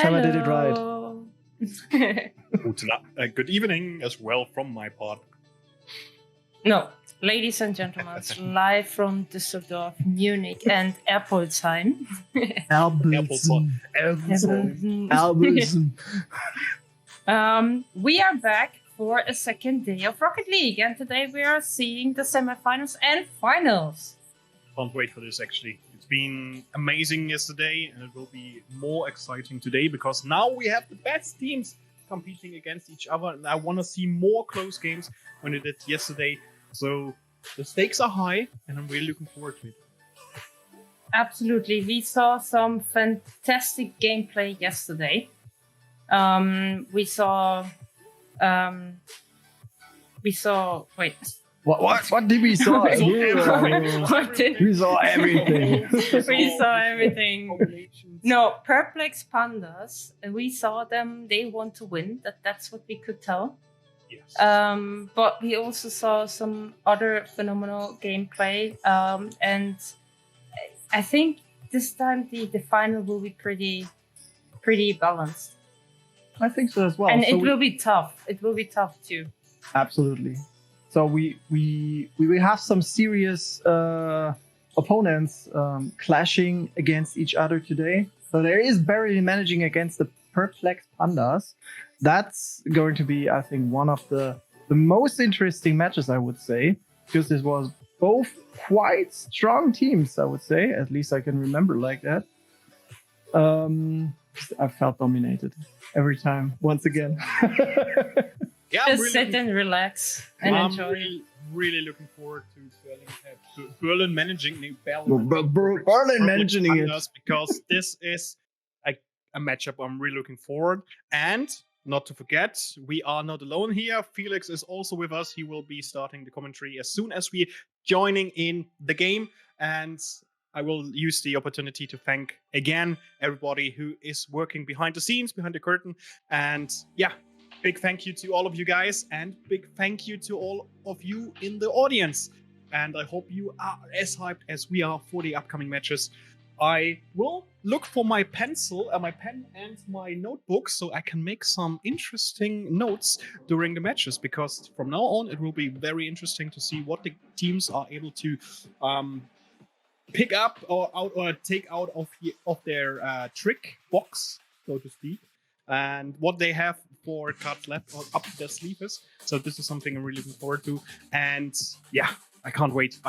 time I did it right. Good evening as well from my part. No, ladies and gentlemen, it's live from Düsseldorf, Munich, and Erpolsheim. Albelsen. We are back for a second day of Rocket League, and today we are seeing the semifinals and finals. Can't wait for this, actually. It's been amazing yesterday, and it will be more exciting today because now we have the best teams competing against each other, and I want to see more close games when we did yesterday. So the stakes are high, and I'm really looking forward to it. Absolutely. We saw some fantastic gameplay yesterday. We saw. Wait. What did we saw? We saw everything. We saw everything. No, Perplex Pandas. We saw them. They want to win. That's what we could tell. Yes. But we also saw some other phenomenal gameplay. And I think this time the final will be pretty balanced. I think so as well. And it will be tough. It will be tough too. Absolutely. So we will have some serious opponents clashing against each other today. So there is barely managing against the Perplex Pandas. That's going to be, I think, one of the most interesting matches, I would say, because this was both quite strong teams, I would say. At least I can remember like that. I felt dominated every time, once again. Yeah, just sit and relax and enjoy. I'm really looking forward to Balân managing it because this is a matchup I'm really looking forward. And not to forget, we are not alone here. Felix is also with us. He will be starting the commentary as soon as we joining in the game. And I will use the opportunity to thank again everybody who is working behind the scenes, behind the curtain. And yeah, big thank you to all of you guys, and big thank you to all of you in the audience. And I hope you are as hyped as we are for the upcoming matches. I will look for my pencil, my pen and my notebook so I can make some interesting notes during the matches, because from now on it will be very interesting to see what the teams are able to pick up or take out of their trick box, so to speak, and what they have for cards left or up their sleeves. So this is something I'm really looking forward to. And yeah, I can't wait.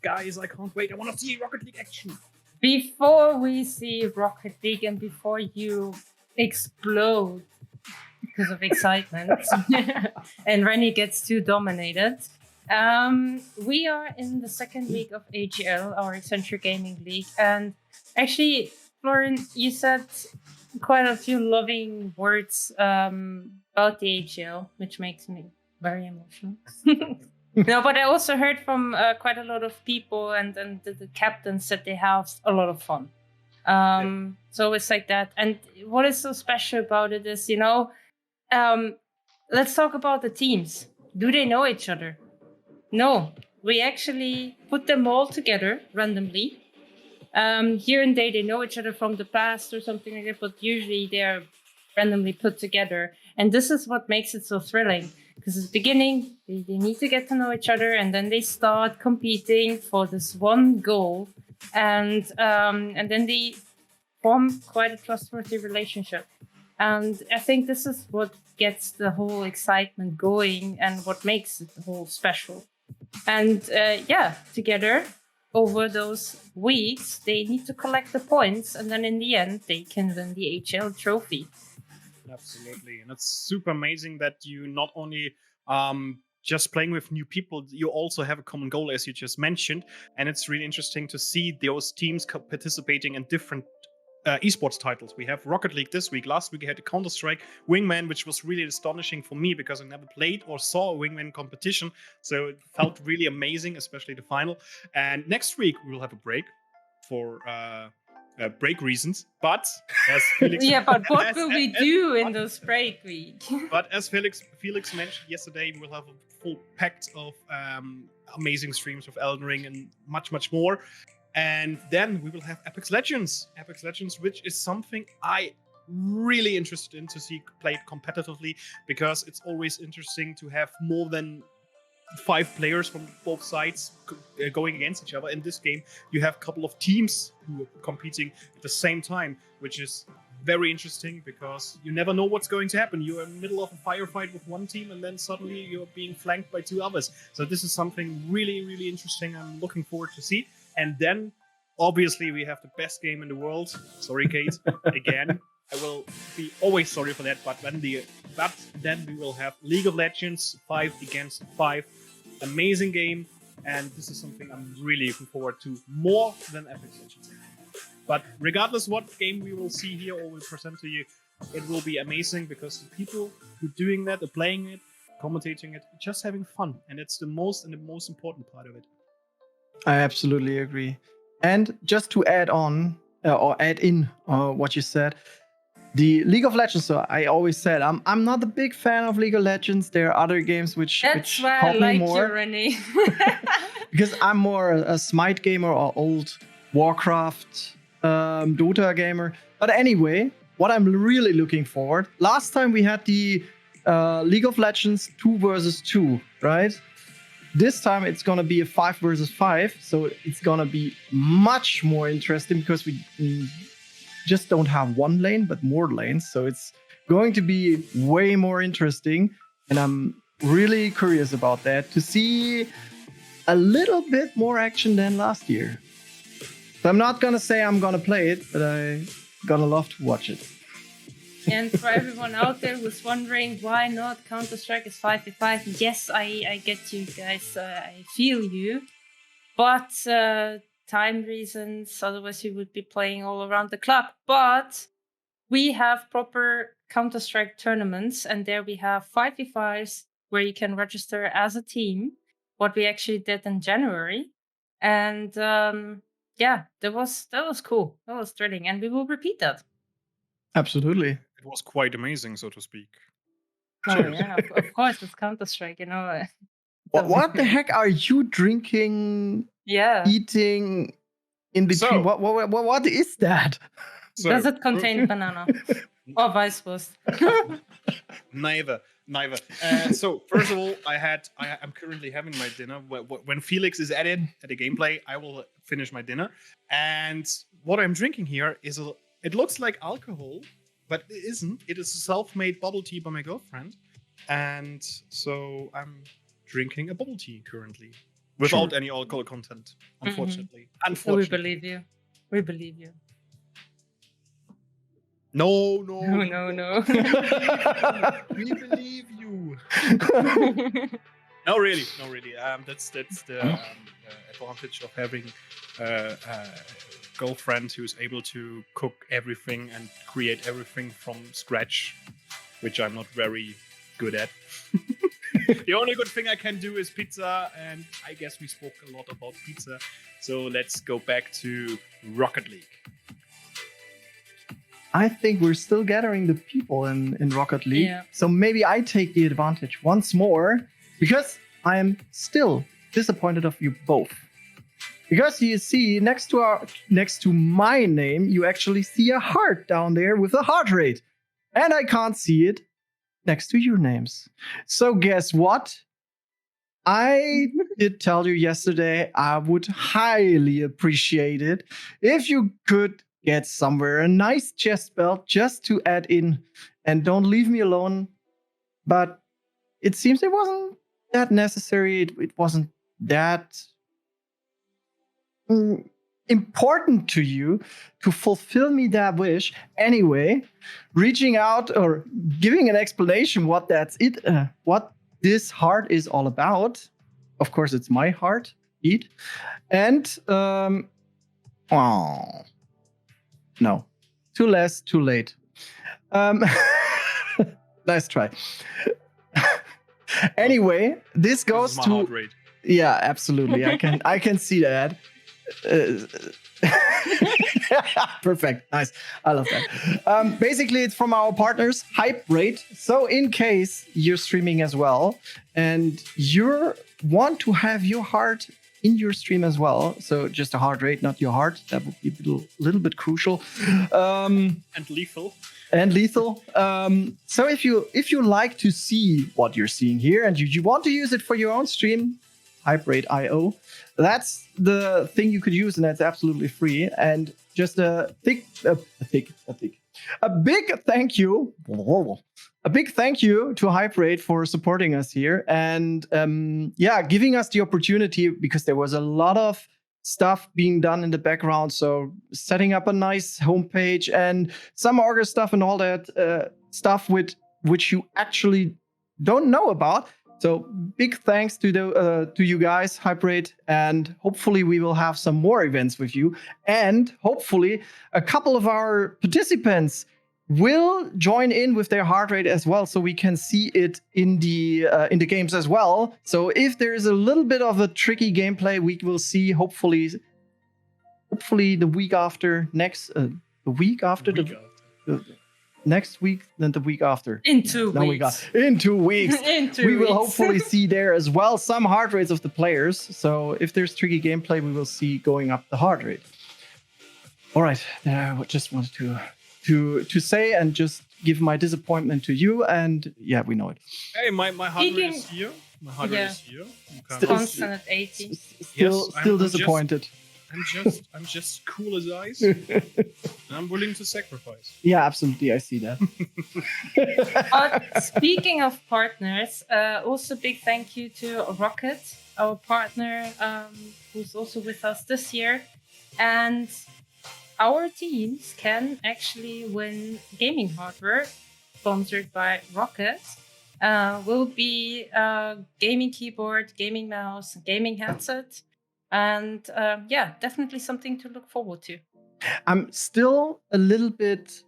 Guys. I can't wait. I want to see Rocket League action. Before we see Rocket League and before you explode because of excitement and René gets too dominated, we are in the second week of AGL, our Accenture Gaming League. And actually, Florian, you said quite a few loving words about the AGL, which makes me very emotional. No, but I also heard from quite a lot of people and the captains that they have a lot of fun. So it's like that. And what is so special about it is, let's talk about the teams. Do they know each other? No, we actually put them all together randomly. Here and there, they know each other from the past or something like that, but usually they're randomly put together. And this is what makes it so thrilling, because at the beginning, they need to get to know each other, and then they start competing for this one goal, and then they form quite a trustworthy relationship. And I think this is what gets the whole excitement going and what makes it the whole special. And together, over those weeks, they need to collect the points, and then in the end, they can win the HL trophy. Absolutely. And it's super amazing that you not only just playing with new people, you also have a common goal, as you just mentioned. And it's really interesting to see those teams participating in different esports titles. We have Rocket League this week. Last week we had the Counter-Strike Wingman, which was really astonishing for me because I never played or saw a Wingman competition. So it felt really amazing, especially the final. And next week we will have a break for break reasons. But as Felix but what will we do in those break week? But as Felix mentioned yesterday, we'll have a full pack of amazing streams of Elden Ring and much, much more. And then we will have Apex Legends, which is something I really interested in to see played competitively, because it's always interesting to have more than 5 players from both sides going against each other. In this game, you have a couple of teams who are competing at the same time, which is very interesting because you never know what's going to happen. You're in the middle of a firefight with one team and then suddenly you're being flanked by 2 others. So this is something really, really interesting. I'm looking forward to see. And then, obviously, we have the best game in the world. Sorry, Kate, again. I will be always sorry for that, but then we will have League of Legends 5 against 5. Amazing game, and this is something I'm really looking forward to more than Epic Legends. But regardless what game we will see here or will present to you, it will be amazing because the people who are doing that, are playing it, commentating it, just having fun, and it's the most important part of it. I absolutely agree. And just to add on or add in what you said, the League of Legends. So I always said I'm not a big fan of League of Legends. There are other games which why caught I me like more. you, René. Because I'm more a Smite gamer or old Warcraft, Dota gamer. But anyway, what I'm really looking forward. Last time we had the League of Legends 2 versus 2, right? This time it's gonna be a 5 versus 5, so it's gonna be much more interesting because we just don't have one lane, but more lanes. So it's going to be way more interesting, and I'm really curious about that to see a little bit more action than last year. So I'm not gonna say I'm gonna play it, but I'm gonna love to watch it. And for everyone out there who's wondering why not Counter-Strike is 5v5, yes, I get you guys, I feel you. But time reasons, otherwise we would be playing all around the clock. But we have proper Counter-Strike tournaments, and there we have 5v5s where you can register as a team, what we actually did in January. And yeah, that was cool. That was thrilling, and we will repeat that. Absolutely. It was quite amazing, so to speak. Oh yeah, of course, it's Counter-Strike, you know. What the heck are you drinking? Yeah. Eating in between. So, what is that? So, Does it contain banana or Weißwurst? Neither. So first of all, I'm currently having my dinner. When Felix is added at the gameplay, I will finish my dinner. And what I'm drinking here is it looks like alcohol, but it isn't. It is a self-made bubble tea by my girlfriend, and so I'm drinking a bubble tea currently without any alcohol content. Unfortunately. Mm-hmm. Unfortunately, we believe you. We believe you. No. We believe you. No, really. That's the advantage of having a girlfriend who's able to cook everything and create everything from scratch, which I'm not very good at. The only good thing I can do is pizza, and I guess we spoke a lot about pizza. So let's go back to Rocket League. I think we're still gathering the people in Rocket League. Yeah. So maybe I take the advantage once more, because I am still disappointed of you both. Because you see, next to my name, you actually see a heart down there with a heart rate. And I can't see it next to your names. So guess what? I did tell you yesterday I would highly appreciate it if you could get somewhere a nice chest belt just to add in, and don't leave me alone. But it seems it wasn't that necessary. It wasn't that important to you to fulfill me that wish. Anyway, reaching out or giving an explanation what this heart is all about. Of course, it's my heart. Eat. And no. Too late. Nice try. Anyway, this goes my to heart rate. Yeah, absolutely. I can see that. Perfect. Nice. I love that. Basically, it's from our partners, Hype Rate. So in case you're streaming as well and you want to have your heart in your stream as well, so just a heart rate, not your heart, that would be a little bit crucial. And lethal. and lethal. So if you like to see what you're seeing here and you want to use it for your own stream, Hyperate.io, that's the thing you could use, and that's absolutely free. And just a big thank you. A big thank you to Hyperate for supporting us here and giving us the opportunity, because there was a lot of stuff being done in the background. So setting up a nice homepage and some org stuff and all that stuff which you actually don't know about. So big thanks to you guys, Hyperate, and hopefully we will have some more events with you. And hopefully a couple of our participants will join in with their heart rate as well, so we can see it in the games as well. So if there is a little bit of a tricky gameplay, we will see hopefully the week after next, next week, then the week after. In 2 weeks. In 2 weeks. In 2 we will weeks. hopefully see there as well some heart rates of the players. So if there's tricky gameplay, we will see going up the heart rate. All right, I just wanted to say and just give my disappointment to you, and yeah, we know it. Hey, my heart rate is here. My heart rate is here. Okay. Constant at 80. Still disappointed. I'm just cool as ice. I'm willing to sacrifice. Yeah, absolutely. I see that. But speaking of partners, also big thank you to Rocket, our partner, who's also with us this year. And our teams can actually win gaming hardware sponsored by Rocket. Will be a gaming keyboard, gaming mouse, gaming headset. And definitely something to look forward to. I'm still a little bit.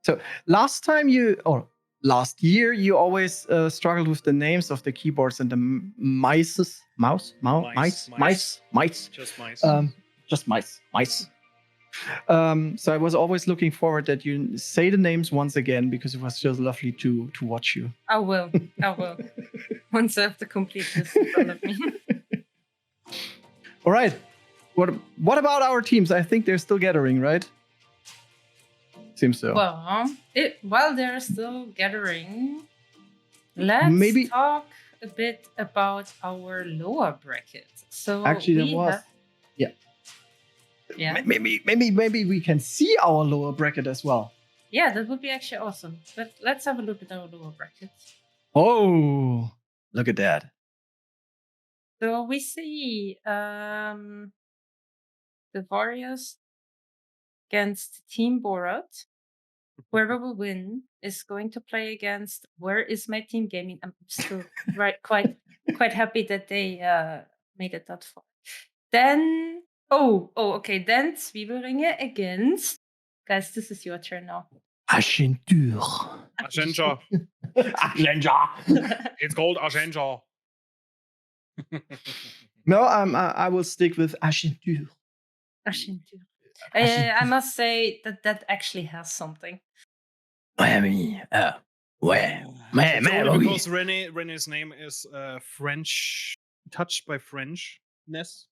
So last year, you always struggled with the names of the keyboards and the mice. Just mice. So I was always looking forward that you say the names once again, because it was just lovely to watch you. I will. Once I have the complete list in front of me. All right. What about our teams? I think they're still gathering, right? Seems so. Well, while they're still gathering, let's talk a bit about our lower bracket. So actually, yeah. Maybe we can see our lower bracket as well. Yeah, that would be actually awesome. But let's have a look at our lower bracket. Oh, look at that. So we see the Warriors against Team Borat. Whoever will win is going to play against Where Is My Team Gaming. I'm still quite happy that they made it that far. Then okay. Then Zwiebelringe against, guys, this is your turn now. Accenture. It's called Accenture. No, I will stick with Accenture. I must say that actually has something. Because René's name is French, touched by Frenchness.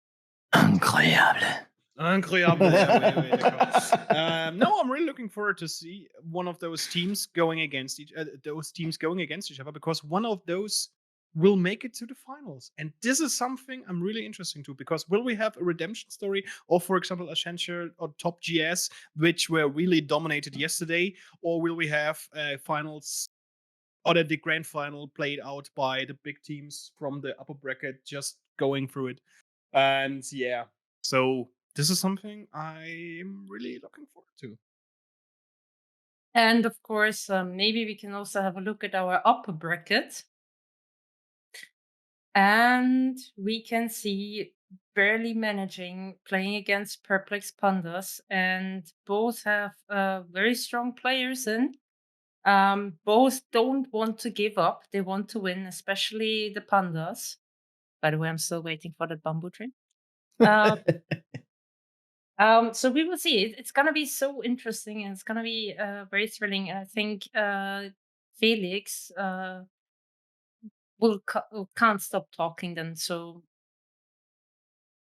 Incroyable. No, I'm really looking forward to see one of those teams going against each other, because one of those will make it to the finals. And this is something I'm really interested to, because will we have a redemption story of, for example, Accenture or Top GS, which were really dominated yesterday, or will we have finals or the grand final played out by the big teams from the upper bracket just going through it? And yeah, so this is something I'm really looking forward to. And of course, maybe we can also have a look at our upper bracket. And we can see barely managing playing against Perplex Pandas, and both have very strong players in. Both don't want to give up. They want to win, especially the Pandas. By the way, I'm still waiting for the bamboo train. So we will see. It's going to be so interesting, and it's going to be very thrilling. And I think Felix can't stop talking then, so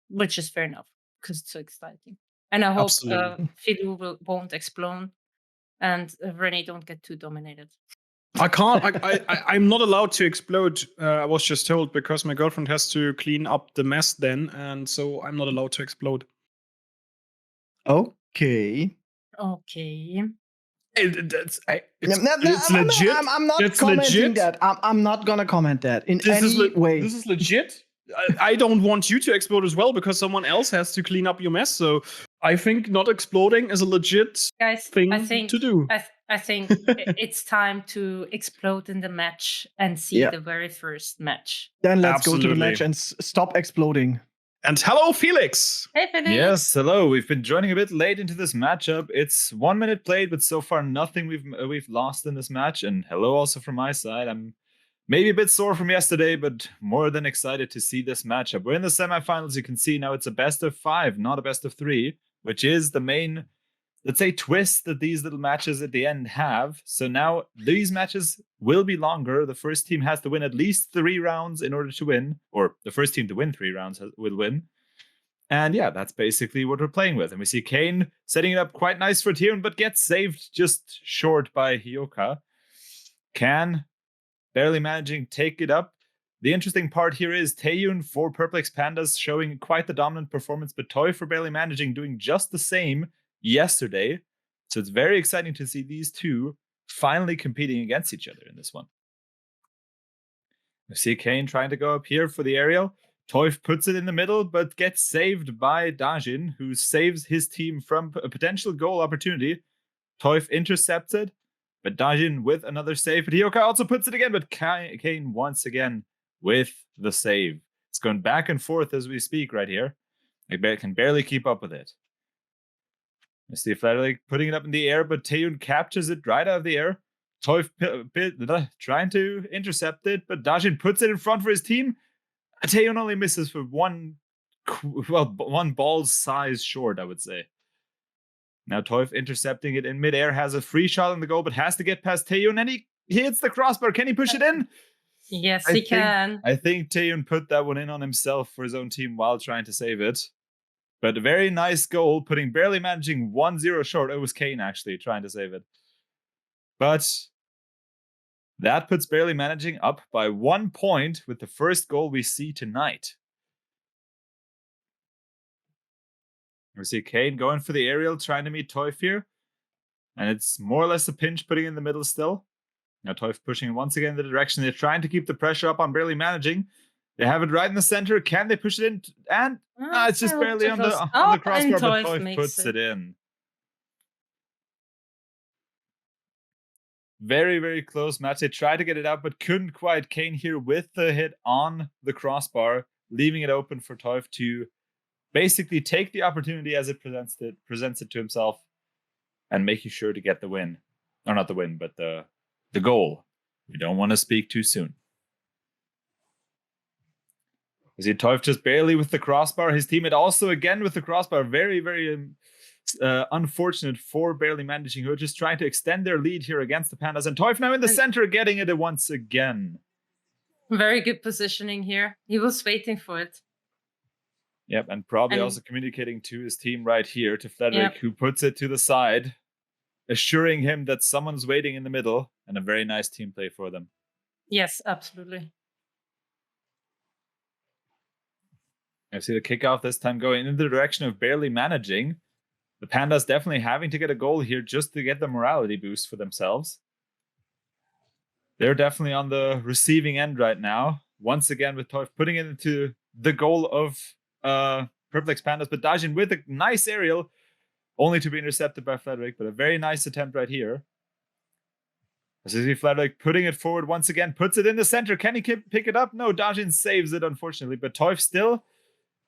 which is fair enough because it's so exciting. And I hope Fiilou won't explode and René don't get too dominated. I can't. I'm not allowed to explode. I was just told because my girlfriend has to clean up the mess then, and so I'm not allowed to explode. Okay. Okay. It's I'm legit. I'm not It's commenting legit. that. I'm not gonna comment that in any way. This is legit. I don't want you to explode as well because someone else has to clean up your mess. So I think not exploding is a legit thing to do. I think it's time to explode in the match and see the very first match. Then let's go to the Absolutely. match and stop exploding. And hello, Felix. Hey, Felix. Yes, hello. We've been joining a bit late into this matchup. It's 1 minute played, but so far nothing we've lost in this match. And hello also from my side. I'm maybe a bit sore from yesterday, but more than excited to see this matchup. We're in the semifinals. You can see now it's a best of 5, not a best of 3, which is the main, let's say, twist that these little matches at the end have. So now these matches will be longer. The first team has to win at least 3 rounds in order to win, or the first team to win 3 rounds will win. And yeah, that's basically what we're playing with. And we see Kane setting it up quite nice for Tion, but gets saved just short by Hyoka. Can, barely managing, take it up. The interesting part here is Taeyun for Perplex Pandas showing quite the dominant performance, but Toy for barely managing doing just the same yesterday. So it's very exciting to see these two finally competing against each other in this one. We see Kane trying to go up here for the aerial. Toy puts it in the middle, but gets saved by Dajin, who saves his team from a potential goal opportunity. Toy intercepts it, but Dajin with another save. But Hyoka also puts it again, but Kane once again with the save. It's going back and forth as we speak right here. I can barely keep up with it. I see Florian putting it up in the air, but Taeyun captures it right out of the air. Toy trying to intercept it, but Dajin puts it in front for his team. Taeyun only misses for one ball's size short, I would say. Now Toyf intercepting it in midair, has a free shot on the goal, but has to get past Taeyun, and he hits the crossbar. Can he push it in? Yes, he can. I think Taeyun put that one in on himself for his own team while trying to save it. But a very nice goal, barely managing 1-0 short. It was Kane actually trying to save it. But that puts barely managing up by 1 point with the first goal we see tonight. We see Kane going for the aerial, trying to meet Toyf here. And it's more or less a pinch, putting in the middle still. Now Toyf pushing once again in the direction. They're trying to keep the pressure up on barely managing. They have it right in the center. Can they push it in? And it's just barely on the crossbar, but Toyf puts it in. Very, very close match. They tried to get it out, but couldn't quite. Kane here with the hit on the crossbar, leaving it open for Toyf to basically take the opportunity as it presents it to himself, and making sure to get the win. Or not the win, but the goal. We don't want to speak too soon. You see Toyf just barely with the crossbar. His teammate also again with the crossbar. Very, very unfortunate for barely managing, who are just trying to extend their lead here against the Pandas. And Toyf now in the center, getting it once again. Very good positioning here. He was waiting for it. Yep, and probably also communicating to his team right here, to Frederick, who puts it to the side, assuring him that someone's waiting in the middle, and a very nice team play for them. Yes, absolutely. I see the kickoff this time going in the direction of barely managing. The Pandas definitely having to get a goal here just to get the morality boost for themselves. They're definitely on the receiving end right now. Once again with Toyf putting it into the goal of Perplex Pandas, but Dajin with a nice aerial, only to be intercepted by Frederick, but a very nice attempt right here. As you see Frederick putting it forward once again, puts it in the center. Can he pick it up? No, Dajin saves it, unfortunately, but Toyf still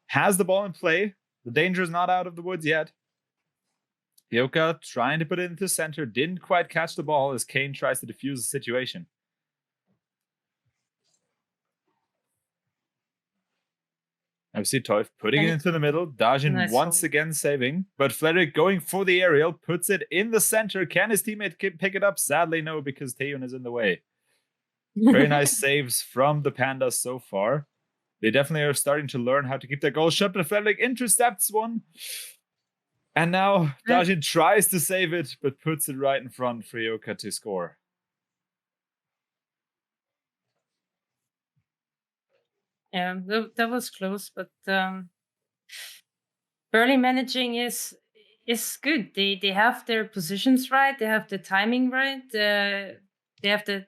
has the ball in play. The danger is not out of the woods yet. Hyoka trying to put it into center, didn't quite catch the ball as Kane tries to defuse the situation. I see Toyf putting it into the middle. Dajin once again saving, but Frederick going for the aerial, puts it in the center. Can his teammate pick it up? Sadly, no, because Taeyun is in the way. Very nice saves from the Pandas so far. They definitely are starting to learn how to keep their goals shut, but Frederick intercepts one. And now Dajin tries to save it, but puts it right in front for Yoka to score. Yeah, that was close, but early managing is good. They have their positions right, they have the timing right, they have the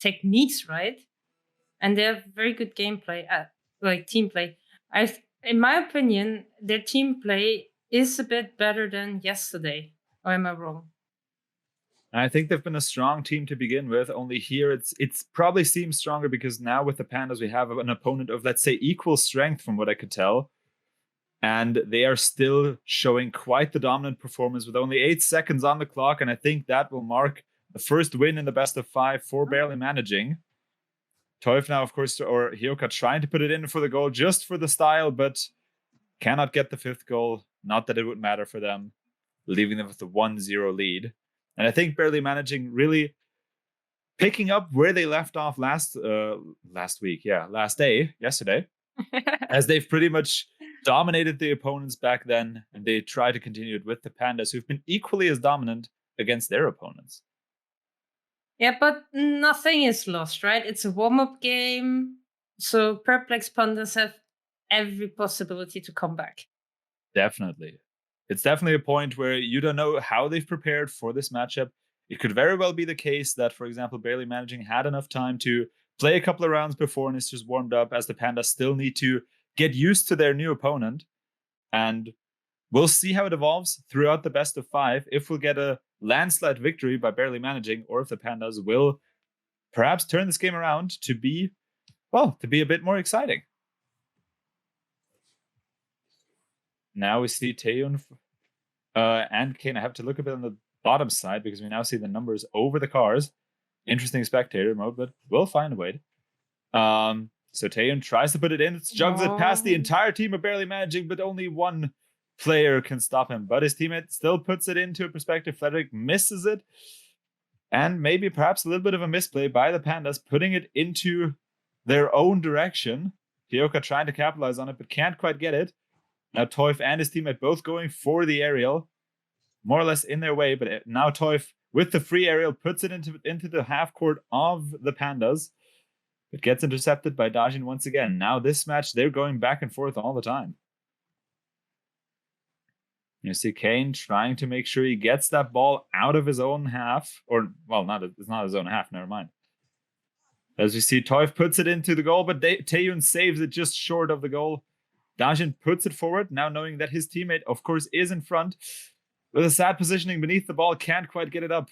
techniques right, and they have very good gameplay, like team play. In my opinion, their team play is a bit better than yesterday. Or am I wrong? I think they've been a strong team to begin with. Only here it's probably seems stronger because now with the Pandas we have an opponent of, let's say, equal strength from what I could tell. And they are still showing quite the dominant performance with only 8 seconds on the clock. And I think that will mark the first win in the best of 5 for barely managing. Teuf now, of course, or Hyoka trying to put it in for the goal just for the style, but cannot get the 5th goal. Not that it would matter for them, leaving them with the 1-0 lead. And I think barely managing really picking up where they left off last yesterday, as they've pretty much dominated the opponents back then, and they try to continue it with the Pandas, who've been equally as dominant against their opponents. Yeah, but nothing is lost, right? It's a warm-up game, so Perplex Pandas have every possibility to come back. Definitely. It's definitely a point where you don't know how they've prepared for this matchup. It could very well be the case that, for example, barely managing had enough time to play a couple of rounds before and it's just warmed up, as the Pandas still need to get used to their new opponent. And we'll see how it evolves throughout the best of 5, if we'll get a landslide victory by barely managing, or if the Pandas will perhaps turn this game around to be a bit more exciting. Now we see Taeyun and Kane. I have to look a bit on the bottom side because we now see the numbers over the cars. Interesting spectator mode, but we'll find a way. So Taeyun tries to put it in. Jugs it past the entire team of barely managing, but only one player can stop him. But his teammate still puts it into a perspective. Frederick misses it. And maybe perhaps a little bit of a misplay by the Pandas, putting it into their own direction. Hyoka trying to capitalize on it, but can't quite get it. Now Teuf and his teammate both going for the aerial, more or less in their way, but now Teuf with the free aerial puts it into the half court of the Pandas. It gets intercepted by Dajin once again. Now this match, they're going back and forth all the time. You see Kane trying to make sure he gets that ball out of his own half, or, well, it's not his own half, never mind. As you see, Teuf puts it into the goal, but Taeyun saves it just short of the goal. Dajin puts it forward, now knowing that his teammate, of course, is in front. With a sad positioning beneath the ball, can't quite get it up.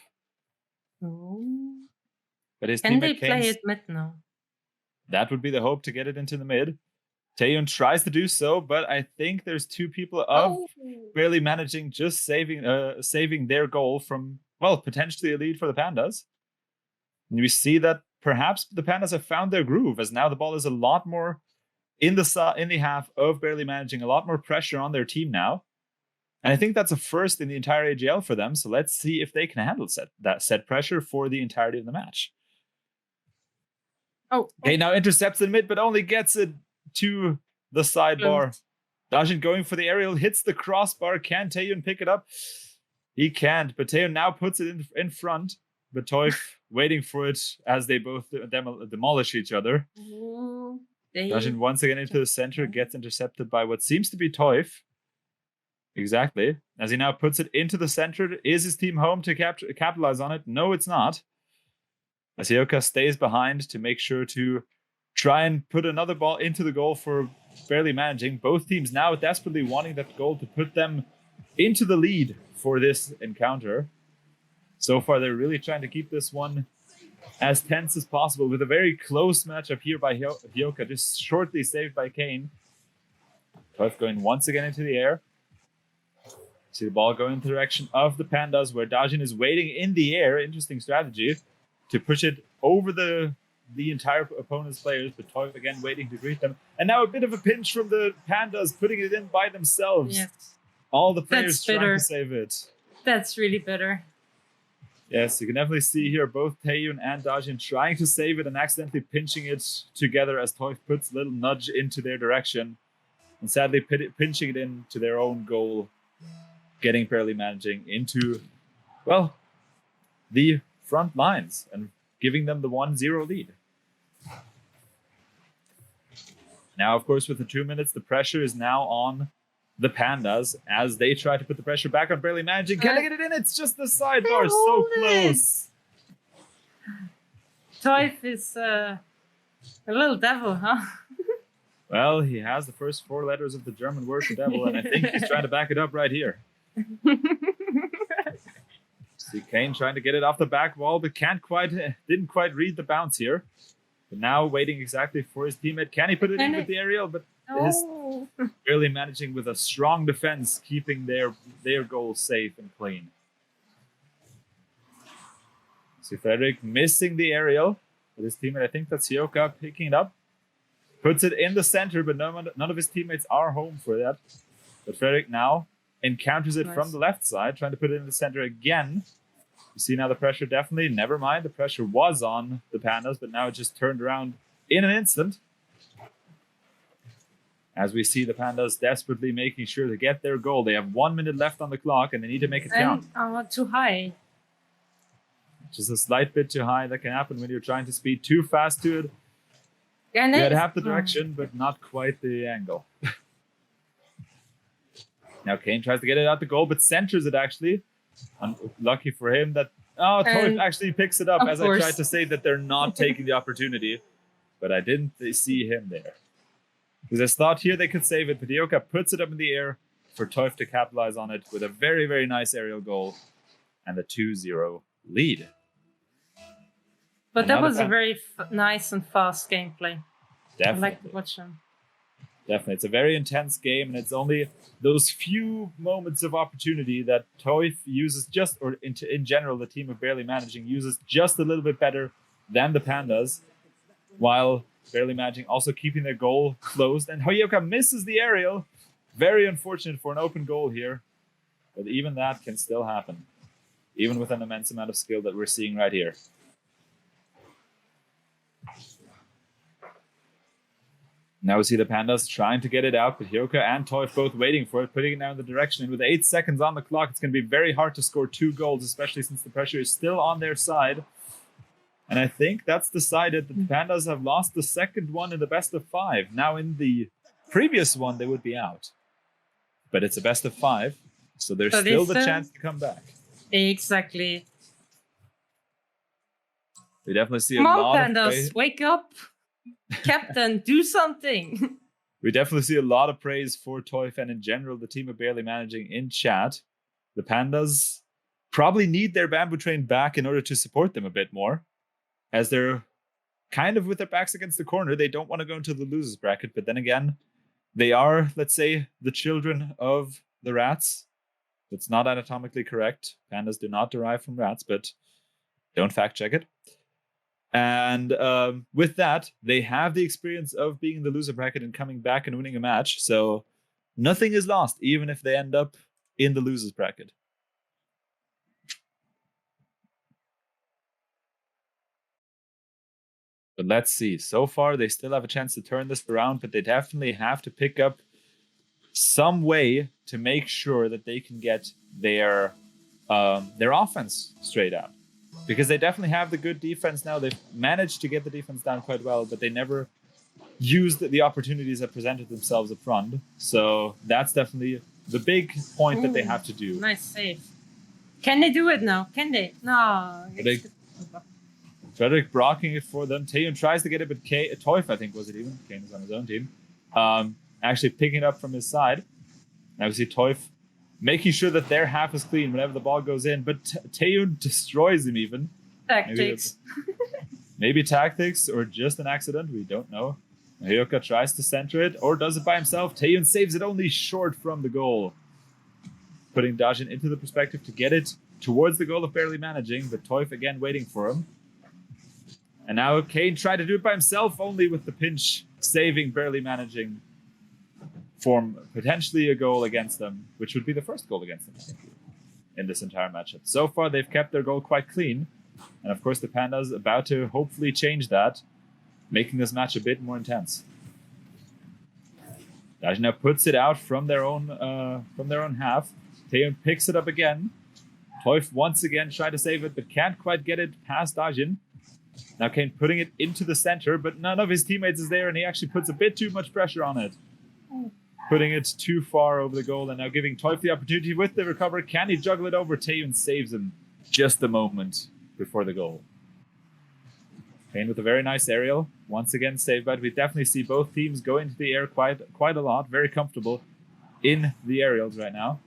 Oh. But his Can teammate they play Kane's, it mid now? that would be the hope, to get it into the mid. Taeyun tries to do so, but I think there's 2 people of barely managing, just saving their goal from, well, potentially a lead for the Pandas. And we see that perhaps the Pandas have found their groove, as now the ball is a lot more in the half of barely managing, a lot more pressure on their team now. And I think that's a first in the entire AGL for them. So let's see if they can handle that set pressure for the entirety of the match. Okay, now intercepts in mid, but only gets it to the sidebar. Dajin going for the aerial, hits the crossbar. Can Taeyun pick it up? He can't, but Taeyun now puts it in front. But Teuf waiting for it as they both demolish each other. Dajin once again into the center, gets intercepted by what seems to be Teuf. Exactly. As he now puts it into the center. Is his team home to capitalize on it? No, it's not. As Hyoka stays behind to make sure to try and put another ball into the goal for barely managing. Both teams now desperately wanting that goal to put them into the lead for this encounter. So far, they're really trying to keep this one as tense as possible, with a very close matchup here by Hyoka, just shortly saved by Kane. Teuf going once again into the air. See the ball going in the direction of the Pandas, where Dajin is waiting in the air. Interesting strategy to push it over the entire opponent's players, but Teuf again waiting to greet them. And now a bit of a pinch from the Pandas, putting it in by themselves. Yes. All the players trying to save it. That's really bitter. Yes, you can definitely see here both Taeyun and Dajin trying to save it and accidentally pinching it together as Teuf puts a little nudge into their direction. And sadly pinching it into their own goal. getting barely managing into, well, the front lines and giving them the 1-0 lead. Now, of course, with the 2 minutes, the pressure is now on the Pandas as they try to put the pressure back on barely managing. Can they get it in? It's just the sidebar, so close. Toif is a little devil, huh? Well, he has the first 4 letters of the German word for devil, and I think he's trying to back it up right here. See Kane trying to get it off the back wall, but didn't quite read the bounce here. But now waiting exactly for his teammate. Can he put it in with the aerial? But barely managing with a strong defense, keeping their goal safe and clean. See Frederick missing the aerial, but his teammate, I think that's Hyoka, picking it up. Puts it in the center, but none of his teammates are home for that. But Frederick now encounters it from the left side, trying to put it in the center again. You see now the pressure definitely, never mind, the pressure was on the Pandas, but now it just turned around in an instant. As we see the Pandas desperately making sure to get their goal. They have 1 minute left on the clock and they need to make it count. Too high. Just a slight bit too high. That can happen when you're trying to speed too fast to it. And you had half the direction, but not quite the angle. Now Kane tries to get it out the goal, but centers it actually. Unlucky for him that Toif actually picks it up, as I tried to say that they're not taking the opportunity, but I didn't see him there. Because I thought here they could save it, but Hyoka puts it up in the air for Toif to capitalize on it with a very, very nice aerial goal and the 2-0 lead. But that was a very nice and fast gameplay. Definitely. I like to watch them. Definitely. It's a very intense game, and it's only those few moments of opportunity that Toif uses in general, the team of Barely Managing uses just a little bit better than the Pandas, while Barely Managing also keeping their goal closed. And Hyoka misses the aerial. Very unfortunate for an open goal here, but even that can still happen, even with an immense amount of skill that we're seeing right here. Now we see the Pandas trying to get it out, but Hyoka and Toif both waiting for it, putting it now in the direction. And with 8 seconds on the clock, it's going to be very hard to score 2 goals, especially since the pressure is still on their side. And I think that's decided that the Pandas have lost the second one in the best of 5. Now in the previous one, they would be out. But it's a best of 5, so there's still the chance to come back. Exactly. We definitely see Come a on, lot Pandas, of praise. wake up. Captain, do something. We definitely see a lot of praise for Toif and in general the team of Barely Managing in chat. The Pandas probably need their bamboo train back in order to support them a bit more, as they're kind of with their backs against the corner. They don't want to go into the losers bracket, but then again, they are, let's say, the children of the rats. That's not anatomically correct. Pandas do not derive from rats, but don't fact check it. And with that, they have the experience of being in the loser bracket and coming back and winning a match. So nothing is lost, even if they end up in the losers bracket. But let's see. So far, they still have a chance to turn this around, but they definitely have to pick up some way to make sure that they can get their offense straight out. Because they definitely have the good defense now. They've managed to get the defense down quite well, but they never used the opportunities that presented themselves up front. So that's definitely the big point that they have to do. Nice save. Can they do it now? Can they? No. Frederick blocking it for them. Taeyun tries to get it, but Toif, I think, was it even? Kane is on his own team. Actually picking it up from his side. Now we see Toif making sure that their half is clean whenever the ball goes in, but Taeyun destroys him even. Tactics. Maybe tactics or just an accident, we don't know. Hyoka tries to center it, or does it by himself. Taeyun saves it only short from the goal. Putting Dajin into the perspective to get it towards the goal of Barely Managing, but Toif again waiting for him. And now Kane tried to do it by himself, only with the pinch saving Barely Managing form potentially a goal against them, which would be the first goal against them, I think, in this entire matchup. So far, they've kept their goal quite clean. And of course, the Pandas about to hopefully change that, making this match a bit more intense. Dajin now puts it out from their own half. Taeyeon picks it up again. Teuf once again trying to save it, but can't quite get it past Dajin. Now Kane putting it into the center, but none of his teammates is there, and he actually puts a bit too much pressure on it. Putting it too far over the goal, and now giving Teuf the opportunity with the recover. Can he juggle it over? Taeyeon saves him just a moment before the goal. Kane with a very nice aerial. Once again saved, but we definitely see both teams go into the air quite a lot. Very comfortable in the aerials right now.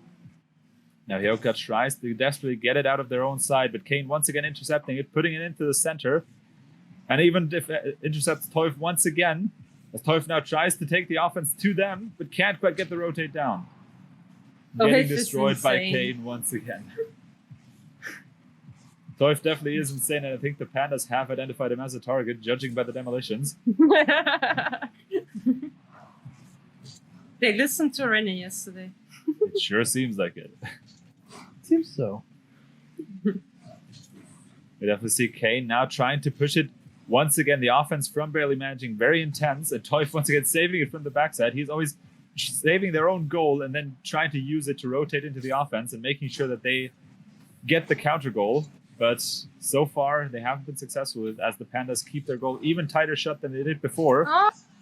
Now Hyoka tries to desperately get it out of their own side, but Kane once again intercepting it, putting it into the center. And even intercepts Teuf once again, as Teuf now tries to take the offense to them, but can't quite get the rotate down. Getting destroyed by Kane once again. Teuf definitely is insane, and I think the Pandas have identified him as a target, judging by the demolitions. They listened to René yesterday. It sure seems like it. Seems so. We definitely see Kane now trying to push it. Once again, the offense from Barely Managing, very intense, and Teuf once again saving it from the backside. He's always saving their own goal and then trying to use it to rotate into the offense and making sure that they get the counter goal. But so far, they haven't been successful as the Pandas keep their goal even tighter shut than they did before.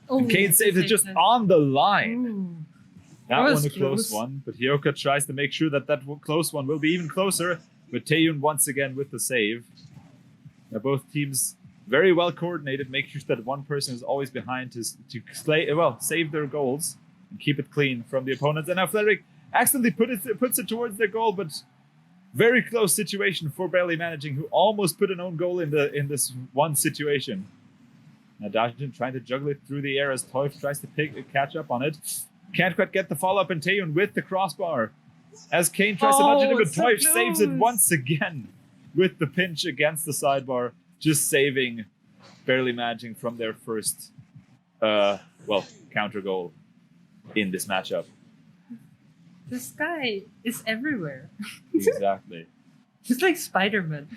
And Kane saves it just on the line. Ooh. That one a close one, but Hyoka tries to make sure that close one will be even closer. But Taeyeon once again with the save. Now both teams very well coordinated, make sure that one person is always behind to save their goals and keep it clean from the opponents. And now Frederick accidentally puts it towards their goal, but very close situation for Barely Managing, who almost put an own goal in this one situation. Now Dajin trying to juggle it through the air as Teuf tries to catch up on it. Can't quite get the follow-up, and Taeyeon with the crossbar. As Kane tries to nudge it in, but Teuf saves it once again with the pinch against the sidebar, just saving Barely Managing from their first counter goal in this matchup. This guy is everywhere. Exactly. He's like Spider-Man.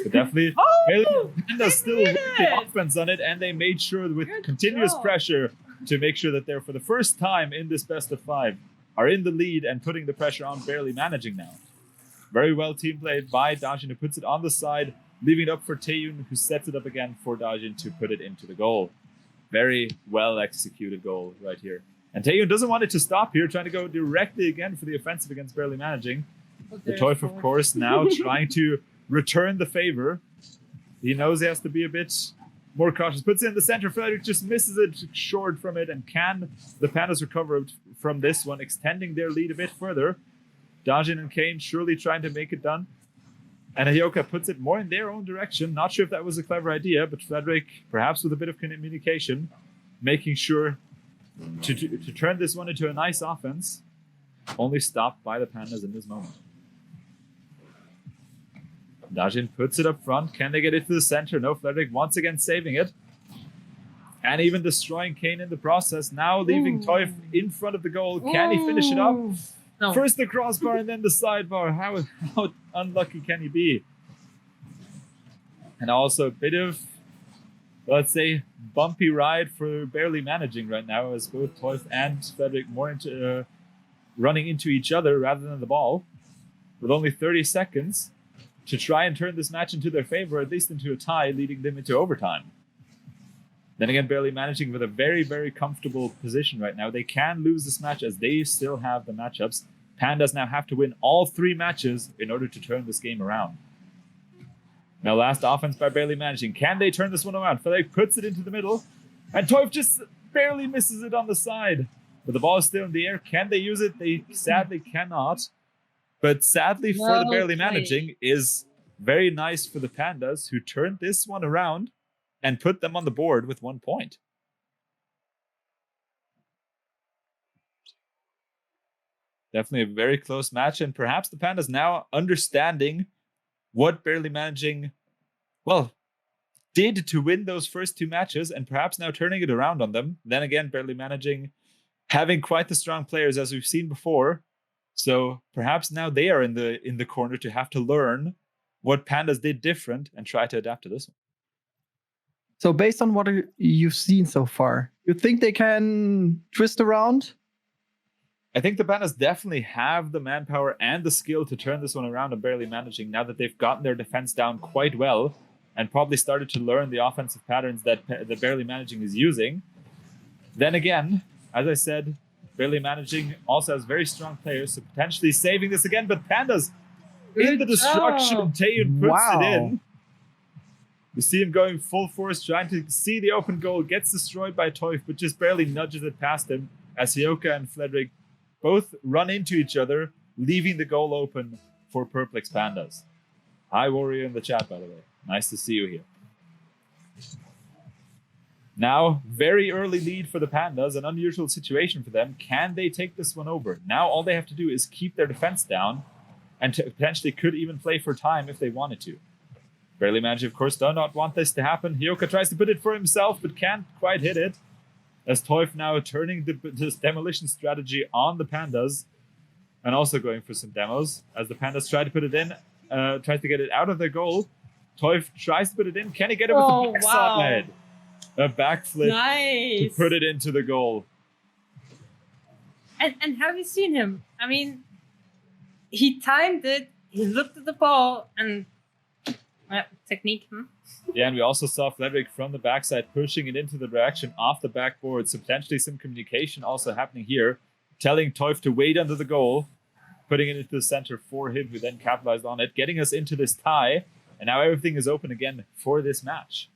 But definitely, Pandas still with the offense on it, and they made sure with continuous pressure to make sure that they're, for the first time in this best of 5, are in the lead and putting the pressure on Barely Managing now. Very well team played by Dajin, who puts it on the side, leaving it up for Taeyeon, who sets it up again for Dajin to put it into the goal. Very well executed goal right here. And Taeyeon doesn't want it to stop here, trying to go directly again for the offensive against Barely Managing. The Teuf, of course, now trying to return the favor. He knows he has to be a bit more cautious. Puts it in the center. Frederick just misses it short from it. And can the Pandas recover from this one, extending their lead a bit further? Dajin and Kane surely trying to make it done. And Hyoka puts it more in their own direction. Not sure if that was a clever idea, but Frederick, perhaps with a bit of communication, making sure to turn this one into a nice offense. Only stopped by the Pandas in this moment. Dajin puts it up front. Can they get it to the center? No, Frederick once again saving it. And even destroying Kane in the process. Now leaving Teuf in front of the goal. Can he finish it up? No. First the crossbar and then the sidebar. How unlucky can he be? And also a bit of, let's say, bumpy ride for Barely Managing right now, as both Teuf and Frederick more into running into each other rather than the ball. With only 30 seconds to try and turn this match into their favor, at least into a tie, leading them into overtime. Then again, Barely Managing with a very, very comfortable position right now. They can lose this match as they still have the matchups. Pandas now have to win all 3 matches in order to turn this game around. Now last offense by Barely Managing. Can they turn this one around? Felix puts it into the middle. And Teuf just barely misses it on the side. But the ball is still in the air. Can they use it? They sadly cannot. But sadly for the Barely Managing is very nice for the Pandas, who turned this one around and put them on the board with 1 point. Definitely a very close match, and perhaps the Pandas now understanding what Barely Managing, did to win those first 2 matches, and perhaps now turning it around on them. Then again, Barely Managing having quite the strong players as we've seen before. So perhaps now they are in the corner to have to learn what Pandas did different and try to adapt to this one. So based on what you've seen so far, you think they can twist around? I think the Pandas definitely have the manpower and the skill to turn this one around and barely managing now that they've gotten their defense down quite well and probably started to learn the offensive patterns that the barely managing is using. Then again, as I said, barely managing also has very strong players, so potentially saving this again, but Pandas in the destruction, Taeyun puts it in. You see him going full force, trying to see the open goal, gets destroyed by Teuf, but just barely nudges it past him as Hyoka and Frederick both run into each other, leaving the goal open for Perplex Pandas. Hi, Warrior in the chat, by the way. Nice to see you here. Now, very early lead for the Pandas, an unusual situation for them. Can they take this one over? Now, all they have to do is keep their defense down and potentially could even play for time if they wanted to. Barely Manage, of course, do not want this to happen. Hyoka tries to put it for himself, but can't quite hit it. As Teuf now turning this demolition strategy on the Pandas and also going for some demos. As the Pandas try to put it in, tries to get it out of their goal. Teuf tries to put it in. Can he get it with the backside? A backflip to put it into the goal. And have you seen him? I mean, he timed it, he looked at the ball, and technique. Yeah, and we also saw Frederick from the backside pushing it into the direction off the backboard. So potentially some communication also happening here, telling Teuf to wait under the goal, putting it into the center for him, who then capitalized on it, getting us into this tie. And now everything is open again for this match.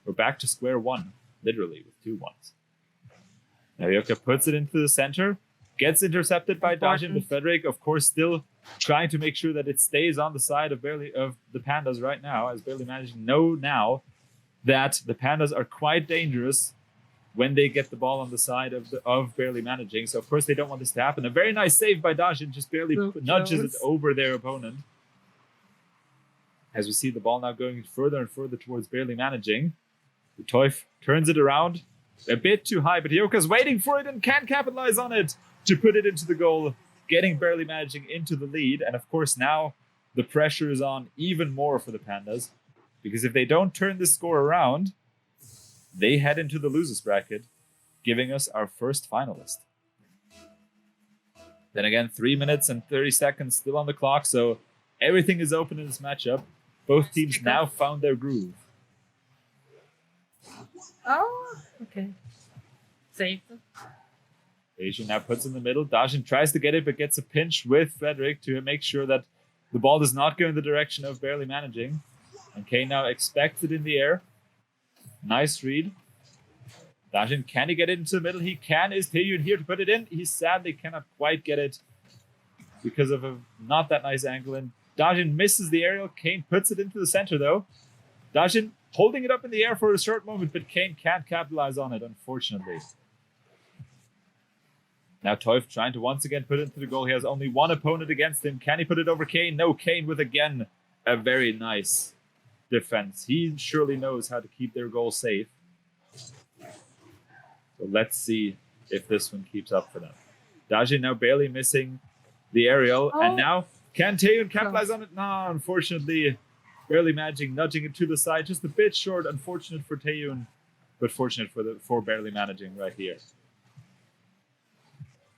We're back to square one, literally, with 2 ones. Now Hyoka puts it into the center, gets intercepted by Dajin, but Frederick, of course, still trying to make sure that it stays on the side of the Pandas right now, as barely managing to know now that the Pandas are quite dangerous when they get the ball on the side of barely managing. So, of course, they don't want this to happen. A very nice save by Dajin, just barely nudges it over their opponent. As we see the ball now going further and further towards barely managing. Teuf turns it around a bit too high, but Hyoka's waiting for it and can capitalize on it to put it into the goal, getting barely managing into the lead. And of course, now the pressure is on even more for the Pandas, because if they don't turn this score around, they head into the losers bracket, giving us our first finalist. Then again, 3 minutes and 30 seconds still on the clock, so everything is open in this matchup. Both teams now found their groove. Oh, okay. Saved. Asian now puts in the middle. Dajin tries to get it, but gets a pinch with Frederick to make sure that the ball does not go in the direction of barely managing. And Kane now expects it in the air. Nice read. Dajin, can he get it into the middle? He can. Is Taeyun here to put it in? He sadly cannot quite get it because of a not that nice angle. And Dajin misses the aerial. Kane puts it into the center, though. Dajin holding it up in the air for a short moment, but Kane can't capitalize on it, unfortunately. Now Teuf trying to once again put it into the goal. He has only one opponent against him. Can he put it over Kane? No, Kane with again a very nice defense. He surely knows how to keep their goal safe. So let's see if this one keeps up for them. Dajin now barely missing the aerial. And now can Taeyun capitalize on it? No, unfortunately, barely managing, nudging it to the side. Just a bit short. Unfortunate for Taeyun, but fortunate for barely managing right here.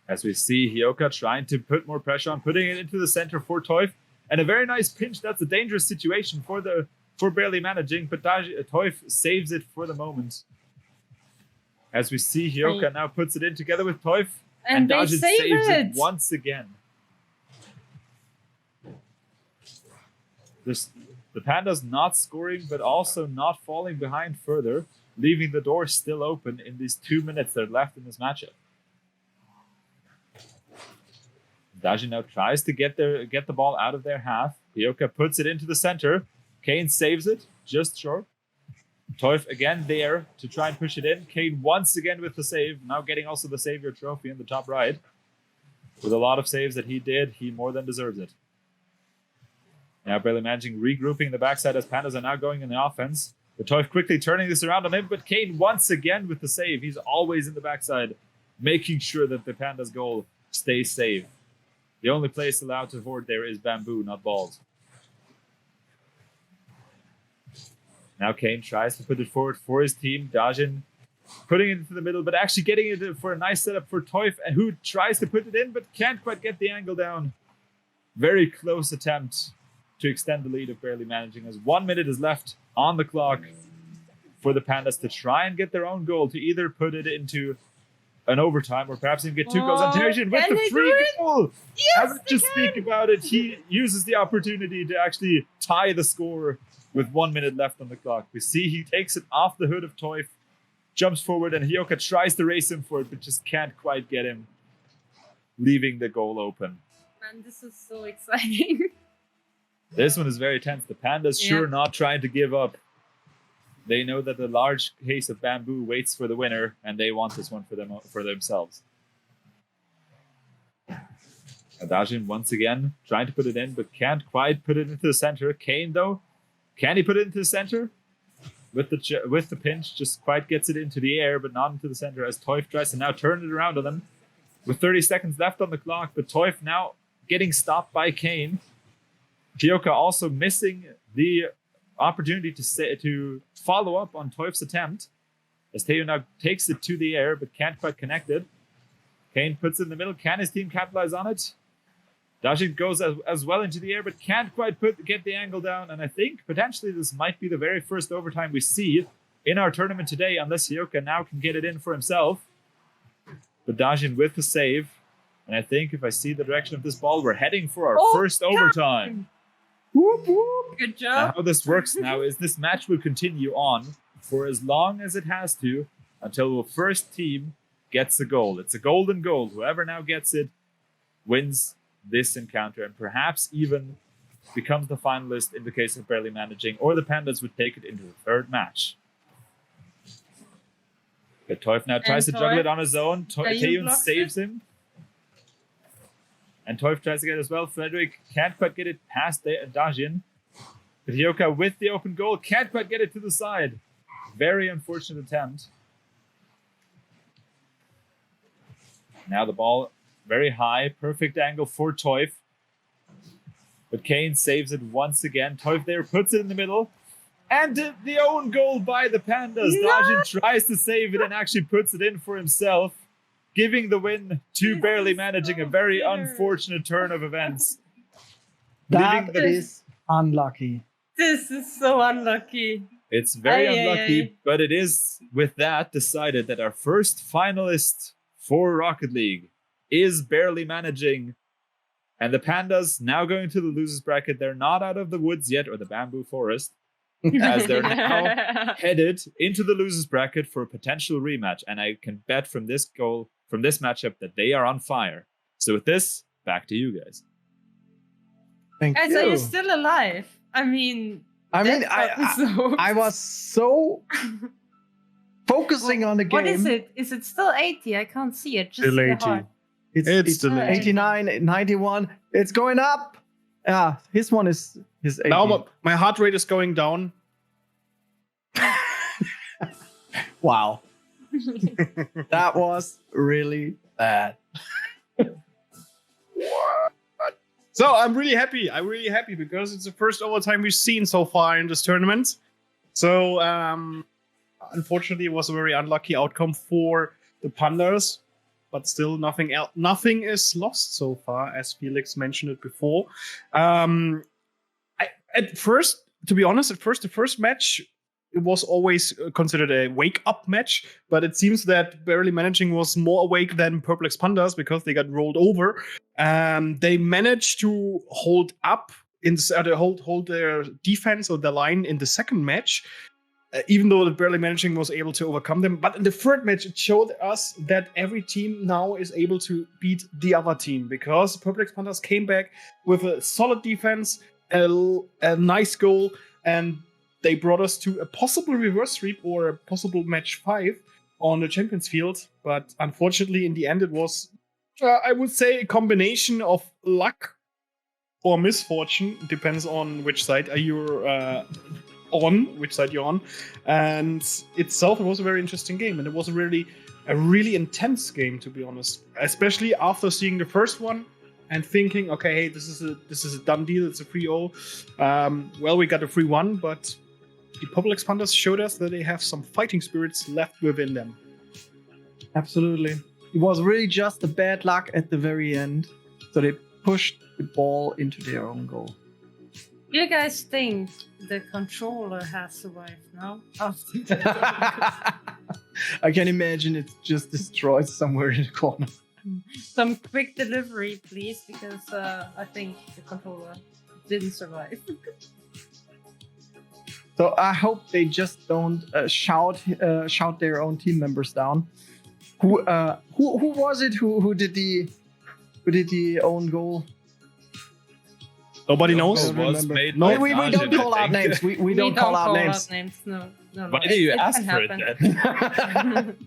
As we see Hyoka trying to put more pressure on, putting it into the center for Teuf. And a very nice pinch. That's a dangerous situation for barely managing, but Teuf saves it for the moment. As we see Hyoka now puts it in together with Teuf. And Dajin saves it once again. The Pandas not scoring, but also not falling behind further, leaving the door still open in these 2 minutes that are left in this matchup. Dajin now tries to get the ball out of their half. Hyoka puts it into the center. Kane saves it, just short. Teuf again there to try and push it in. Kane once again with the save, now getting also the Savior Trophy in the top right. With a lot of saves that he did, he more than deserves it. Now barely managing, regrouping the backside as Pandas are now going in the offense. But Teuf quickly turning this around on him, but Kane once again with the save. He's always in the backside, making sure that the Pandas' goal stays safe. The only place allowed to hoard there is bamboo, not balls. Now Kane tries to put it forward for his team. Dajin putting it into the middle, but actually getting it for a nice setup for Teuf, who tries to put it in, but can't quite get the angle down. Very close attempt to extend the lead of barely managing, as 1 minute is left on the clock for the Pandas to try and get their own goal, to either put it into an overtime or perhaps even get 2 goals on Terrigen with the free goal. Yes, I would just speak about it. He uses the opportunity to actually tie the score with 1 minute left on the clock. We see he takes it off the hood of Teuf, jumps forward, and Hyoka tries to race him for it, but just can't quite get him, leaving the goal open. Man, this is so exciting. This one is very tense. The Pandas sure not trying to give up. They know that the large case of bamboo waits for the winner, and they want this one for themselves. Adajin once again trying to put it in, but can't quite put it into the center. Kane, though, can he put it into the center? With the pinch, just quite gets it into the air, but not into the center, as Teuf tries to now turn it around on them with 30 seconds left on the clock. But Teuf now getting stopped by Kane. Hyoka also missing the opportunity to follow up on Teuf's attempt, as Teo now takes it to the air but can't quite connect it. Kane puts it in the middle. Can his team capitalize on it? Dajin goes as well into the air but can't quite get the angle down, and I think potentially this might be the very first overtime we see in our tournament today, unless Hyoka now can get it in for himself. But Dajin with the save, and I think if I see the direction of this ball, we're heading for our first overtime. Whoop, whoop. Good job. How this works now is this match will continue on for as long as it has to, until the first team gets a goal. It's a golden goal. Whoever now gets it wins this encounter, and perhaps even becomes the finalist in the case of barely managing, or the Pandas would take it into the third match. But Teuf now tries to juggle it on his own. Teyun saves him. And Teuf tries to get it as well. Frederick can't quite get it past Dajin. But Hyoka with the open goal can't quite get it to the side. Very unfortunate attempt. Now the ball very high. Perfect angle for Teuf. But Kane saves it once again. Teuf there puts it in the middle. And the own goal by the Pandas. No! Dajin tries to save it and actually puts it in for himself, giving the win to barely managing. A very unfortunate turn of events. That is unlucky. This is so unlucky. It's very unlucky, but it is with that decided that our first finalist for Rocket League is barely managing. And the Pandas now going to the losers bracket. They're not out of the woods yet, or the bamboo forest, as they're now headed into the losers bracket for a potential rematch. And I can bet from this matchup that they are on fire. So with this, back to you guys. Thank you. So you're still alive. I was so focusing on the game. What is it? Is it still 80? I can't see it. Just Still 80. It's still 80. 89, 91. It's going up. Yeah, his one is 80. Now my heart rate is going down. Wow. That was really bad. So I'm really happy. I'm really happy because it's the first overtime we've seen so far in this tournament. So unfortunately, it was a very unlucky outcome for the Pandas, but still nothing is lost so far, as Felix mentioned it before. To be honest, the first match, it was always considered a wake-up match, but it seems that barely managing was more awake than Purple X Pandas because they got rolled over. They managed to hold up hold their defense or their line in the second match, even though the barely managing was able to overcome them. But in the third match, it showed us that every team now is able to beat the other team, because Purple X Pandas came back with a solid defense, a nice goal, and they brought us to a possible reverse sweep or a possible match 5 on the Champions Field. But unfortunately, in the end, it was, I would say, a combination of luck or misfortune. It depends on which side you're on. And itself, it was a very interesting game. And it was a really intense game, to be honest. Especially after seeing the first one and thinking, okay, hey, this is a done deal. It's a 3-0. Well, we got a 3-1, but the Public Expanders showed us that they have some fighting spirits left within them. Absolutely. It was really just a bad luck at the very end. So they pushed the ball into their own goal. Do you guys think the controller has survived now? I can imagine it's just destroyed somewhere in the corner. Some quick delivery, please, because I think the controller didn't survive. So I hope they just don't shout their own team members down. Who was it who did the own goal? Nobody knows. We don't call out names. We don't call out names. No. Why do you ask for it then?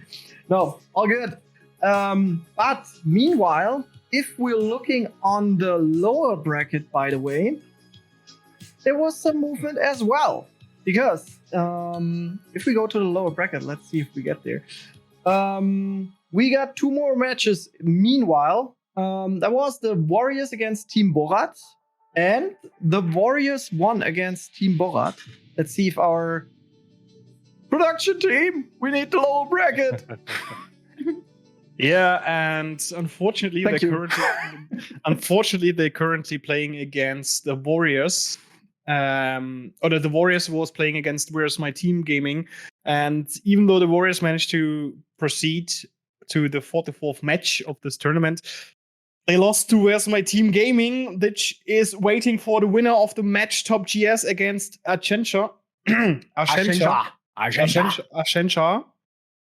No, all good. But meanwhile, if we're looking on the lower bracket, by the way, there was some movement as well. Because if we go to the lower bracket, let's see if we get there. We got 2 more matches. Meanwhile, that was the Warriors against Team Borat. And the Warriors won against Team Borat. Let's see if our production team, we need the lower bracket. Yeah, and unfortunately, they're currently playing against the Warriors. The Warriors was playing against Where's My Team Gaming. And even though the Warriors managed to proceed to the 44th match of this tournament, they lost to Where's My Team Gaming, which is waiting for the winner of the match Top GS against Accenture. Accenture.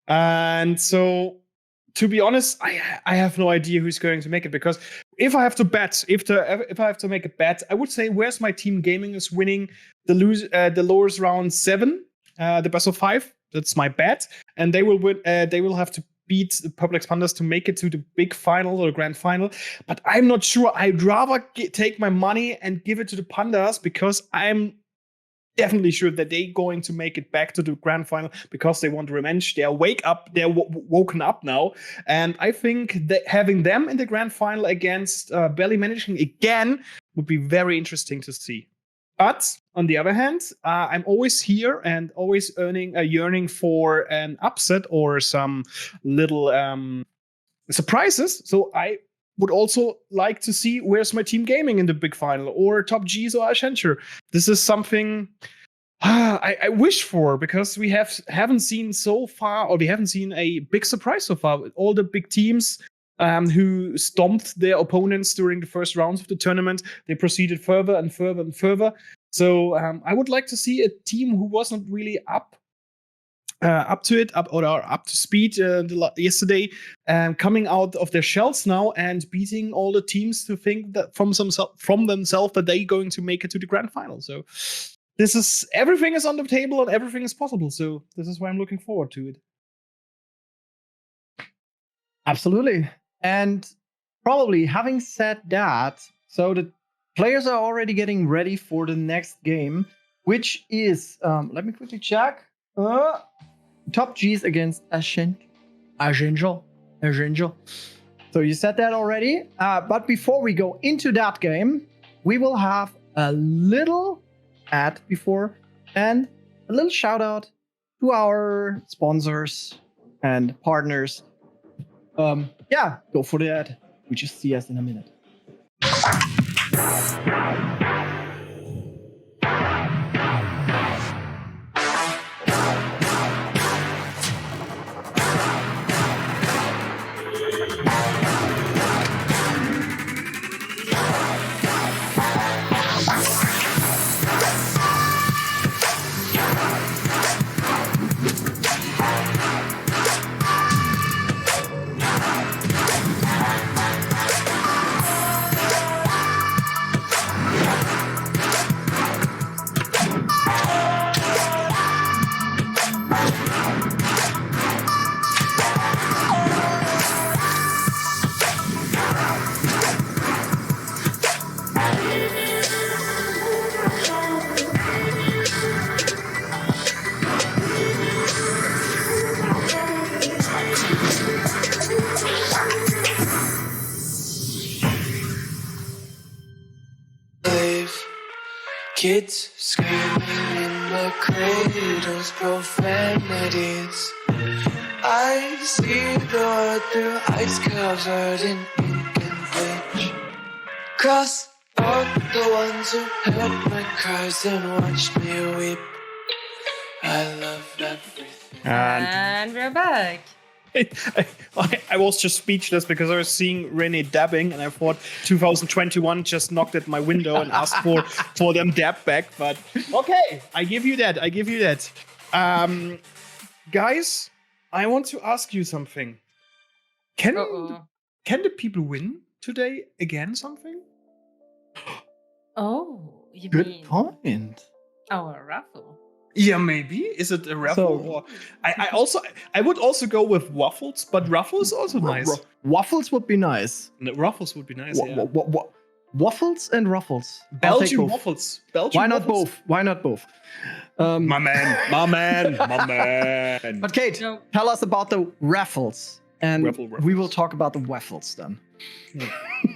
And so, to be honest, I have no idea who's going to make it, because if I have to bet, if I have to make a bet, I would say Where's My Team Gaming is winning the lowest round 7, the best of 5. That's my bet, and they will win. They will have to beat the Public Expanders to make it to the big final or grand final. But I'm not sure. I'd rather take my money and give it to the Pandas, because I'm definitely sure that they're going to make it back to the grand final, because they want revenge. They're woken up now. And I think that having them in the grand final against Belly Managing again would be very interesting to see. But on the other hand, I'm always here and always yearning for an upset or some little surprises. So I would also like to see Where's My Team Gaming in the big final, or Top G's or Accenture. This is something I wish for, because we haven't seen so far, or we haven't seen a big surprise so far. All the big teams who stomped their opponents during the first rounds of the tournament, they proceeded further and further and further. So I would like to see a team who wasn't really up to speed yesterday, coming out of their shells now and beating all the teams to think that from themselves that they're going to make it to the grand final. So everything is on the table and everything is possible. So this is why I'm looking forward to it. Absolutely. And probably having said that, so the players are already getting ready for the next game, which is, let me quickly check. Top G's against Accenture. So you said that already. But before we go into that game, we will have a little ad before and a little shout out to our sponsors and partners. Go for the ad. We just see us in a minute. Kids screaming in the cradle's profanities. I see the world through ice covered in ink and bleach. Cross out the ones who heard my cries and watched me weep. I love everything. And we're back. I was just speechless because I was seeing René dabbing, and I thought 2021 just knocked at my window and asked for them dab back. But okay, I give you that. Guys, I want to ask you something. Can the people win today again? Something? Oh, you Good mean point. our raffle? Yeah, maybe. Is it a raffle? Or I would also go with waffles, but raffle is also nice. Waffles would be nice. Ruffles would be nice. Yeah. Waffles and ruffles. I'll take Belgian both. waffles. Belgian Why not waffles? both? Why not both? My man. But Kate, No. tell us about the raffles, and Raffles. we will talk about the waffles then.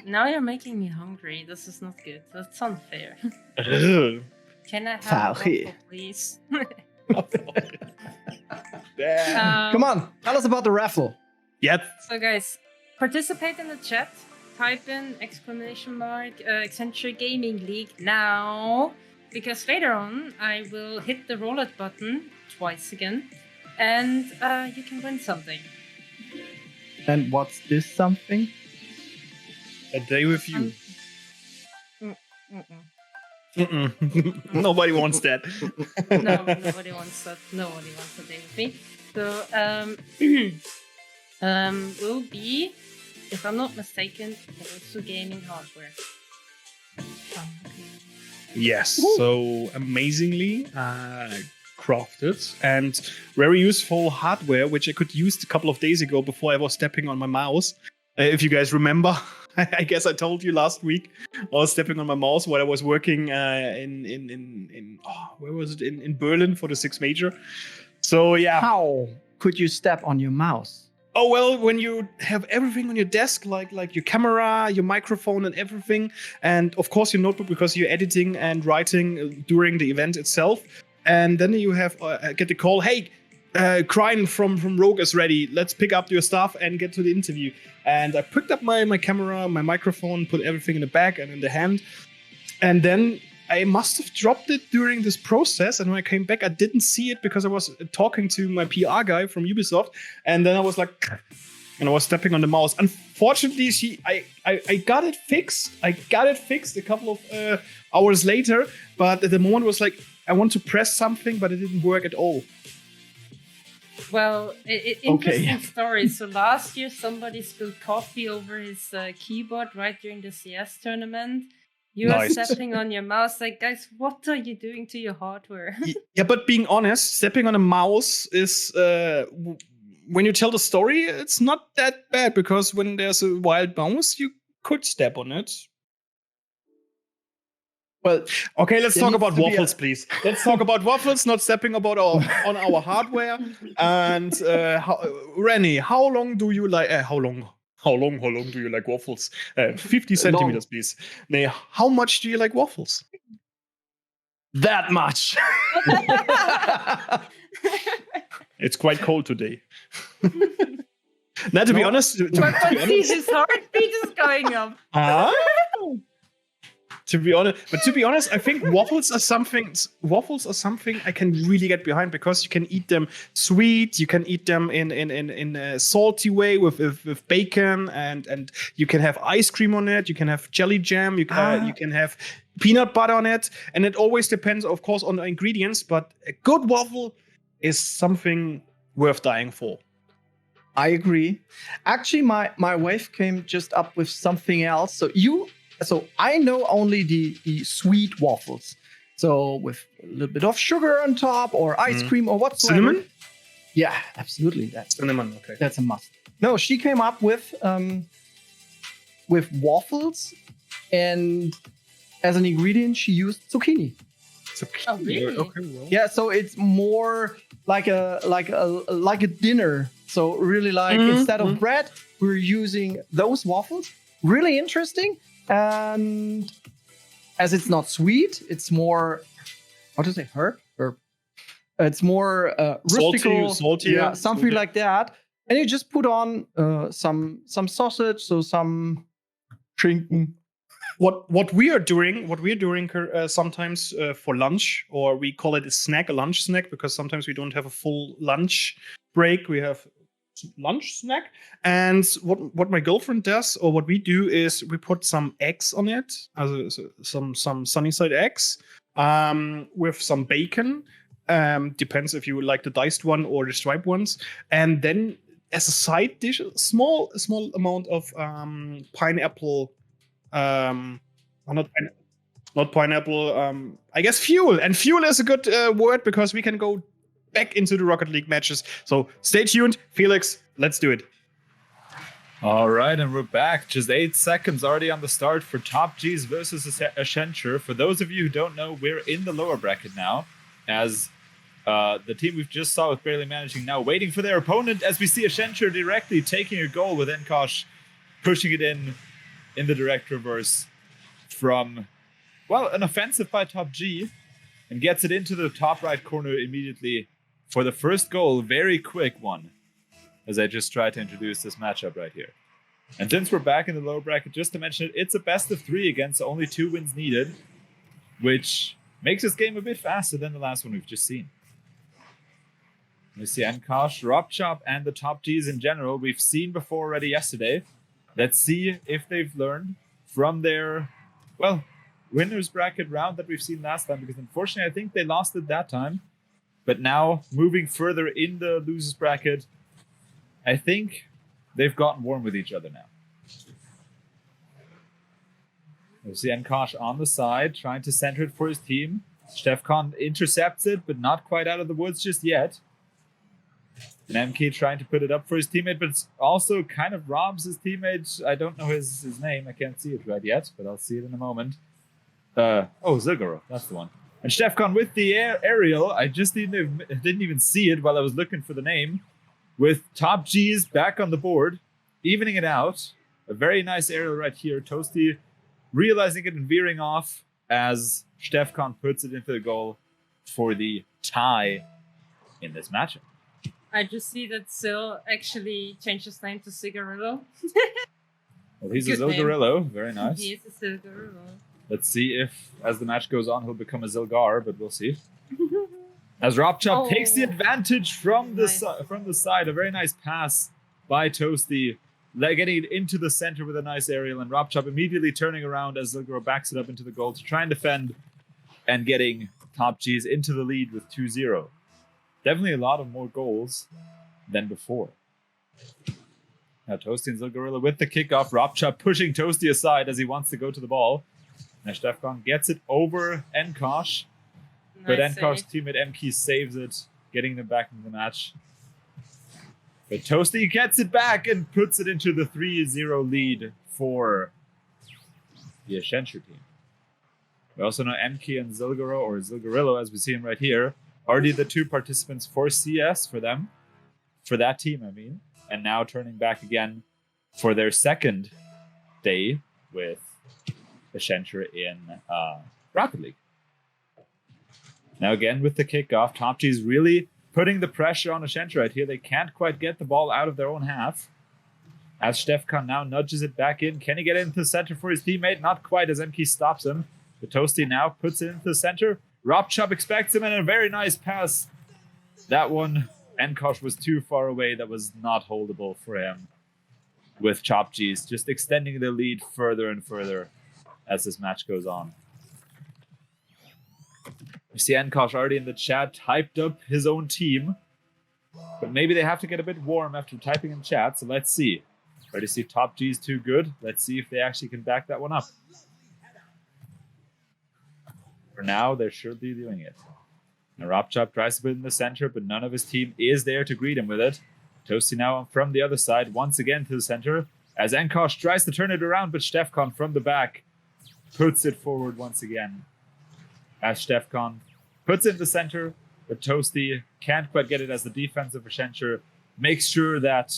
Now you're making me hungry. This is not good. That's unfair. Ugh. Can I have a Sorry. waffle, please? Damn. Come on, tell us about the raffle. Yeah. So guys, participate in the chat. Type in Accenture Gaming League now, because later on I will hit the roulette button twice again, and you can win something. And what's this something? A day with you. Mm-mm. Nobody wants that. No, nobody wants that. Nobody wants a day with me. So will be, if I'm not mistaken, also gaming hardware. Yes. So amazingly crafted and very useful hardware, which I could use a couple of days ago before I was stepping on my mouse. If you guys remember, I guess I told you last week I was stepping on my mouse while I was working in where was it, in Berlin for the 6 major. So yeah. How could you step on your mouse? Oh well, when you have everything on your desk, like your camera, your microphone, and everything, and of course your notebook because you're editing and writing during the event itself, and then you have get the call, hey, Katrin from Rogue is ready. Let's pick up your stuff and get to the interview. And I picked up my camera, my microphone, put everything in the bag and in the hand, and then I must have dropped it during this process. And when I came back, I didn't see it because I was talking to my PR guy from Ubisoft. And then I was like, and I was stepping on the mouse. Unfortunately, I got it fixed. I got it fixed a couple of hours later. But at the moment, it was like, I want to press something, but it didn't work at all. Well, interesting story. So last year, somebody spilled coffee over his keyboard right during the CS tournament. You are stepping on your mouse. Like, guys, what are you doing to your hardware? Yeah, but being honest, stepping on a mouse is, when you tell the story, it's not that bad because when there's a wild mouse, you could step on it. Well, okay, let's talk about waffles, please. Let's talk about waffles, not stepping on our hardware. And René, how long do you like? How long do you like waffles? 50 centimeters, please. Nee, how much do you like waffles? That much. It's quite cold today. Now, to be honest, his heartbeat is going up. To be honest, I think waffles are something I can really get behind because you can eat them sweet, you can eat them in a salty way with bacon, and you can have ice cream on it, you can have jelly jam, you can have peanut butter on it, and it always depends, of course, on the ingredients. But a good waffle is something worth dying for. I agree. Actually, my wife came just up with something else. So I know only the sweet waffles. So with a little bit of sugar on top or ice cream or whatsoever. Cinnamon? Yeah, absolutely. That's cinnamon. Okay, that's a must. No, she came up with waffles, and as an ingredient she used zucchini. Oh, really? Okay, well. Yeah, so it's more like a dinner. So really, like instead of bread, we're using those waffles. Really interesting. And as it's not sweet, it's more, how to say, herb or It's more rustical, salty, yeah, something salty. like that. And you just put on some sausage, so some Schinken. What we are doing sometimes for lunch, or we call it a lunch snack, because sometimes we don't have a full lunch break. We have lunch snack. And what my girlfriend does, or what we do, is we put some eggs on it, some sunny side eggs, with some bacon. Depends if you like the diced one or the striped ones, and then as a side dish, a small amount of pineapple. Not pineapple. I guess fuel, and fuel is a good word, because we can go back into the Rocket League matches. So stay tuned, Felix. Let's do it. All right, and we're back. Just 8 seconds already on the start for Top G's versus Accenture. For those of you who don't know, we're in the lower bracket now, as the team we've just saw with barely managing now waiting for their opponent, as we see Accenture directly taking a goal with Enkosh pushing it in the direct reverse from, well, an offensive by Top G, and gets it into the top right corner immediately for the first goal. Very quick one, as I just try to introduce this matchup right here. And since we're back in the lower bracket, just to mention it, it's a best of 3 against only 2 wins needed, which makes this game a bit faster than the last one we've just seen. We see Enkosh, Robchop, and the Top Gs in general we've seen before already yesterday. Let's see if they've learned from their, well, winners bracket round that we've seen last time, because unfortunately I think they lost it that time. But now, moving further in the losers bracket, I think they've gotten warm with each other now. We see Enkosh on the side, trying to center it for his team. Stefkan intercepts it, but not quite out of the woods just yet. And Menke trying to put it up for his teammate, but also kind of robs his teammate. I don't know his name. I can't see it right yet, but I'll see it in a moment. Zilgaro, that's the one. And Stefkan with the aerial. I just didn't even see it while I was looking for the name. With Top G's back on the board, evening it out. A very nice aerial right here. Toasty realizing it and veering off as Stefkan puts it into the goal for the tie in this matchup. I just see that Sil actually changed his name to Cigarillo. Well, he's Good a Zilgarillo. Very nice. He is a Cigarillo. Let's see if, as the match goes on, he'll become a Zilgar, but we'll see. As Robchop takes the advantage from the side. A very nice pass by Toasty, getting it into the center with a nice aerial, and Robchop immediately turning around as Zilgaro backs it up into the goal to try and defend, and getting Top G's into the lead with 2-0. Definitely a lot of more goals than before. Now Toasty and Zilgarilla with the kickoff. Robchop pushing Toasty aside as he wants to go to the ball. Now Stefkan gets it over Enkosh. But Enkosh's teammate MK saves it, getting them back into the match. But Toasty gets it back and puts it into the 3-0 lead for the Accenture team. We also know MK and Zilgaro, or Zilgarillo as we see him right here, already the 2 participants for CS for them. For that team, I mean. And now turning back again for their second day with Accenture in Rocket League. Now again with the kickoff, Top G's really putting the pressure on Accenture right here. They can't quite get the ball out of their own half. As Stefkan now nudges it back in. Can he get it into the center for his teammate? Not quite, as MK stops him. The Toasty now puts it into the center. Robchop expects him, and a very nice pass. That one, Enkosh was too far away. That was not holdable for him. With Top G's just extending the lead further and further as this match goes on. We see Enkosh already in the chat, hyped up his own team. But maybe they have to get a bit warm after typing in chat, so let's see. Ready to see Top G's too good? Let's see if they actually can back that one up. For now, they're surely doing it. Now Robchop tries to put it in the center, but none of his team is there to greet him with it. Toasty now from the other side, once again to the center. As Enkosh tries to turn it around, but Stefkan from the back puts it forward once again. As Stefkan puts it in the center, but Toasty can't quite get it as the defensive Accenture makes sure that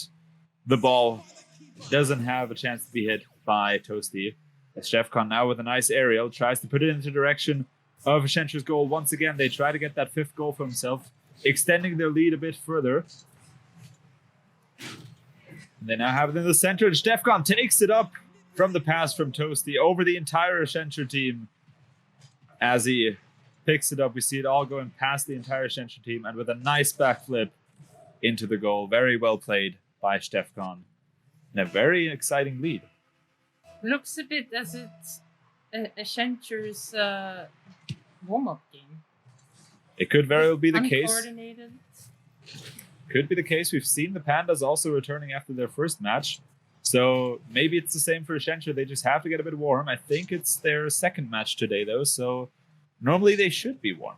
the ball doesn't have a chance to be hit by Toasty. As Stefkan now with a nice aerial tries to put it into the direction of Accenture's goal. Once again, they try to get that 5th goal for himself. extending their lead a bit further. And they now have it in the center, and Stefan takes it up from the pass from Toasty over the entire Accenture team. As he picks it up, we see it all going past the entire Accenture team, and with a nice backflip into the goal. Very well played by Stefan. And a very exciting lead. Looks a bit as it's Accenture's warm-up game. It could very well be the case. Uncoordinated. Could be the case. We've seen the Pandas also returning after their first match. So maybe it's the same for Accenture. They just have to get a bit warm. I think it's their second match today, though. So normally they should be warm.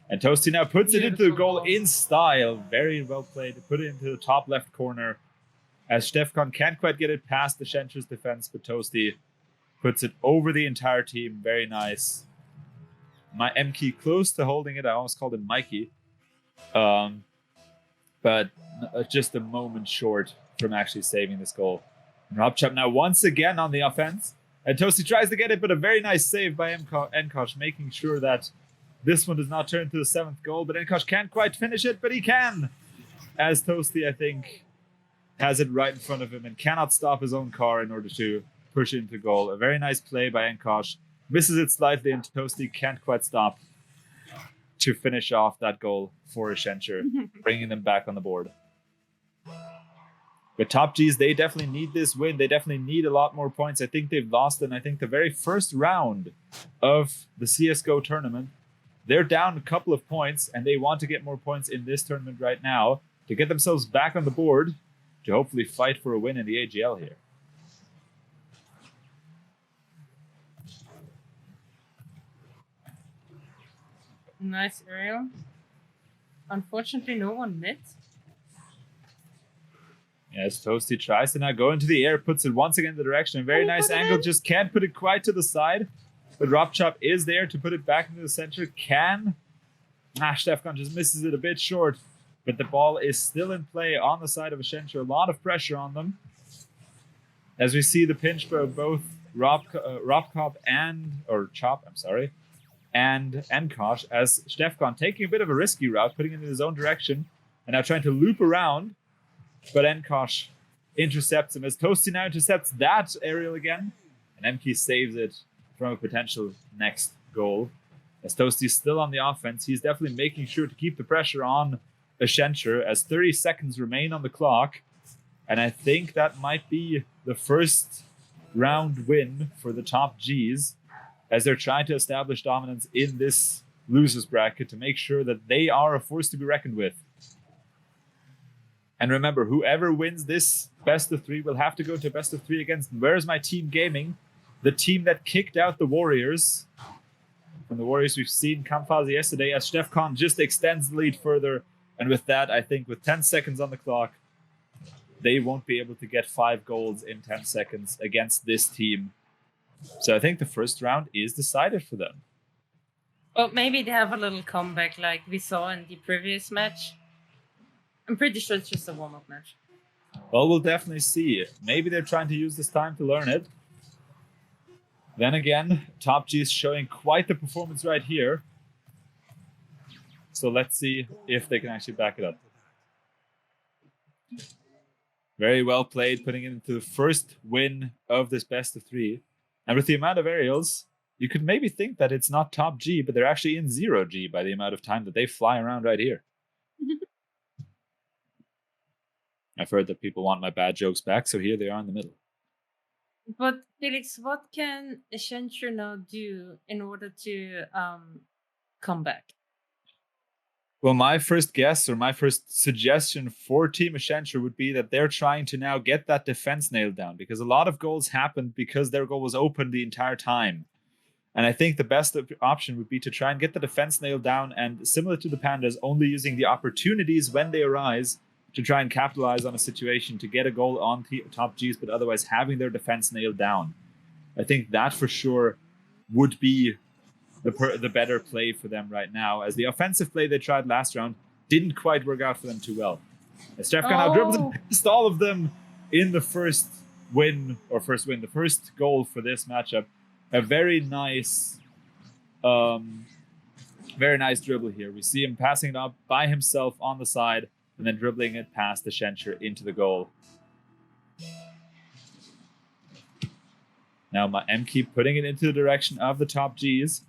And Toasty now puts it into the goal in style. Very well played. Put it into the top left corner. As Stefan can't quite get it past the Accenture's defense, but Toasty puts it over the entire team. Very nice. My Menke close to holding it. I almost called him Mikey. But just a moment short from actually saving this goal. Robchop now once again on the offense. And Toasty tries to get it, but a very nice save by Enkosh, making sure that this one does not turn to the 7th goal. But Enkosh can't quite finish it, but he can. As Toasty, I think, has it right in front of him and cannot stop his own car in order to push it into goal. A very nice play by Enkosh. Misses it slightly, and Toasty can't quite stop to finish off that goal for Accenture, bringing them back on the board. But Top Gs, they definitely need this win. They definitely need a lot more points. I think they've lost in, the very first round of the CSGO tournament. They're down a couple of points, and they want to get more points in this tournament right now to get themselves back on the board to hopefully fight for a win in the AGL here. Nice aerial. Unfortunately, no one mid. Yes, Toasty tries to now go into the air, puts it once again in the direction. A very nice angle, just can't put it quite to the side. But Robchop is there to put it back into the center. Stefan just misses it a bit short. But the ball is still in play on the side of Accenture. A lot of pressure on them. As we see the pinch for both Robcop and Enkosh, as Stefan taking a bit of a risky route, putting it in his own direction, and now trying to loop around. But Enkosh intercepts him as Toasty now intercepts that aerial again. And Menke saves it from a potential next goal. As Toasty's still on the offense, he's definitely making sure to keep the pressure on Accenture as 30 seconds remain on the clock. And I think that might be the first round win for the Top Gs as they're trying to establish dominance in this losers bracket to make sure that they are a force to be reckoned with. And remember, whoever wins this best of 3 will have to go to best of 3 against Where's My Team Gaming, the team that kicked out the Warriors. From the Warriors, we've seen Kampfhase yesterday as Stefan just extends the lead further. And with that, I think with 10 seconds on the clock, they won't be able to get 5 goals in 10 seconds against this team. So I think the first round is decided for them. Well, maybe they have a little comeback like we saw in the previous match. I'm pretty sure it's just a warm-up match. Well, we'll definitely see. Maybe they're trying to use this time to learn it. Then again, Top G is showing quite the performance right here. So let's see if they can actually back it up. Very well played, putting it into the first win of this best of 3. And with the amount of aerials, you could maybe think that it's not Top G, but they're actually in 0G by the amount of time that they fly around right here. I've heard that people want my bad jokes back, so here they are in the middle. But Felix, what can Accenture now do in order to come back? Well, my first guess or my first suggestion for Team Accenture would be that they're trying to now get that defense nailed down, because a lot of goals happened because their goal was open the entire time. And I think the best option would be to try and get the defense nailed down, and similar to the Pandas, only using the opportunities when they arise to try and capitalize on a situation to get a goal on Top Gs, but otherwise having their defense nailed down. I think that for sure would be the better play for them right now, as the offensive play they tried last round didn't quite work out for them too well. As Stefan now dribbles past all of them in the first goal for this matchup. A very nice Very nice dribble here. We see him passing it up by himself on the side and then dribbling it past the Accenture into the goal. Now my Menke putting it into the direction of the top Gs.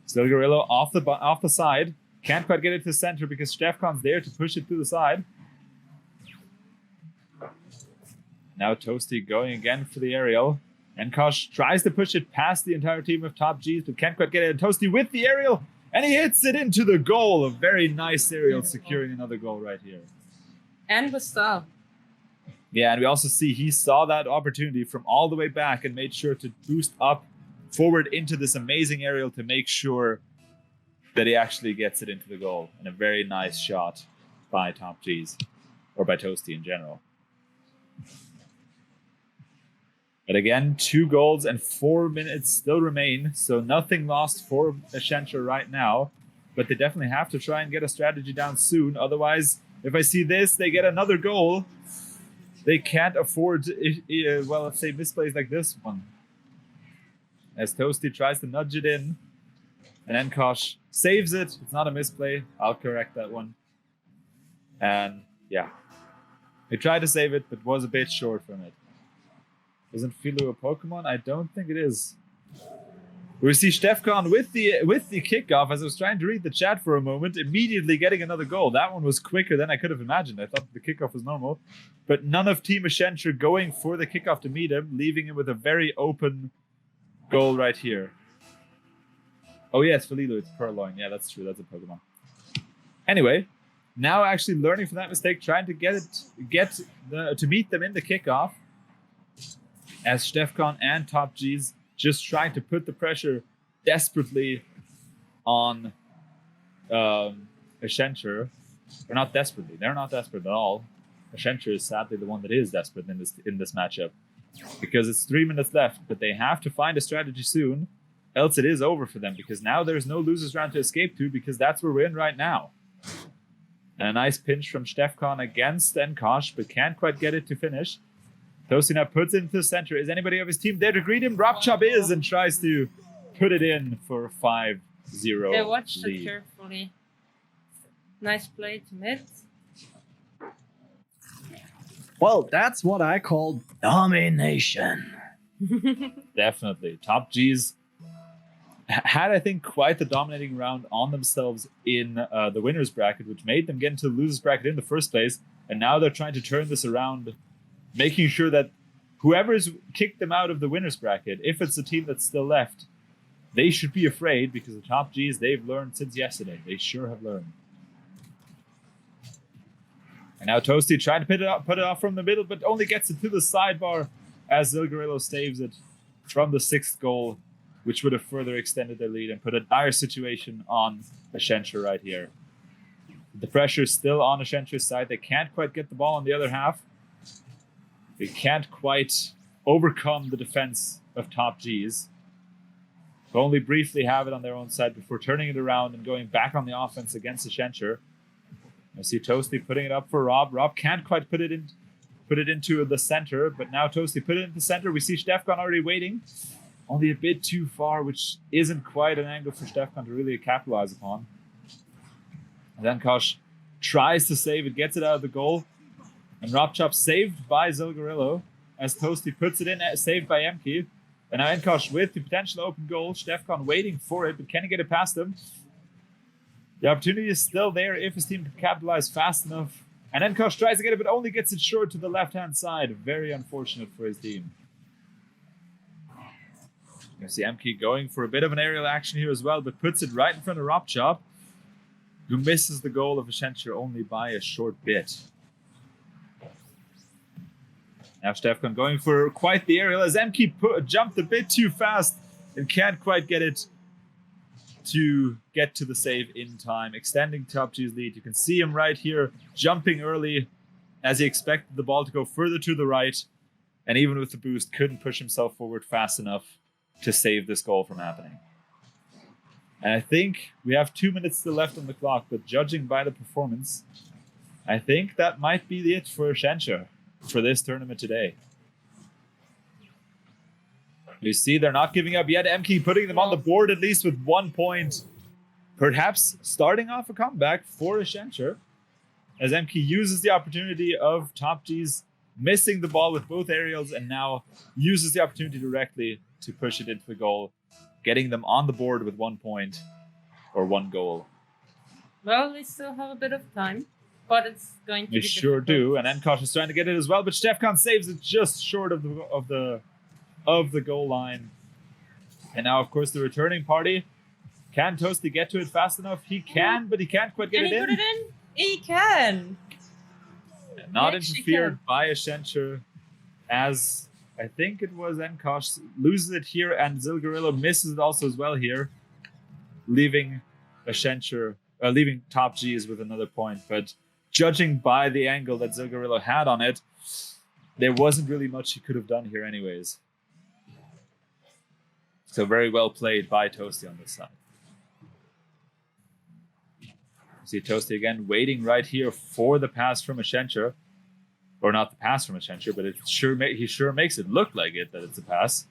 Silgarillo off the side. Can't quite get it to the center because Stefkon's there to push it to the side. Now Toasty going again for the aerial. And Kosh tries to push it past the entire team of top Gs, but can't quite get it. And Toasty with the aerial, and he hits it into the goal. A very nice aerial, securing another goal right here. And with style. Yeah, and we also see he saw that opportunity from all the way back and made sure to boost up forward into this amazing aerial to make sure that he actually gets it into the goal. And a very nice shot by top Gs, or by Toasty in general. But again, 2 goals and 4 minutes still remain, so nothing lost for Accenture right now. But they definitely have to try and get a strategy down soon. Otherwise, if I see this, they get another goal. They can't afford, well, let's say misplays like this one. As Toasty tries to nudge it in, and Enkosh saves it. It's not a misplay. I'll correct that one. And yeah, they tried to save it, but was a bit short from it. Isn't Fiilou a Pokemon? I don't think it is. We see Stefkan with the kickoff. As I was trying to read the chat for a moment, immediately getting another goal. That one was quicker than I could have imagined. I thought the kickoff was normal, but none of Team Accenture going for the kickoff to meet him, leaving him with a very open goal right here. Oh yes, Fiilou, it's Purloin. Yeah, that's true. That's a Pokemon. Anyway, now actually learning from that mistake, trying to to meet them in the kickoff. As Stefkan and top Gs just trying to put the pressure desperately on Accenture. They're not desperately. They're not desperate at all. Accenture is sadly the one that is desperate in this matchup. Because it's 3 minutes left, but they have to find a strategy soon, else it is over for them, because now there's no losers round to escape to, because that's where we're in right now. And a nice pinch from Stefkan against Enkosh, but can't quite get it to finish. Toasty now puts it into the center. Is anybody of his team there to greet him? Ropchop is and tries to put it in for a 5-0 They watched lead. it carefully. Nice play to mid. Well, that's what I call domination. Definitely. Top Gs had, I think, quite the dominating round on themselves in the winner's bracket, which made them get into the loser's bracket in the first place. And now they're trying to turn this around, making sure that whoever's kicked them out of the winner's bracket, if it's the team that's still left, they should be afraid, because the top Gs, they've learned since yesterday. They sure have learned. And now Toasty trying to put it off from the middle, but only gets it to the sidebar as Silgarillo saves it from the 6th goal, which would have further extended their lead and put a dire situation on Accenture right here. The pressure is still on Accenture's side. They can't quite get the ball on the other half. They can't quite overcome the defense of top Gs. They only briefly have it on their own side before turning it around and going back on the offense against Accenture. I see Toasty putting it up for Rob. Rob can't quite put it into the center, but now Toasty put it in the center. We see Stefkan already waiting. Only a bit too far, which isn't quite an angle for Stefkan to really capitalize upon. And then Kosh tries to save it, gets it out of the goal. And Ropchop saved by Silgarillo as Toasty puts it in, saved by Menke. And now Enkosh with the potential open goal. Stefkan waiting for it, but can he get it past him? The opportunity is still there if his team can capitalize fast enough. And Enkosh tries to get it, but only gets it short to the left-hand side. Very unfortunate for his team. You see Menke going for a bit of an aerial action here as well, but puts it right in front of Ropchop, who misses the goal of Accenture only by a short bit. Now Stefkan going for quite the aerial as Menke jumped a bit too fast and can't quite get it to get to the save in time, extending top G's lead. You can see him right here jumping early as he expected the ball to go further to the right, and even with the boost couldn't push himself forward fast enough to save this goal from happening. And I think we have 2 minutes still left on the clock, but judging by the performance, I think that might be it for Accenture for this tournament today. You see they're not giving up yet. Menke putting them on the board at least with 1 point. perhaps starting off a comeback for Accenture, as Menke uses the opportunity of Top G's missing the ball with both aerials and now uses the opportunity directly to push it into the goal, getting them on the board with 1 point or 1 goal. Well, we still have a bit of time, but it's going to be They sure difficult. do, and Enkosh is trying to get it as well, but Stefkan saves it just short of the goal line. And now, of course, the returning party. Can Toasty get to it fast enough? He can, but he can't quite get Can it he in. put it in? He can. Not He actually interfered can. by Accenture, as I think it was Enkosh loses it here, and Zilgarillo misses it also as well here, leaving Accenture, leaving Top G's with another point. But judging by the angle that Zilgarillo had on it, there wasn't really much he could have done here anyways. So very well played by Toasty on this side. See Toasty again waiting right here for the pass from Accenture. Or not the pass from Accenture, but he sure makes it look like it, that it's a pass.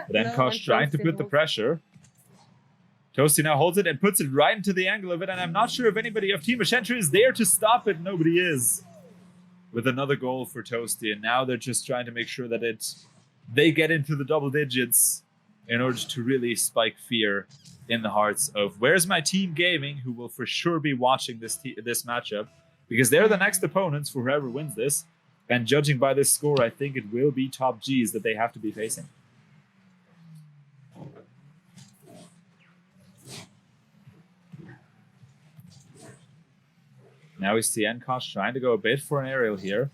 But Enkosh trying to put the pressure. Toasty now holds it and puts it right into the angle of it, and I'm not sure if anybody of Team Accenture is there to stop it. Nobody is. With another goal for Toasty, and now they're just trying to make sure that they get into the double digits in order to really spike fear in the hearts of Where's My Team Gaming, who will for sure be watching this matchup, because they're the next opponents for whoever wins this. And judging by this score, I think it will be Top G's that they have to be facing. Now we see Enkosh trying to go a bit for an aerial here,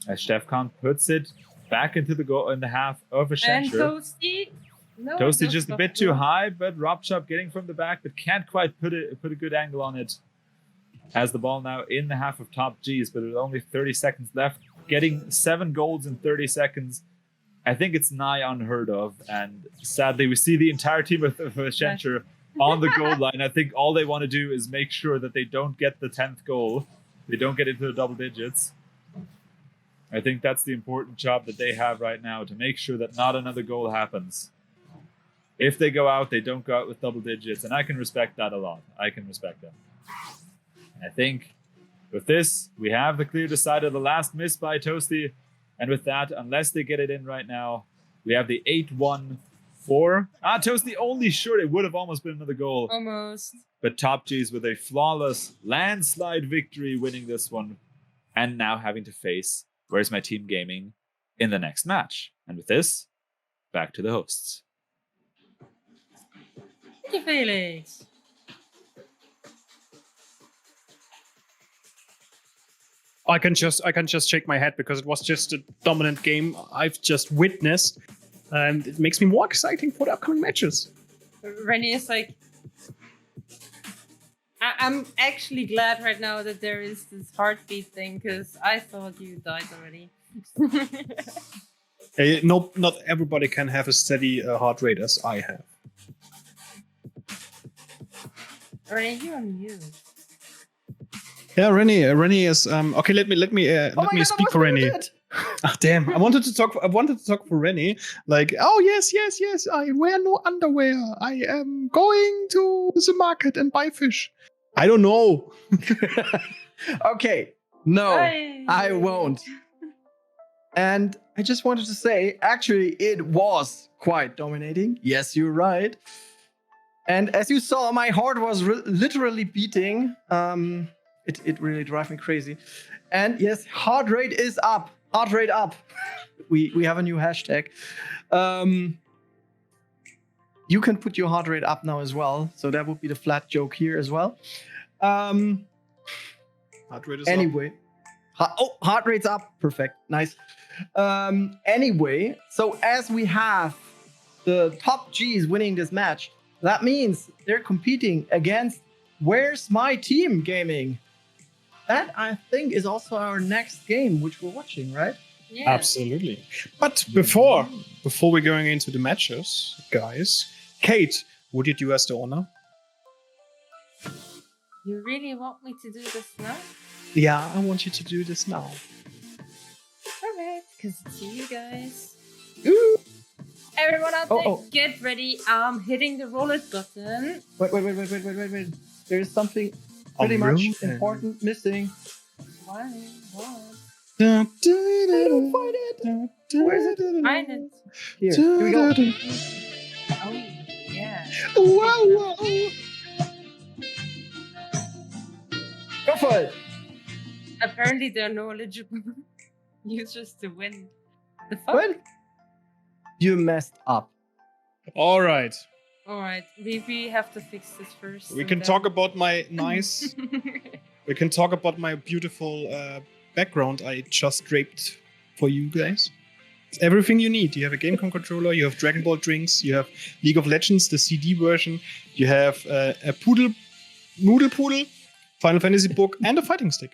as Stefkan puts it back into the goal in the half of And Accenture. Toasty. No, Toasty just a not bit too good. high, but Robchop getting from the back, but can't quite put a good angle on it. Has the ball now in the half of Top G's, but with only 30 seconds left. Getting 7 goals in 30 seconds, I think it's nigh unheard of. And sadly, we see the entire team of Accenture on the goal line. I think all they want to do is make sure that they don't get the 10th goal. They don't get into the double digits. I think that's the important job that they have right now, to make sure that not another goal happens. If they go out, they don't go out with double digits. And I can respect that a lot. I can respect that. I think with this, we have the clear decider, the last miss by Toasty. And with that, unless they get it in right now, we have the 8-1 for... Toasty only short. It would have almost been another goal. Almost. But Top G's with a flawless landslide victory, winning this one. And now having to face Where's My Team Gaming in the next match. And with this, back to the hosts. Thank you, Felix. I can just shake my head, because it was just a dominant game I've just witnessed, and it makes me more exciting for the upcoming matches. René is like, I'm actually glad right now that there is this heartbeat thing, because I thought you died already. Not everybody can have a steady heart rate as I have. René, you're on mute. Yeah, René is okay. Let me speak for René. Damn! I wanted to talk for René. Like, oh yes. I wear no underwear. I am going to the market and buy fish. I don't know. Okay, no, Bye. I won't. And I just wanted to say, actually, it was quite dominating. Yes, you're right. And as you saw, my heart was literally beating. It really drives me crazy. And yes, heart rate is up. Heart rate up. We have a new hashtag. You can put your heart rate up now as well. So that would be the flat joke here as well. Heart rate is Anyway. Heart rate's up. Perfect. Nice. Anyway, so as we have the Top G's winning this match, that means they're competing against Where's My Team Gaming. That, I think, is also our next game, which we're watching, right? Yeah. Absolutely. But before we're going into the matches, guys, Kate, would you do us the honor? You really want me to do this now? Yeah, I want you to do this now. Alright, because it's you guys. Ooh. Everyone out there, Oh. get ready. I'm hitting the roulette button. Wait. There is something pretty much important missing. What? I don't find it. Where is it? Find it. Here we go. Oh, yeah. Wow. Go for it. Apparently, there are no eligible users to win. The fuck? What? You messed up. All right. All right, we have to fix this first. We and can then- talk about my nice. We can talk about my beautiful background I just draped for you guys. It's everything you need. You have a Gamecom controller, you have Dragon Ball drinks, you have League of Legends, the CD version, you have a Noodle Poodle, Final Fantasy book, and a fighting stick.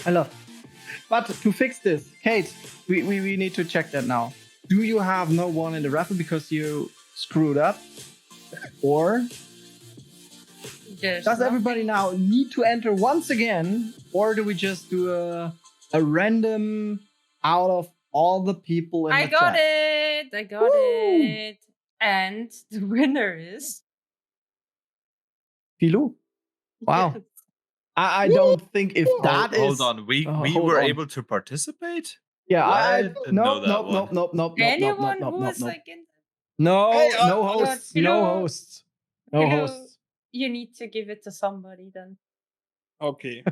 I love it. But to fix this, Kate, we need to check that now. Do you have no one in the raffle because you screwed up? Or There's does nothing. everybody now need to enter once again? Or do we just do a random out of all the people in I the got chat? it. I got Woo! it. And the winner is. Fiilou. Wow. I don't think if that is. Hold on. We hold were on. able to participate? Yeah, I didn't know that one. Nope. Anyone who was like in. No, Hey, no hosts, no Fiilou. hosts, no Fiilou. hosts. You need to give it to somebody then. Okay.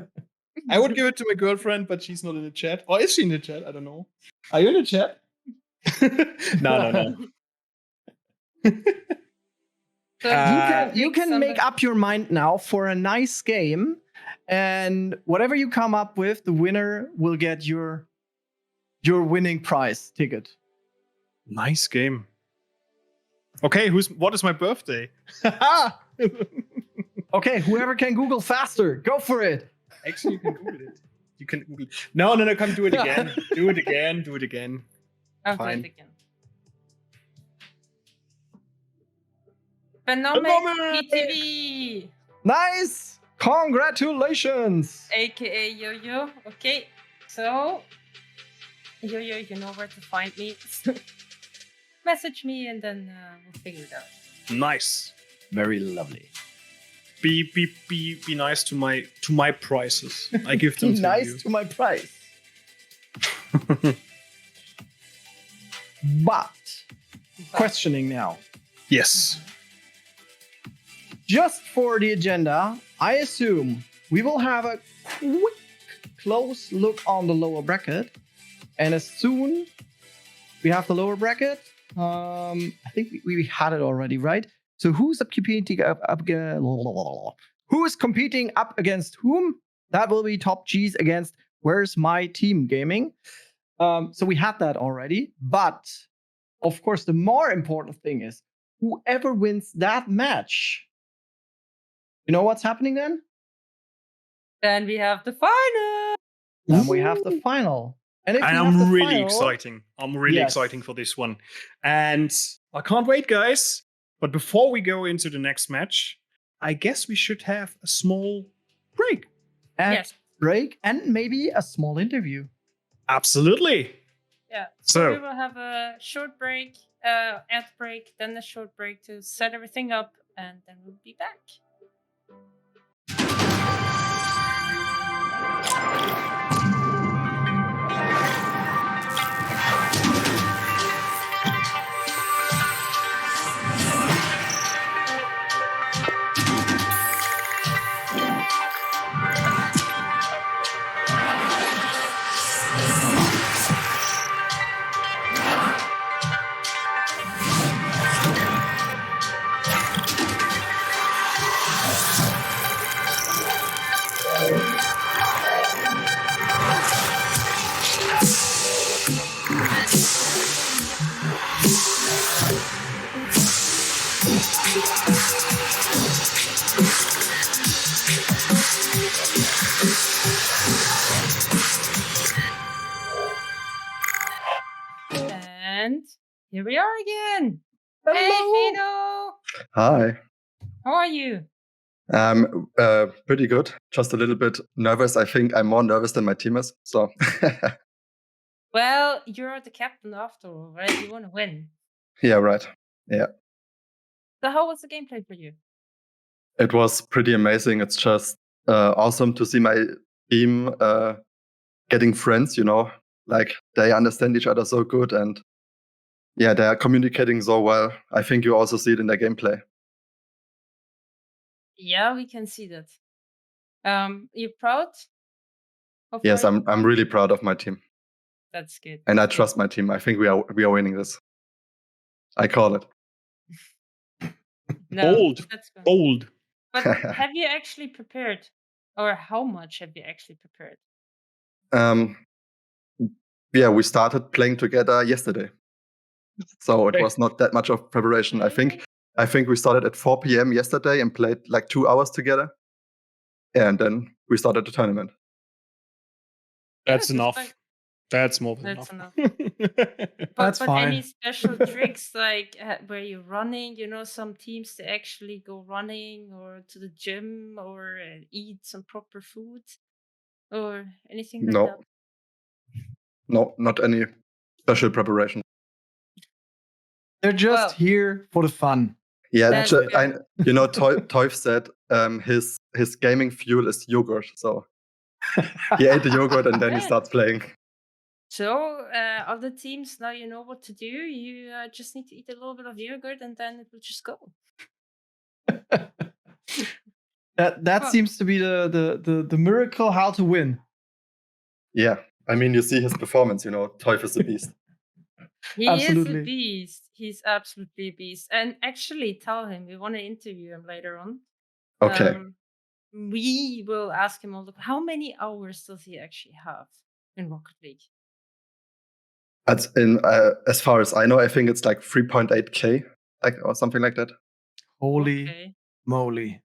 I would give it to my girlfriend, but she's not in the chat. Or is she in the chat? I don't know. Are you in the chat? No. So You pick can make somebody- up your mind now for a nice game, and whatever you come up with, the winner will get your winning prize ticket. Nice game. Okay, what is my birthday? Okay, whoever can Google faster, go for it. Actually, you can Google it. You can Google it. No, come do it again. Do it again. I'll Fine. do it again. Phenomenal PTV, Nice, congratulations. aka Yo-Yo. Okay, so Yo-Yo, you know where to find me. Message me and then we'll figure it out. Nice. Very lovely. Be nice to my prices. I give them to Nice you. to my price. But questioning now. Yes. Just for the agenda, I assume we will have a quick close look on the lower bracket. And as soon we have the lower bracket, I think we had it already, right? So who's competing up against whom? That will be Top G's against Where's My Team Gaming. So we had that already. But of course, the more important thing is whoever wins that match. You know what's happening then? Then we have the final. Then we have the final. And if And we have the I'm really final- exciting. I'm really Yes. exciting for this one. And I can't wait, guys. But before we go into the next match, I guess we should have a small break. And Yes. break and maybe a small interview. Absolutely. Yeah. So- we will have a short break, ad break, then a short break to set everything up, and then we'll be back. And here we are again. Hey, Fiilou! Hi. How are you? Pretty good. Just a little bit nervous. I think I'm more nervous than my team is. So Well, you're the captain after all, right? You want to win. yeah, right. Yeah, So how was the gameplay for you? it was pretty amazing. It's just awesome to see my team getting friends. Like they understand each other so good, and yeah, they are communicating so well. I think you also see it in their gameplay. Yeah, we can see that. You proud of Yes, your- I'm really proud of my team, That's good. and I That's good. trust my team. I think we are winning this. I call it. No, Bold. that's good. Bold. But have you actually prepared, or how much have you actually prepared? Yeah, we started playing together yesterday, so it Okay. was not that much of preparation. I think we started at 4 p.m. yesterday and played like 2 hours together, and then we started the tournament. That's Yeah, enough. like- That's more than That's enough. That's but any fine. special tricks like where you're running? Some teams they actually go running or to the gym or eat some proper food or anything like that. No, not any special preparation. They're just Well- here for the fun. Yeah, That's ju- good. I, you know, Teuf said his gaming fuel is yogurt, so he ate the yogurt and then he Yeah. starts playing. So other teams now you know what to do. You just need to eat a little bit of yogurt and then it will just go. That Well- seems to be the miracle how to win. Yeah, I mean, you see his performance. Teuf is a beast. He is Absolutely. a beast. He's absolutely a beast. And actually, tell him we want to interview him later on. Okay. We will ask him how many hours does he actually have in Rocket League? As far as I know, I think it's like 3.8K, or something like that. Holy Okay. moly.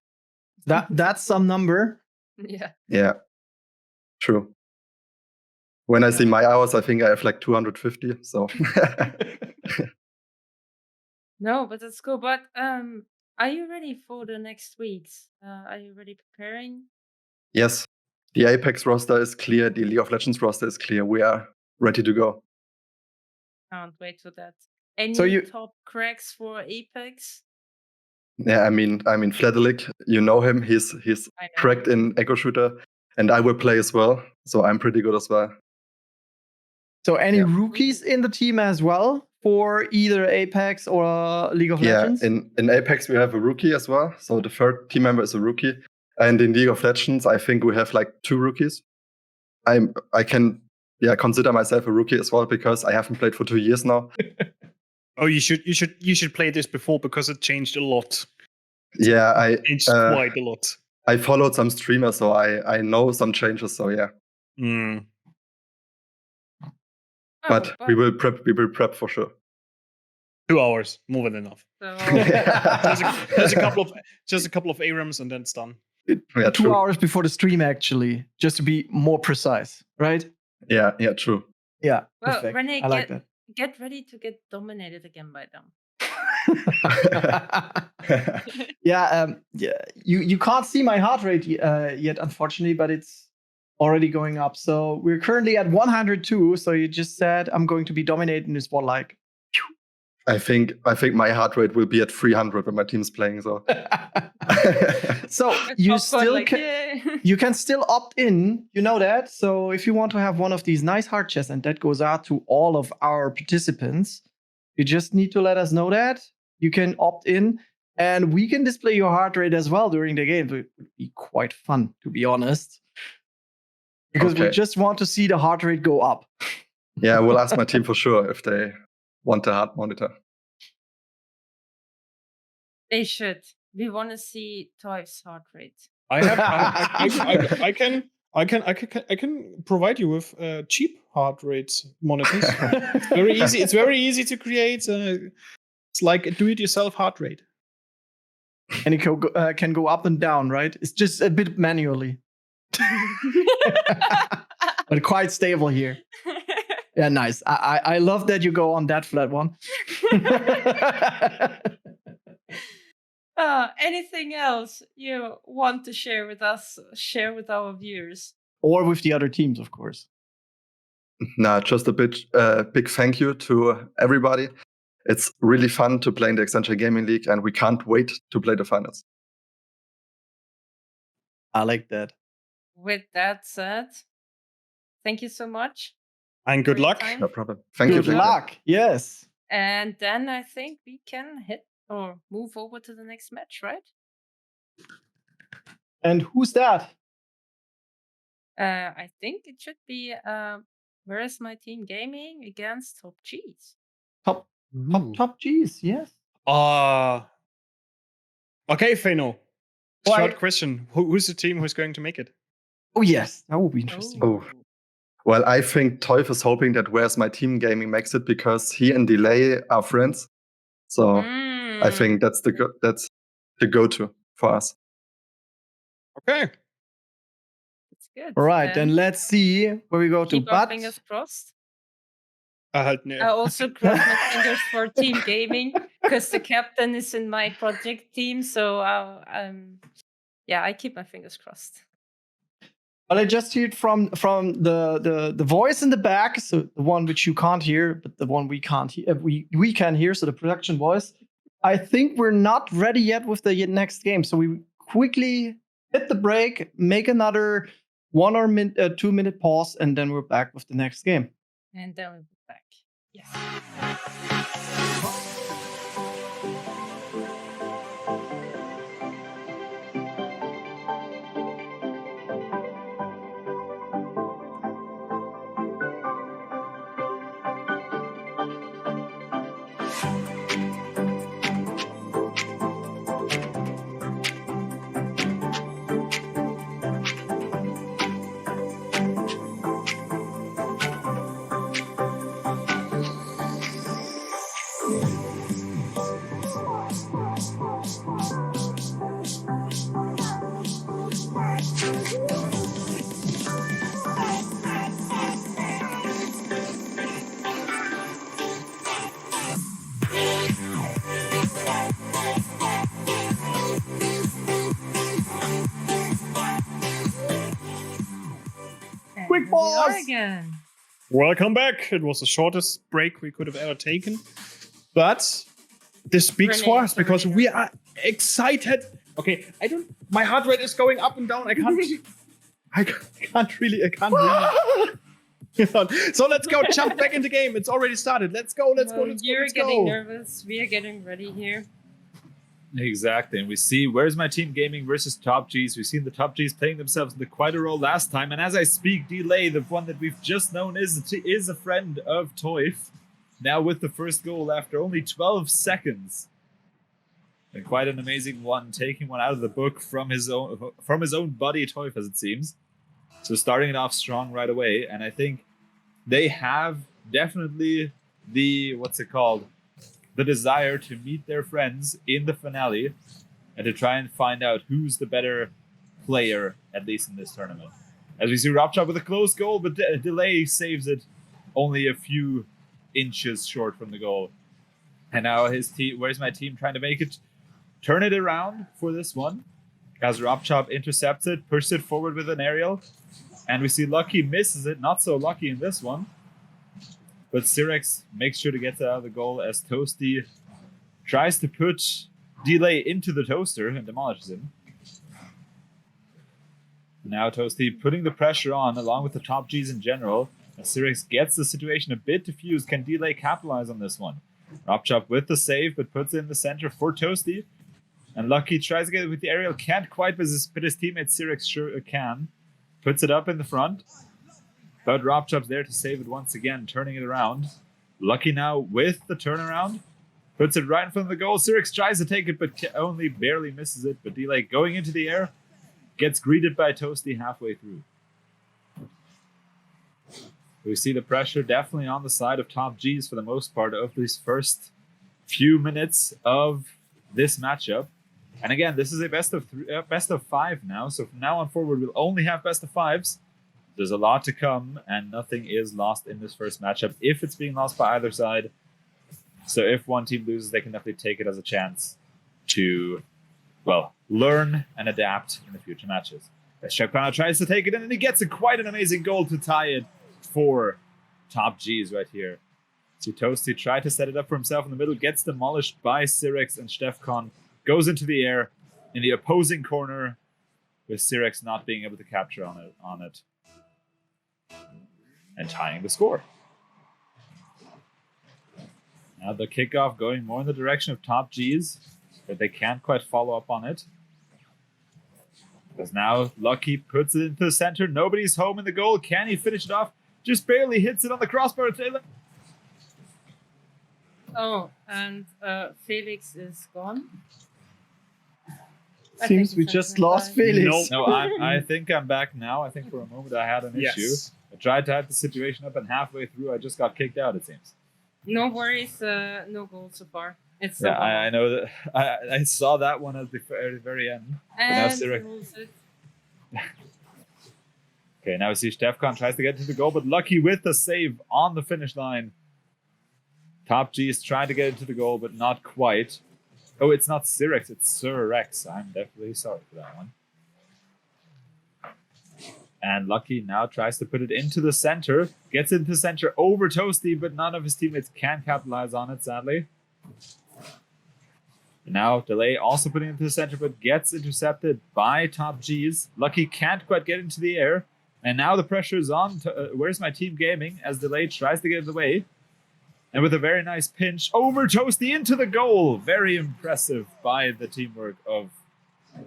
That's some number. Yeah. Yeah, true. When I see my hours, I think I have like 250. So No, but that's cool. But are you ready for the next weeks? Are you ready preparing? yes, the Apex roster is clear. The League of Legends roster is clear. We are ready to go. Can't wait for that. Any So you- top cracks for Apex? Yeah, I mean, Fledelic, you know him. He's I know. cracked in Echo Shooter, and I will play as well. So I'm pretty good as well. So any Yeah. rookies in the team as well for either Apex or League of Legends? Yeah, in Apex we have a rookie as well. So the third team member is a rookie, and in League of Legends I think we have like 2 rookies. I can consider myself a rookie as well because I haven't played for 2 years now. Oh, you should play this before because it changed a lot. Yeah, Changed quite a lot. I followed some streamers, so I know some changes. So yeah, Mm. Oh, but we will prep for sure. 2 hours, more than enough. So, Just a couple of ARAMs and then it's done. Yeah, 2 true. hours before the stream, actually, just to be more precise, right? Yeah, true. Yeah. well, perfect. René, I like that. get ready to get dominated again by them. Yeah, you can't see my heart rate yet, unfortunately, but it's already going up. So we're currently at 102. So you just said I'm going to be dominating this one like. I think my heart rate will be at 300 when my team's playing. So So you Popcorn, still like, can, yay. you can still opt in. You know that. So if you want to have one of these nice heart chests, and that goes out to all of our participants, you just need to let us know that. You can opt in, and we can display your heart rate as well during the game. So it would be quite fun, to be honest, because we Okay. just want to see the heart rate go up. yeah, we'll ask my team for sure if they want a heart monitor. They should. We want to see Toy's heart rate. I can provide you with cheap heart rate monitors. Very easy. It's very easy to create. It's like a do-it-yourself heart rate. And it can go up and down, right? It's just a bit manually, but quite stable here. Yeah, nice. I love that you go on that flat one. Anything else you want to share with us, share with our viewers? Or with the other teams, of course. Nah, just a big thank you to everybody. It's really fun to play in the Accenture Gaming League, and we can't wait to play the finals. I like that. With that said, thank you so much. And good for your luck. time. No problem. Thank you. Good luck. Yes. And then I think we can hit or move over to the next match, right? And who's that? I think it should be Where is My Team Gaming against Top Cheese. Top G's, yes. Okay, Feno. Why- Short question. Who's the team who's going to make it? Oh, yes. That would be interesting. Oh. Well, I think Teuf is hoping that Where's My Team Gaming makes it because he and Delay are friends. So I think that's the go-to for us. Okay. It's good. All right, then let's see where we go to. Keep our But fingers crossed. No. I also cross my fingers for Team Gaming because the captain is in my project team. So I keep my fingers crossed. But I just heard from the voice in the back, so the one which you can't hear, but the one we can't hear, we can hear, so the production voice. I think we're not ready yet with the next game, so we quickly hit the break, make another 1 or 2 minute pause, and then we're back with the next game. And then we'll be back. Yes. Quick Here we are pause! again. Welcome back. It was the shortest break we could have ever taken. But this speaks René, for us sorry. because we are excited. Okay, my heart rate is going up and down. I can't really. So let's go, jump back in the game. It's already started. Let's go. You're getting nervous. We are getting ready here. Exactly, and we see Where's My Team Gaming versus Top G's. We've seen the Top G's playing themselves into quite a role last time, and as I speak, Delay, the one that we've just known is a friend of Teuf, now with the first goal after only 12 seconds. And quite an amazing one, taking one out of the book from his own buddy Teuf, as it seems. So starting it off strong right away, and I think they have definitely the desire to meet their friends in the finale and to try and find out who's the better player, at least in this tournament. As we see Robchop with a close goal, but Delay saves it only a few inches short from the goal. And now his team, Where's My Team, trying to turn it around for this one. As Robchop intercepts it, pushes it forward with an aerial. And we see Lucky misses it, not so lucky in this one. But Sirex makes sure to get out of the goal as Toasty tries to put Delay into the toaster and demolishes him. Now Toasty putting the pressure on along with the Top G's in general. As Sirex gets the situation a bit diffused, can Delay capitalize on this one? Robchop with the save, but puts it in the center for Toasty. And Lucky tries to get it with the aerial, can't quite, but his teammate Sirex sure can. Puts it up in the front. But Robchop's there to save it once again, turning it around. Lucky now with the turnaround. Puts it right in front of the goal. Sirex tries to take it, but only barely misses it. But Delay going into the air, gets greeted by Toasty halfway through. We see the pressure definitely on the side of Top G's for the most part of these first few minutes of this matchup. And again, this is a best of 5 now. So from now on forward, we'll only have best of 5s. There's a lot to come, and nothing is lost in this first matchup if it's being lost by either side. So if one team loses, they can definitely take it as a chance to learn and adapt in the future matches. As Shepkana tries to take it in, and he gets quite an amazing goal to tie it for Top G's right here. So Toasty tried to set it up for himself in the middle, gets demolished by Sirex, and Stefkon goes into the air in the opposing corner, with Sirex not being able to capture on it and tying the score. Now the kickoff going more in the direction of Top G's, but they can't quite follow up on it. Because now Lucky puts it into the center. Nobody's home in the goal. Can he finish it off? Just barely hits it on the crossbar. Oh, and Felix is gone. Seems we just lost Felix. Nope. No, I think I'm back now. I think for a moment I had an issue. I tried to have the situation up, and halfway through I just got kicked out, it seems. No worries, no goal so far. It's Yeah, I know that. I saw that one at the very end. And Now Sirex. rules it. Okay, now we see Stefkon tries to get to the goal, but Lucky with the save on the finish line. Top G is trying to get into the goal, but not quite. Oh, it's not Sirex, it's Sir Rex. I'm definitely sorry for that one. And Lucky now tries to put it into the center. Gets into the center over Toasty, but none of his teammates can capitalize on it, sadly. Now Delay also putting it into the center, but gets intercepted by Top G's. Lucky can't quite get into the air. And now the pressure is on. Where's My Team Gaming? As Delay tries to get in the way. And with a very nice pinch over Toasty into the goal. Very impressive by the teamwork of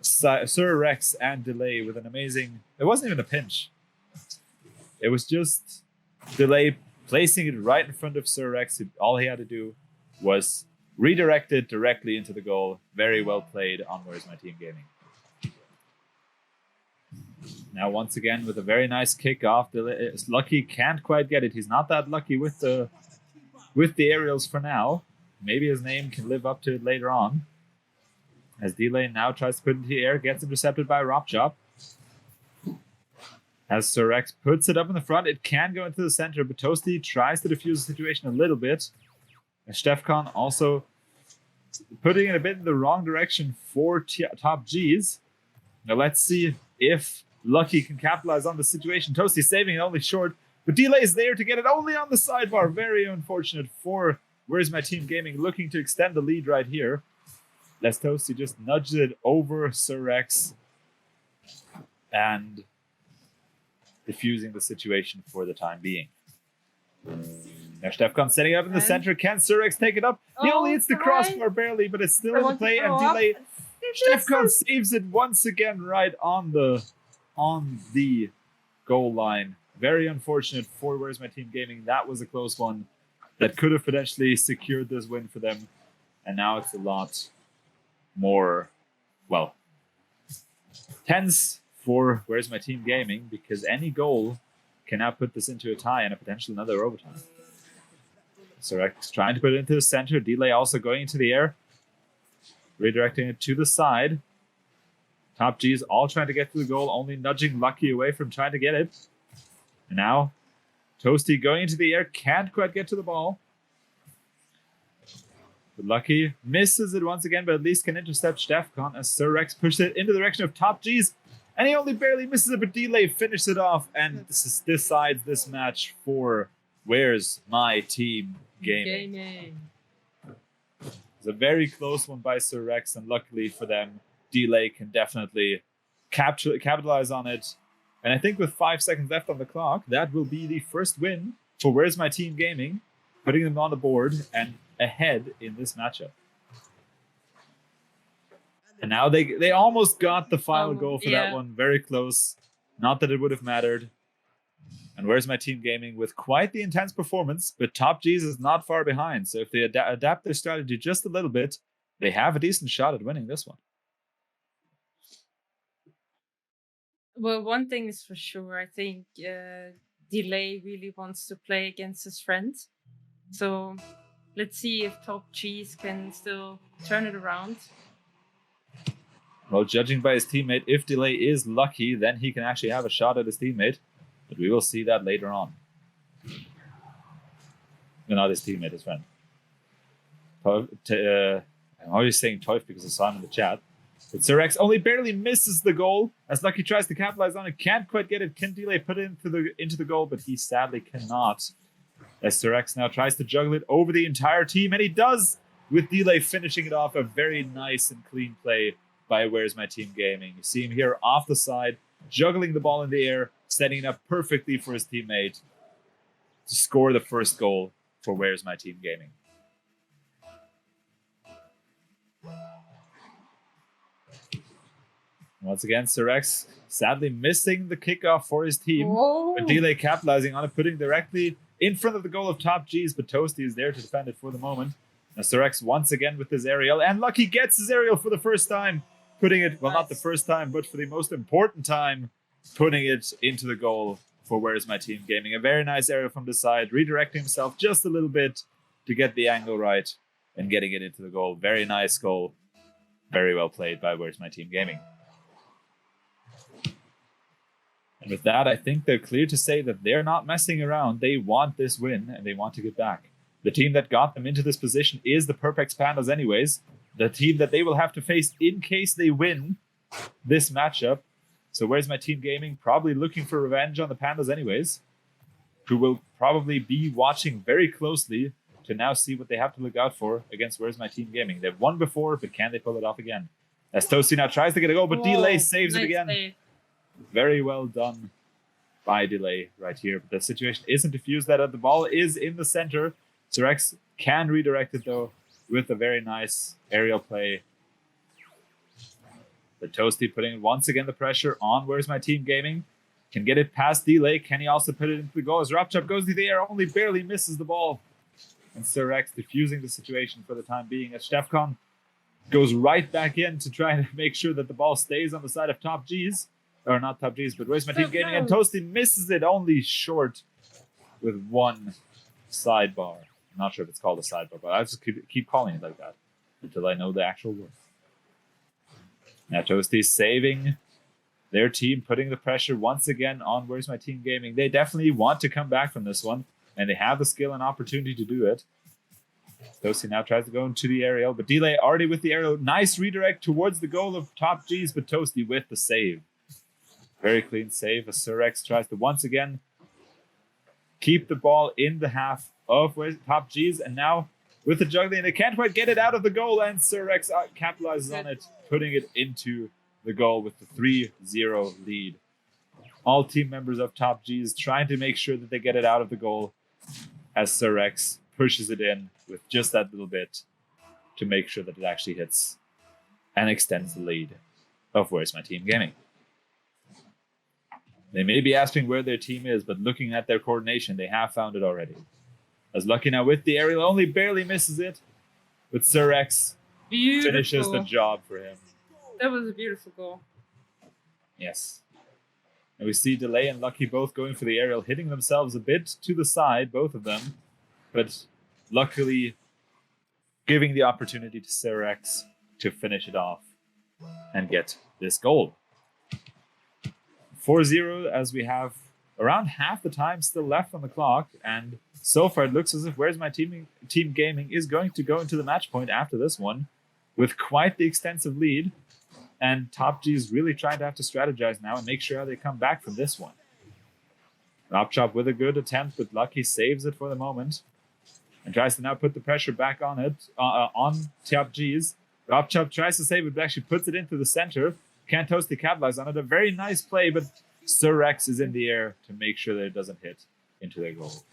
Sir Rex and Delay with an amazing... It wasn't even a pinch. It was just Delay placing it right in front of Sir Rex. All he had to do was redirect it directly into the goal. Very well played on Where's My Team Gaming. Now once again with a very nice kickoff. Lucky can't quite get it. He's not that lucky with the aerials for now. Maybe his name can live up to it later on. As D-Lane now tries to put it into the air, gets intercepted by Ropchop. As Sir Rex puts it up in the front, it can go into the center, but Toasty tries to defuse the situation a little bit. And Stefkon also putting it a bit in the wrong direction for Top G's. Now let's see if Lucky can capitalize on the situation. Toasty saving it only short, but Delay is there to get it only on the sidebar. Very unfortunate for Where's My Team Gaming, looking to extend the lead right here. Les Toasty just nudged it over Sir Rex and diffusing the situation for the time being. Now Stefkon setting up in the center. Can Sir Rex take it up? He only hits the crossbar barely, but it's still in the play, and Delay. Stefkon saves it once again right on the goal line. Very unfortunate for Where's My Team Gaming. That was a close one that could have potentially secured this win for them. And now it's a lot more, well, tense for Where's My Team Gaming, because any goal can now put this into a tie and a potential another overtime. So Rex trying to put it into the center. Delay also going into the air, redirecting it to the side. Top G's all trying to get to the goal, only nudging Lucky away from trying to get it. And now Toasty going into the air, can't quite get to the ball. But Lucky misses it once again, but at least can intercept Stefkon as Sir Rex pushes it into the direction of Top G's. And he only barely misses it, but Delay finishes it off and decides this match for Where's My Team Gaming. It's a very close one by Sir Rex, and luckily for them, Delay can definitely capitalize on it. And I think with 5 seconds left on the clock, that will be the first win for Where's My Team Gaming, putting them on the board and ahead in this matchup. And now they almost got the final goal for that one. Very close. Not that it would have mattered. And Where's My Team Gaming with quite the intense performance, but Top G's is not far behind. So if they adapt their strategy just a little bit, they have a decent shot at winning this one. Well, one thing is for sure. I think Delay really wants to play against his friends. So let's see if Top G's can still turn it around. Well, judging by his teammate, if Delay is lucky, then he can actually have a shot at his teammate. But we will see that later on. No, not his teammate, his friend. I'm always saying Toif because I saw him in the chat. But Sir only barely misses the goal as Lucky tries to capitalize on it. Can't quite get it. Can delay put it into the goal, but he sadly cannot. As Sir now tries to juggle it over the entire team, and he does, with delay finishing it off. A very nice and clean play by Where's My Team Gaming. You see him here off the side, juggling the ball in the air, setting it up perfectly for his teammate to score the first goal for Where's My Team Gaming. Once again, Sir sadly missing the kickoff for his team. Whoa. But delay capitalizing on it, putting directly in front of the goal of Top G's, but Toasty is there to defend it for the moment. Now Sir once again with his aerial, and Lucky gets his aerial for the first time, putting it, well, not the first time, but for the most important time, putting it into the goal for Where's My Team Gaming. A very nice aerial from the side, redirecting himself just a little bit to get the angle right and getting it into the goal. Very nice goal. Very well played by Where's My Team Gaming. And with that, I think they're clear to say that they're not messing around. They want this win, and they want to get back. The team that got them into this position is the Perpex Pandas anyways. The team that they will have to face in case they win this matchup. So Where's My Team Gaming? Probably looking for revenge on the Pandas anyways, who will probably be watching very closely to now see what they have to look out for against Where's My Team Gaming. They've won before, but can they pull it off again? As Toasty now tries to get a goal, but Delay saves it again. Play. Very well done by Delay right here. But the situation isn't diffused. That the ball is in the center. Sir can redirect it though with a very nice aerial play. But Toasty putting once again the pressure on Where's My Team Gaming. Can get it past Delay. Can he also put it into the goal? As Rapchop goes through the air, only barely misses the ball. And Sir diffusing the situation for the time being as Stefcon goes right back in to try and make sure that the ball stays on the side of Top G's. Or not Top G's, but Where's My Team Gaming, and Toasty misses it only short with one sidebar. I'm not sure if it's called a sidebar, but I'll just keep calling it like that until I know the actual word. Now Toasty saving their team, putting the pressure once again on Where's My Team Gaming. They definitely want to come back from this one, and they have the skill and opportunity to do it. Toasty now tries to go into the aerial, but Delay already with the aerial. Nice redirect towards the goal of Top G's, but Toasty with the save. Very clean save as Sir tries to once again keep the ball in the half of Top G's, and now with the juggling, they can't quite get it out of the goal, and Sir capitalizes on it, putting it into the goal with the 3-0 lead. All team members of Top G's trying to make sure that they get it out of the goal as Sir pushes it in with just that little bit to make sure that it actually hits and extends the lead of Where's My Team Gaming. They may be asking where their team is, but looking at their coordination, they have found it already. As Lucky now with the aerial, only barely misses it, but Sir finishes the job for him. That was a beautiful goal. Yes. And we see Delay and Lucky both going for the aerial, hitting themselves a bit to the side, both of them, but luckily giving the opportunity to Sir to finish it off and get this goal. 4-0 as we have around half the time still left on the clock, and so far it looks as if Where's My Team Gaming is going to go into the match point after this one with quite the extensive lead, and Top G is really trying to have to strategize now and make sure how they come back from this one. Rapchop with a good attempt, but Lucky saves it for the moment and tries to now put the pressure back on it, on Top G's. Rapchop tries to save it, but actually puts it into the center. Can't Toasty capitalize on it. A very nice play, but Sir is in the air to make sure that it doesn't hit into their goal.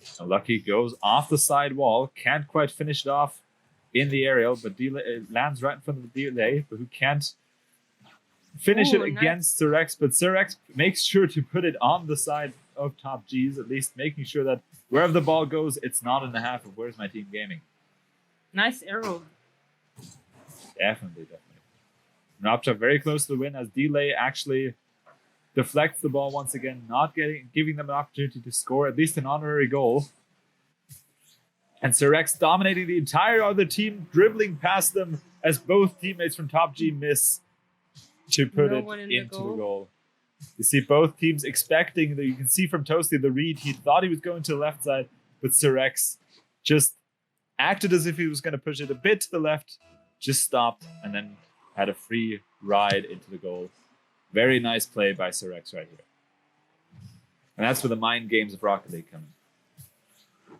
So Lucky goes off the side wall. Can't quite finish it off in the aerial, but it lands right in front of the Delay, but who can't finish it against Sir But Sir makes sure to put it on the side of Top G's, at least making sure that wherever the ball goes, it's not in the half of Where's My Team Gaming. Nice arrow. Definitely. Rapchop very close to the win as Delay actually deflects the ball once again, not giving them an opportunity to score at least an honorary goal. And Sir dominating the entire other team, dribbling past them as both teammates from Top G miss to put it into the goal. You see both teams expecting that. You can see from Toasty the read. He thought he was going to the left side, but Sir just acted as if he was going to push it a bit to the left, just stopped, and then had a free ride into the goal. Very nice play by Sirex right here. And that's where the mind games of Rocket League come in.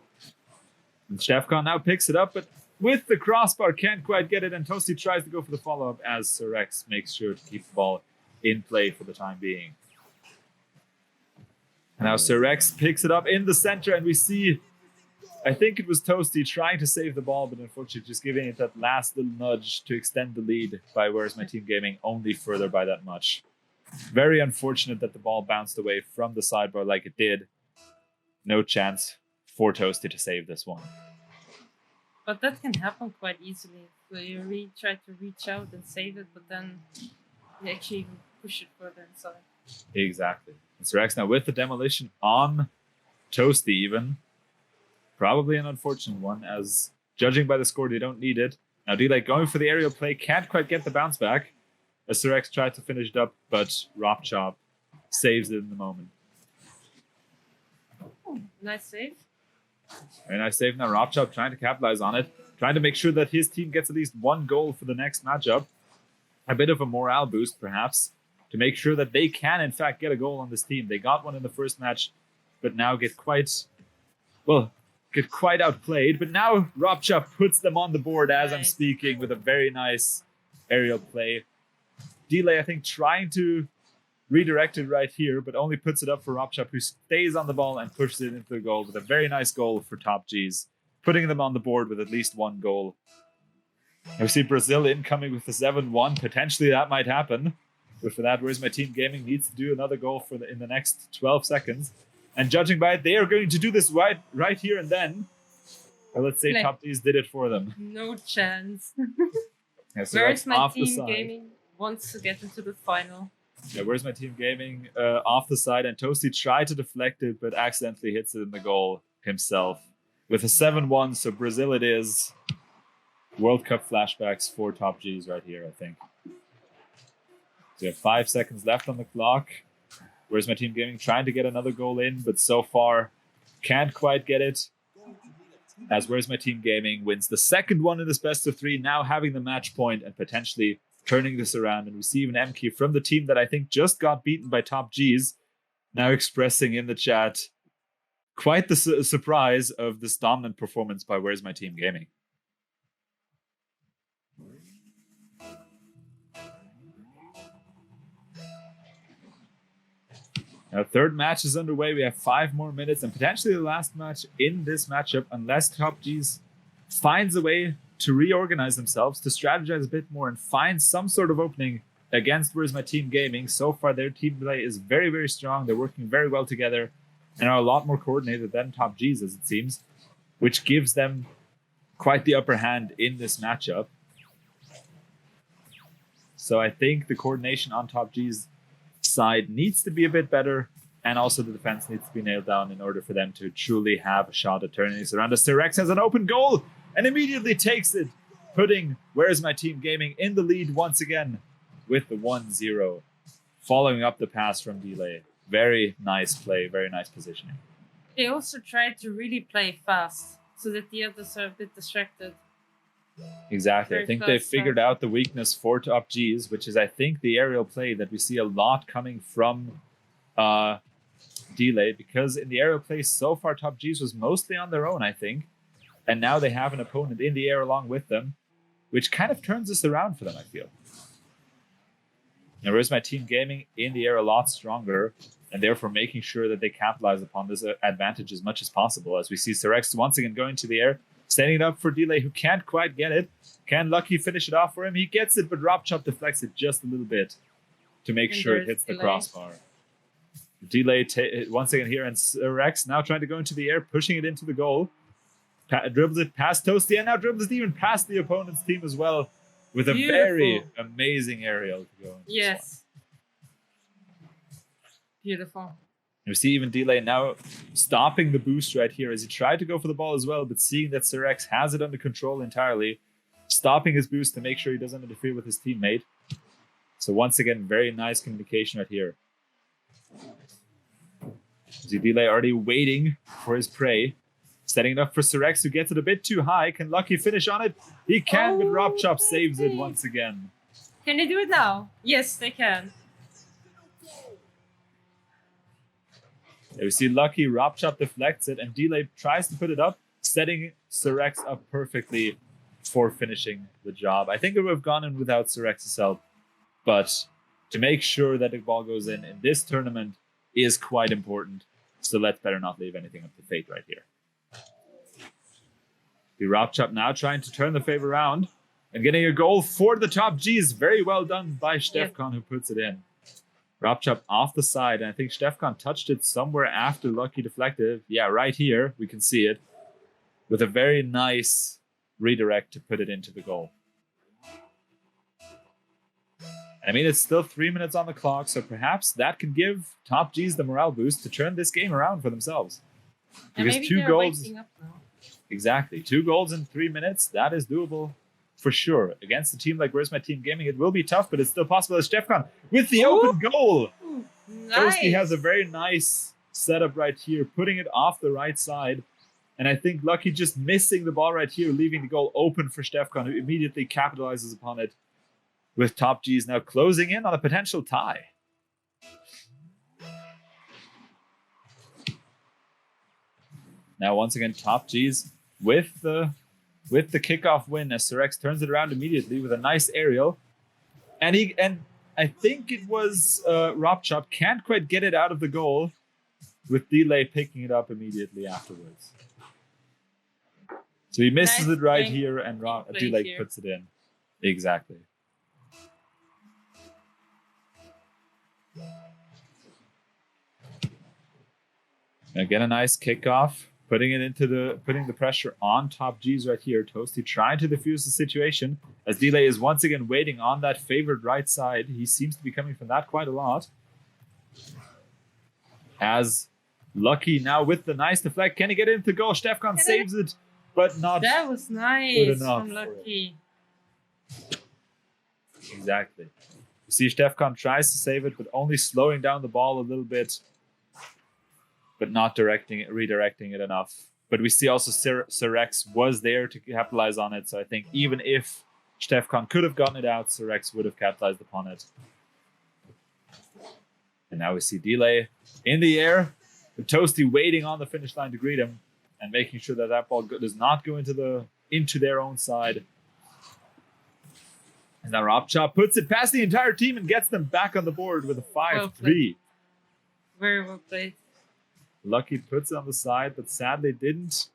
And Stefkan now picks it up, but with the crossbar, can't quite get it, and Toasty tries to go for the follow-up as Sirex makes sure to keep the ball in play for the time being. And now Sirex picks it up in the center, and we see, I think it was Toasty trying to save the ball, but unfortunately just giving it that last little nudge to extend the lead by Where's My Team Gaming only further by that much. Very unfortunate that the ball bounced away from the sidebar like it did. No chance for Toasty to save this one. But that can happen quite easily. So you really try to reach out and save it, but then you actually even push it further inside. Exactly. And Sirex now with the demolition on Toasty even. Probably an unfortunate one, as judging by the score, they don't need it. Now Delay going for the aerial play, can't quite get the bounce back. As Sirex tried to finish it up, but Ropchop saves it in the moment. Oh, nice save. Very nice save now. Ropchop trying to capitalize on it, trying to make sure that his team gets at least one goal for the next matchup. A bit of a morale boost, perhaps, to make sure that they can, in fact, get a goal on this team. They got one in the first match, but now get quite outplayed. But now Ropchop puts them on the board as I'm speaking with a very nice aerial play. Delay, I think, trying to redirect it right here, but only puts it up for Ropchop, who stays on the ball and pushes it into the goal with a very nice goal for Top G's, putting them on the board with at least one goal. I see Brazil incoming with the 7-1. Potentially that might happen. But for that, Where's My Team Gaming needs to do another goal in the next 12 seconds. And judging by it, they are going to do this right here and then. Or let's say Top G's did it for them. No chance. Yeah, so Where's My Team Gaming wants to get into the final. Yeah, Where's My Team Gaming off the side, and Toasty tried to deflect it, but accidentally hits it in the goal himself. With a 7-1, so Brazil it is. World Cup flashbacks for Top G's right here, I think. So we have 5 seconds left on the clock. Where's My Team Gaming trying to get another goal in, but so far can't quite get it. As Where's My Team Gaming wins the second one in this best of 3, now having the match point and potentially turning this around. And we see even Menke from the team that I think just got beaten by Top G's now expressing in the chat quite the surprise of this dominant performance by Where's My Team Gaming. Now, third match is underway. We have 5 more minutes and potentially the last match in this matchup, unless Top G's finds a way to reorganize themselves, to strategize a bit more and find some sort of opening against Where's My Team Gaming. So far, their team play is very, very strong. They're working very well together and are a lot more coordinated than Top G's, as it seems, which gives them quite the upper hand in this matchup. So I think the coordination on Top G's side needs to be a bit better, and also the defense needs to be nailed down in order for them to truly have a shot at turning this around. As Sirex has an open goal and immediately takes it, putting Where's My Team Gaming in the lead once again with the 1-0, following up the pass from Delay. Very nice play, very nice positioning. They also tried to really play fast so that the others are a bit distracted. Exactly. Very I think they fast figured out the weakness for Top G's, which is, I think, the aerial play that we see a lot coming from Delay, because in the aerial play so far, Top G's was mostly on their own, I think. And now they have an opponent in the air along with them, which kind of turns this around for them, I feel. Now, Where's My Team Gaming in the air a lot stronger, and therefore making sure that they capitalize upon this advantage as much as possible. As we see Sirex once again going to the air, standing it up for Delay, who can't quite get it. Can Lucky finish it off for him? He gets it, but Ropchop deflects it just a little bit to make sure it hits the crossbar. Delay once again here, and Sirex now trying to go into the air, pushing it into the goal. Dribbles it past Toasty, and now dribbles it even past the opponent's team as well, with a very amazing aerial to go. Yes. Beautiful. You see even Delay now stopping the boost right here as he tried to go for the ball as well, but seeing that Sirex has it under control entirely, stopping his boost to make sure he doesn't interfere with his teammate. So once again, very nice communication right here. See Delay already waiting for his prey. Setting it up for Surex, who gets it a bit too high. Can Lucky finish on it? He can, but RobChop saves it once again. Can they do it now? Yes, they can. There we see Lucky, RobChop deflects it, and Delay tries to put it up, setting Surex up perfectly for finishing the job. I think it would have gone in without Surex's help, but to make sure that the ball goes in this tournament is quite important. So let's better not leave anything up to fate right here. The RobChop now trying to turn the favor around and getting a goal for the top G's. Very well done by Stefkan, who puts it in. RobChop off the side, and I think Stefkan touched it somewhere after Lucky deflected. Yeah, right here, we can see it, with a very nice redirect to put it into the goal. I mean, it's still 3 minutes on the clock, so perhaps that can give top G's the morale boost to turn this game around for themselves. Because maybe 2 goals... waking up now. Exactly. 2 goals in 3 minutes, that is doable for sure. Against a team like Where's My Team Gaming, it will be tough, but it's still possible. As Stefkan with the open goal. Nice. Toasty has a very nice setup right here, putting it off the right side. And I think Lucky just missing the ball right here, leaving the goal open for Stefkan, who immediately capitalizes upon it, with top G's now closing in on a potential tie. Now, once again, top G's with the kickoff win as Surex turns it around immediately with a nice aerial. And I think it was RobChop can't quite get it out of the goal, with Delay picking it up immediately afterwards. So he misses it right here, and Delay puts it in. Exactly. Again, a nice kickoff, putting the pressure on top G's right here. Toasty trying to defuse the situation as Delay is once again waiting on that favored right side. He seems to be coming from that quite a lot. As Lucky now with the nice deflect, can he get into goal? Stefkan saves it, but not. That was nice good enough from Lucky. Exactly. You see, Stefkan tries to save it, but only slowing down the ball a little bit, but not redirecting it enough. But we see also Surex was there to capitalize on it. So I think even if Stefkan could have gotten it out, Surex would have capitalized upon it. And now we see Delay in the air, with Toasty waiting on the finish line to greet him and making sure that that ball does not go into their own side. And now RobChop puts it past the entire team and gets them back on the board with a 5-3. Very well played. Lucky puts it on the side, but sadly didn't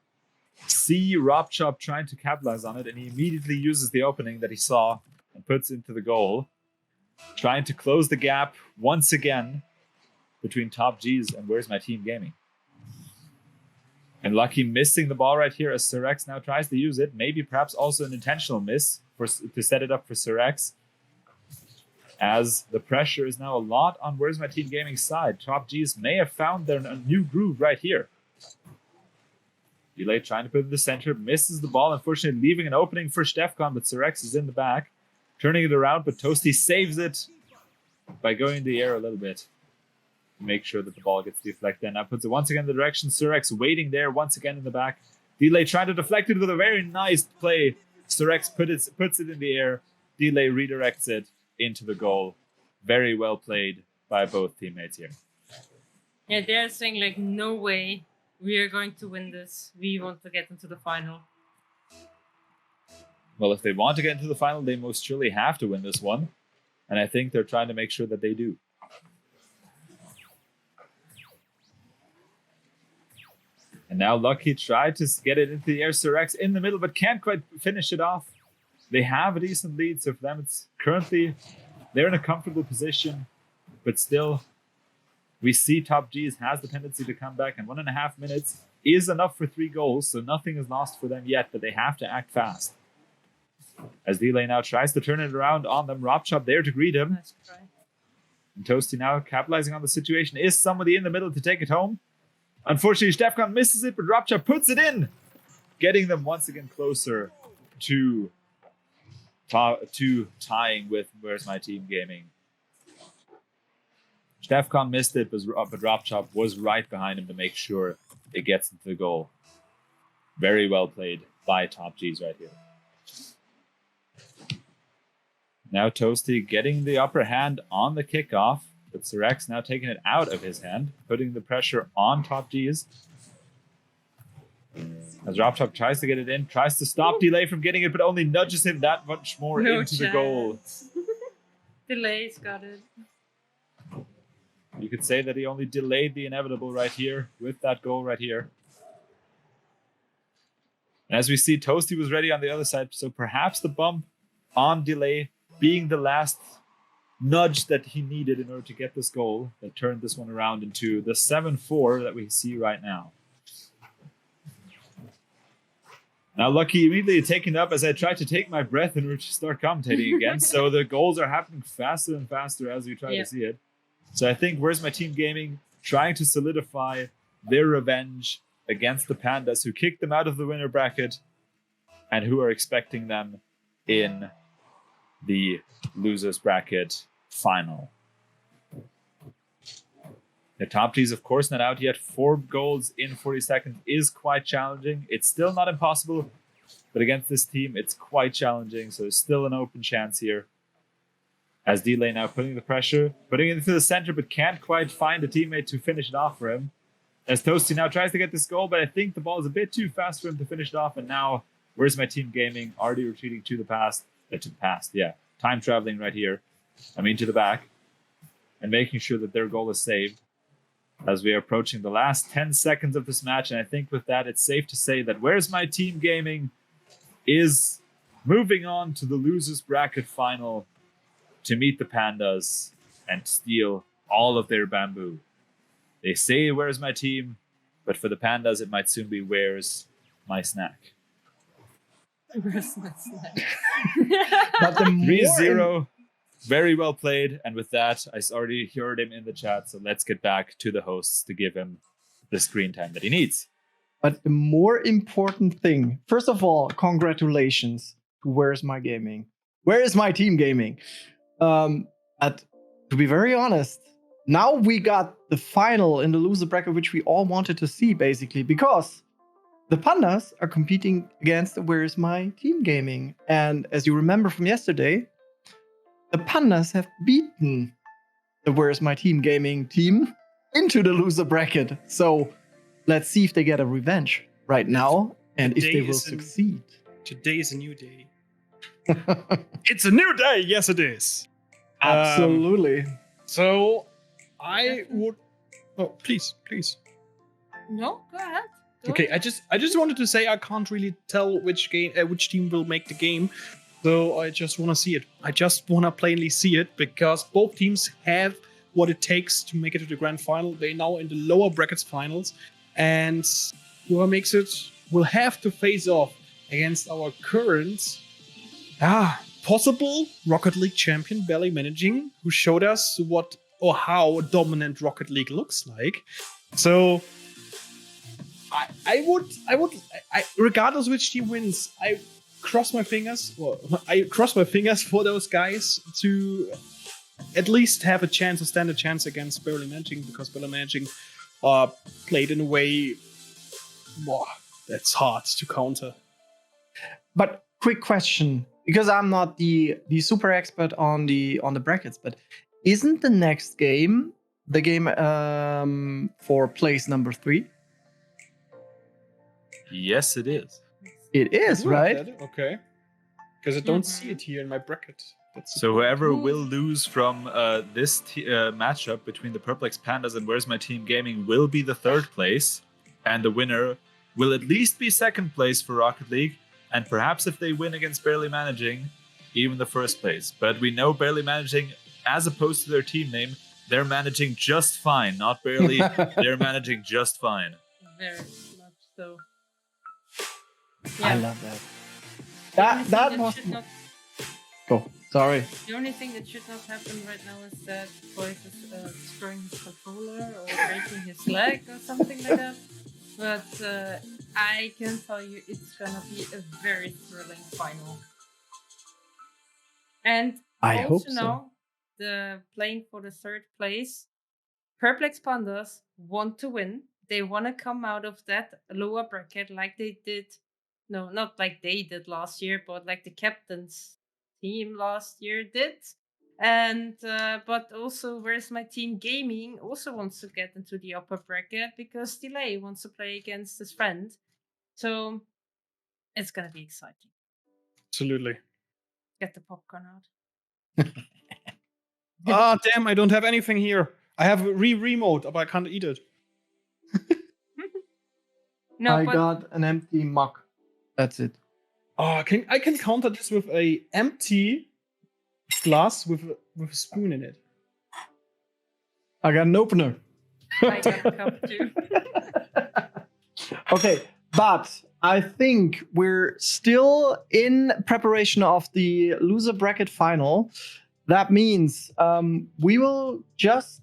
see RobChop trying to capitalize on it, and he immediately uses the opening that he saw and puts into the goal, trying to close the gap once again between top G's and Where's My Team Gaming. And Lucky missing the ball right here as Surex now tries to use it, maybe perhaps also an intentional miss to set it up for Surex, as the pressure is now a lot on Where's My Team Gaming's side. Top G's may have found their new groove right here. Delay trying to put it in the center, misses the ball, unfortunately leaving an opening for Stefkan, but Surex is in the back, turning it around, but Toasty saves it by going in the air a little bit to make sure that the ball gets deflected. And now puts it once again in the direction. Surex waiting there once again in the back. Delay trying to deflect it with a very nice play. Surex puts it in the air. Delay redirects it into the goal. Very well played by both teammates here. Yeah, they're saying like, no way, we are going to win this. We want to get into the final. Well, if they want to get into the final, they most surely have to win this one. And I think they're trying to make sure that they do. And now Lucky tried to get it into the air. Surex in the middle, but can't quite finish it off. They have a decent lead, so for them, it's currently, they're in a comfortable position, but still, we see top G's has the tendency to come back, and 1.5 minutes is enough for 3 goals, so nothing is lost for them yet, but they have to act fast. As Delay now tries to turn it around on them, RobChop there to greet him. Nice try. And Toasty now capitalizing on the situation. Is somebody in the middle to take it home? Unfortunately, Stefkan misses it, but RobChop puts it in, getting them once again closer to tying with Where's My Team Gaming. Stefkan missed it, but RobChop was right behind him to make sure it gets into the goal. Very well played by Top G's right here. Now Toasty getting the upper hand on the kickoff, but Sirex now taking it out of his hand, putting the pressure on Top G's. As Top tries to get it in, tries to stop Delay from getting it, but only nudges him that much more into the goal. Delay's got it. You could say that he only delayed the inevitable right here with that goal right here. And as we see, Toasty was ready on the other side, so perhaps the bump on Delay being the last nudge that he needed in order to get this goal that turned this one around into the 7-4 that we see right now. Now, Lucky immediately taking up as I tried to take my breath in order to start commentating again. So the goals are happening faster and faster as we try to see it. So I think Where's My Team Gaming trying to solidify their revenge against the Pandas who kicked them out of the winner bracket and who are expecting them in the losers bracket final. The Top G's, of course, not out yet. 4 goals in 40 seconds is quite challenging. It's still not impossible, but against this team, it's quite challenging. So there's still an open chance here. As Delay now putting the pressure, putting it into the center, but can't quite find a teammate to finish it off for him. As Toasty now tries to get this goal, but I think the ball is a bit too fast for him to finish it off. And now, Where's My Team Gaming? Already retreating to the past. Time traveling right here. To the back. And making sure that their goal is saved. As we are approaching the last 10 seconds of this match. And I think with that, it's safe to say that Where's My Team Gaming is moving on to the losers bracket final to meet the Pandas and steal all of their bamboo. They say, Where's my team? But for the Pandas, it might soon be, Where's my snack? Where's my snack? But the 3-0. Very well played. And with that, I already heard him in the chat. So let's get back to the hosts to give him the screen time that he needs. But the more important thing, first of all, congratulations to Where's My Gaming? Where is my team gaming? But to be very honest, now we got the final in the loser bracket, which we all wanted to see, basically, because the Pandas are competing against the Where's My Team Gaming. And as you remember from yesterday, the Pandas have beaten the Where's My Team Gaming team into the loser bracket. So let's see if they get a revenge right now and if they will succeed. Today is a new day. It's a new day. Yes, it is. Absolutely. So I would. Oh, please. No, go ahead. Okay, I just wanted to say I can't really tell which team will make the game. So I just want to see it. I just want to plainly see it because both teams have what it takes to make it to the grand final. They're now in the lower brackets finals, and whoever makes it will have to face off against our current possible Rocket League champion, Balân Managing, who showed us what or how dominant Rocket League looks like. So I would regardless which team wins, I cross my fingers for those guys to at least have a chance or stand a chance against Balân Managing, because Balân Managing played in a way that's hard to counter. But quick question, because I'm not the super expert on the brackets, but isn't the next game the game for place number 3? Yes, it is. It is, right? Okay. Because I don't see it here in my bracket. So whoever will lose from this matchup between the Perplex Pandas and Where's My Team Gaming will be the 3rd place, and the winner will at least be 2nd place for Rocket League, and perhaps if they win against Barely Managing, even the 1st place. But we know Barely Managing, as opposed to their team name, they're managing just fine. Not barely, they're managing just fine. Very much so. I love that. That was... Sorry. The only thing that should not happen right now is that Boyce is destroying his controller or breaking his leg or something like that. But I can tell you it's gonna be a very thrilling final. And I also hope so. now, the playing for the 3rd place, Perplex Pandas want to win. they want to come out of that lower bracket like they did. No, not like they did last year, but like the captain's team last year did. And but also, Where's My Team Gaming also wants to get into the upper bracket because Delay wants to play against his friend. So it's gonna be exciting. Absolutely. Get the popcorn out. Ah, damn! I don't have anything here. I have a remote, but I can't eat it. No, I but got an empty mug. That's it. Oh, I can counter this with a empty glass with a spoon in it. I got an opener. I got a cup too. Okay, but I think we're still in preparation of the loser bracket final. That means we will just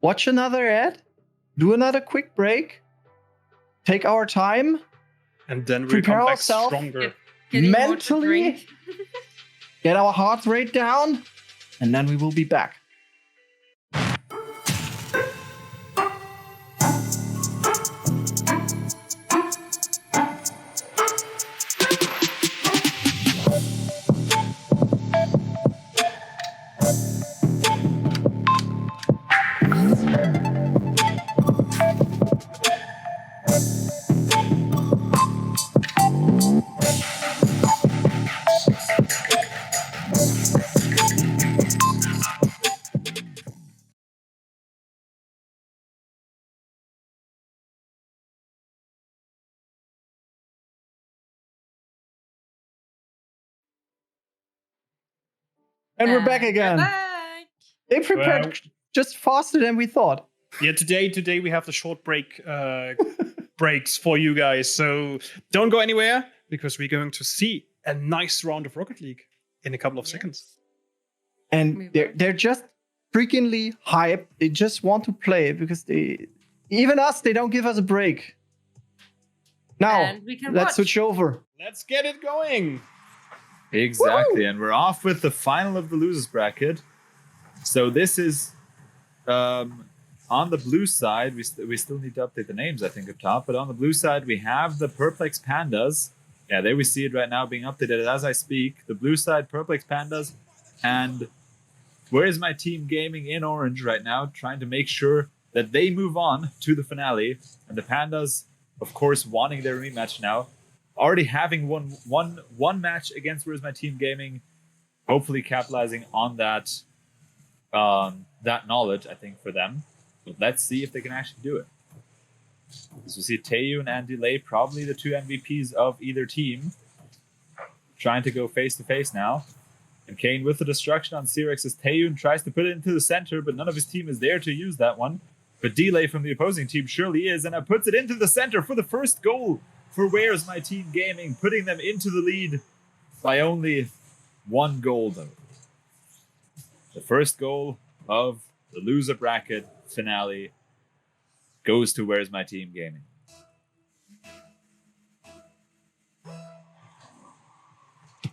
watch another ad, do another quick break, take our time, And then we Prepare come back ourselves. stronger. Getting more to mentally drink. get our heart rate down, and then we will be back. And we're back again. Back. They prepared Well- just faster than we thought. Yeah, today we have the short breaks for you guys. So don't go anywhere because we're going to see a nice round of Rocket League in a couple of seconds. We And will. they're just freakingly hyped. They just want to play because even us, they don't give us a break. Now, And we can let's watch. switch over. Let's get it going. Exactly, and we're off with the final of the losers bracket. So this is on the blue side. We still need to update the names, I think, up top. But on the blue side, we have the Perplex Pandas. Yeah, there we see it right now being updated as I speak. The blue side, Perplex Pandas, and Where's My Team Gaming in orange right now, trying to make sure that they move on to the finale. And the Pandas, of course, wanting their rematch now. Already having one match against Where's My Team Gaming, hopefully capitalizing on that that knowledge, I think, for them. But let's see if they can actually do it. So we see Taeyun and Delay, probably the two MVPs of either team, trying to go face to face now. And Kane with the destruction on Cyrex as Taeyun tries to put it into the center, but none of his team is there to use that one. But Delay from the opposing team surely is, and now puts it into the center for the first goal for Where's My Team Gaming, putting them into the lead by only one goal, though. The first goal of the loser bracket finale goes to Where's My Team Gaming.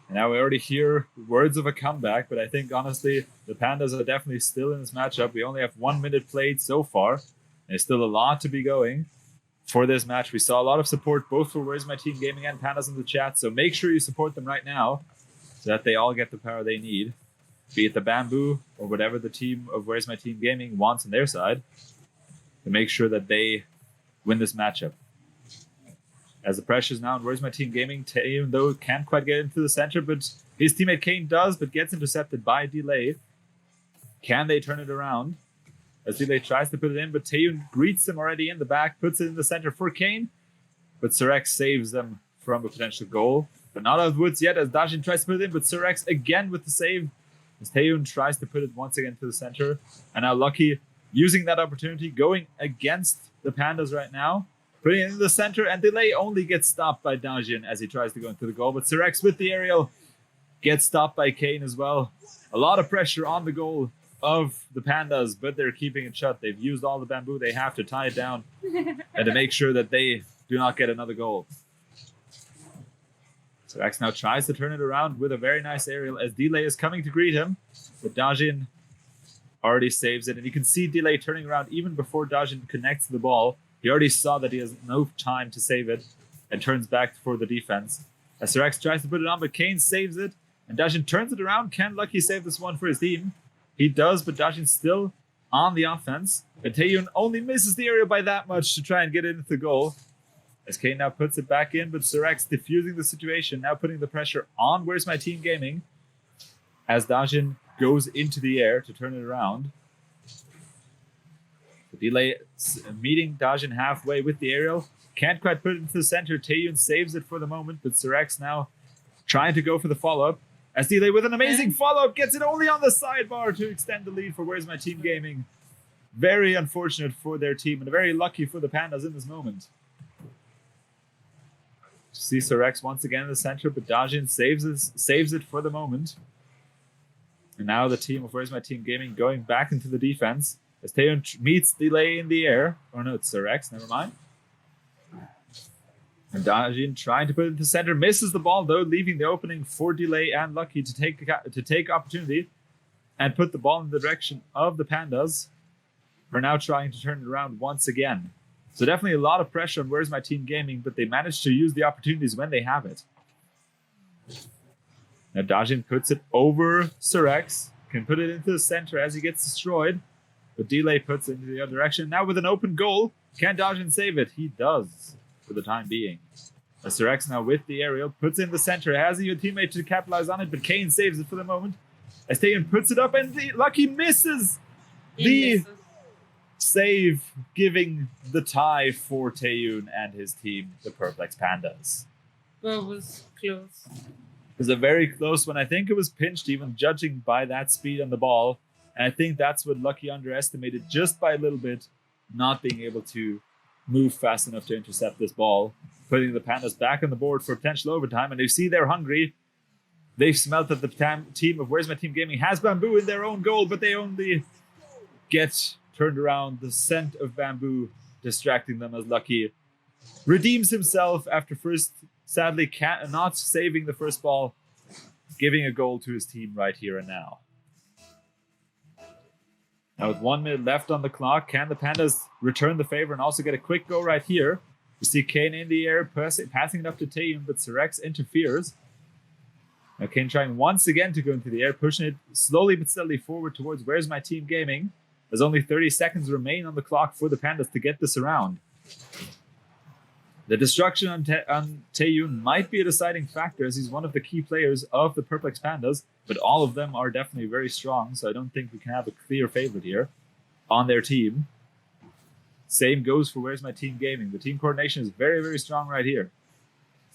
And now we already hear words of a comeback, but I think, honestly, the Pandas are definitely still in this matchup. We only have 1 minute played so far, and there's still a lot to be going. For this match, we saw a lot of support both for Where's My Team Gaming and Pandas in the chat, so make sure you support them right now so that they all get the power they need, be it the Bamboo or whatever the team of Where's My Team Gaming wants on their side, to make sure that they win this matchup. As the pressure is now on Where's My Team Gaming, Taeyun, though, can't quite get into the center, but his teammate Kane does, but gets intercepted by Delay. Can they turn it around? As Delay tries to put it in, but Taeyun greets him already in the back, puts it in the center for Kane. But Cyrex saves them from a potential goal. But not out of the woods yet as Dajin tries to put it in, but Cyrex again with the save. As Taeyun tries to put it once again to the center. And now Lucky using that opportunity, going against the Pandas right now. Putting it in the center, and Delay only gets stopped by Dajin as he tries to go into the goal. But Cyrex with the aerial gets stopped by Kane as well. A lot of pressure on the goal of the Pandas, but they're keeping it shut. They've used all the bamboo they have to tie it down and to make sure that they do not get another goal. Cyrex now tries to turn it around with a very nice aerial as Delay is coming to greet him. But Dajin already saves it. And you can see Delay turning around even before Dajin connects the ball. He already saw that he has no time to save it and turns back for the defense. As Rex tries to put it on, but Kane saves it. And Dajin turns it around. Can Lucky save this one for his team? He does, but Dajin's still on the offense. But Taeyun only misses the area by that much to try and get it into the goal. As Kane now puts it back in, but Rex diffusing the situation, now putting the pressure on Where's My Team Gaming. As Dajin goes into the air to turn it around. The Delay meeting Dajin halfway with the aerial. Can't quite put it into the center. Taeyun saves it for the moment, but Rex now trying to go for the follow-up. As Delay with an amazing follow-up gets it only on the sidebar to extend the lead for Where's My Team Gaming. Very unfortunate for their team and very lucky for the Pandas in this moment. See Rex once again in the center, but Dajin saves it for the moment. And now the team of Where's My Team Gaming going back into the defense. As Taeyun meets Delay in the air. Oh no, it's Rex, never mind. And Dajin trying to put it into the center, misses the ball though, leaving the opening for Delay and Lucky to take opportunity and put the ball in the direction of the Pandas. We're now trying to turn it around once again. So definitely a lot of pressure on Where's My Team Gaming, but they managed to use the opportunities when they have it. Now Dajin puts it over Rex, can put it into the center as he gets destroyed, but Delay puts it into the other direction. Now with an open goal, can Dajin save it? He does. For the time being. As Rex now with the aerial, puts it in the center, has a teammate to capitalize on it, but Kane saves it for the moment. As Taeyun puts it up and Lucky misses the save, giving the tie for Taeyun and his team, the Perplex Pandas. Well, it was close. It was a very close one. I think it was pinched even judging by that speed on the ball. And I think that's what Lucky underestimated just by a little bit, not being able to move fast enough to intercept this ball, putting the Pandas back on the board for potential overtime. And they see they're hungry. They've smelt that the team of Where's My Team Gaming has bamboo in their own goal, but they only get turned around. The scent of bamboo distracting them as Lucky redeems himself after first, sadly, not saving the first ball, giving a goal to his team right here and now. Now with 1 minute left on the clock, can the Pandas return the favor and also get a quick go right here? You see Kane in the air, passing it up to Taeyun, but Rex interferes. Now Kane trying once again to go into the air, pushing it slowly but steadily forward towards Where's My Team Gaming. There's only 30 seconds remain on the clock for the Pandas to get this around. The destruction on Taeyun might be a deciding factor as he's one of the key players of the Perplex Pandas, but all of them are definitely very strong, so I don't think we can have a clear favorite here on their team. Same goes for Where's My Team Gaming. The team coordination is very, very strong right here.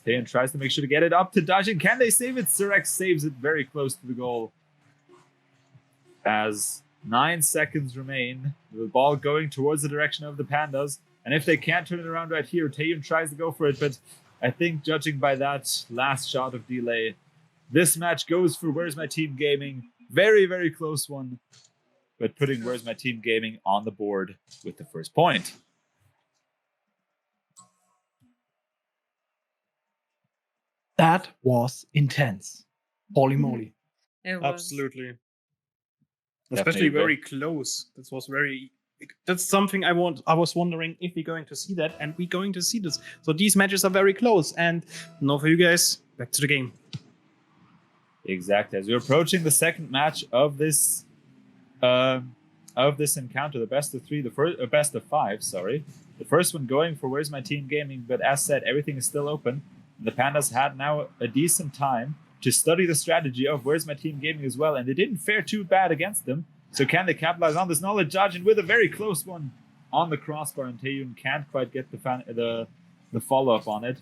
Taeyun tries to make sure to get it up to Dajin. Can they save it? Rex saves it very close to the goal. As 9 seconds remain, the ball going towards the direction of the Pandas. And if they can't turn it around right here, Taeyun tries to go for it. But I think judging by that last shot of Delay, this match goes for Where's My Team Gaming. Very, very close one. But putting Where's My Team Gaming on the board with the first point. That was intense. Holy moly. It was. Absolutely. Definitely Especially very close. That's something I was wondering if we're going to see that, and we're going to see this. So these matches are very close. And now for you guys, back to the game. Exactly. As we're approaching the second match of this encounter, the best of three, best of five, sorry. The first one going for Where's My Team Gaming, but as said, everything is still open. And the Pandas had now a decent time to study the strategy of Where's My Team Gaming as well, and they didn't fare too bad against them. So can they capitalize on this knowledge? Dajin with a very close one on the crossbar, and Taeyun can't quite get the follow-up on it.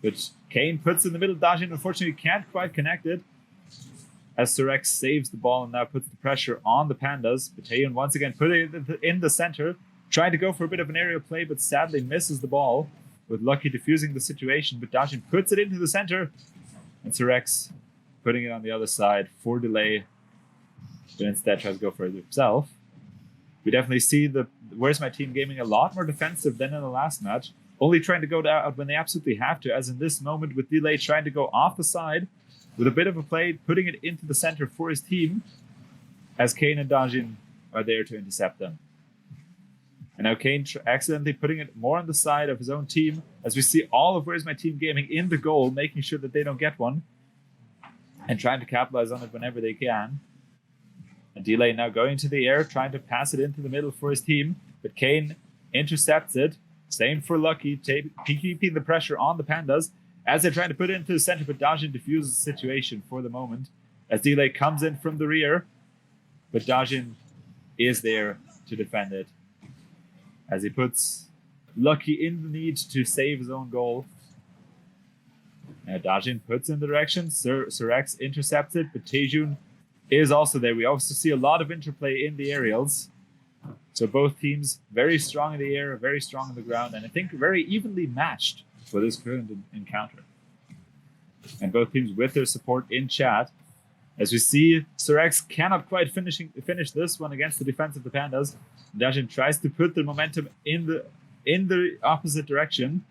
But Kane puts in the middle. Dajin unfortunately can't quite connect it. As Rex saves the ball and now puts the pressure on the Pandas. But Taeyun once again put it in the center, trying to go for a bit of an aerial play, but sadly misses the ball, with Lucky diffusing the situation. But Dajin puts it into the center, and Rex putting it on the other side for Delay, but instead tries to go for it himself. We definitely see the Where's My Team Gaming a lot more defensive than in the last match, only trying to go out when they absolutely have to, as in this moment with Delay trying to go off the side with a bit of a play, putting it into the center for his team, as Kane and Dajin are there to intercept them. And now Kane accidentally putting it more on the side of his own team, as we see all of Where's My Team Gaming in the goal, making sure that they don't get one, and trying to capitalize on it whenever they can. And Delay now going to the air, trying to pass it into the middle for his team, but Kane intercepts it. Same for Lucky, keeping the pressure on the Pandas as they're trying to put it into the center, but Dajin diffuses the situation for the moment as Delay comes in from the rear, but Dajin is there to defend it as he puts Lucky in the need to save his own goal. Now Dajin puts in the direction, Surex intercepts it, but Taejun is also there. We also see a lot of interplay in the aerials. So both teams very strong in the air, very strong on the ground, and I think very evenly matched for this current encounter. And both teams with their support in chat. As we see, Surex cannot quite finish this one against the defense of the Pandas. Dajin tries to put the momentum in the opposite direction.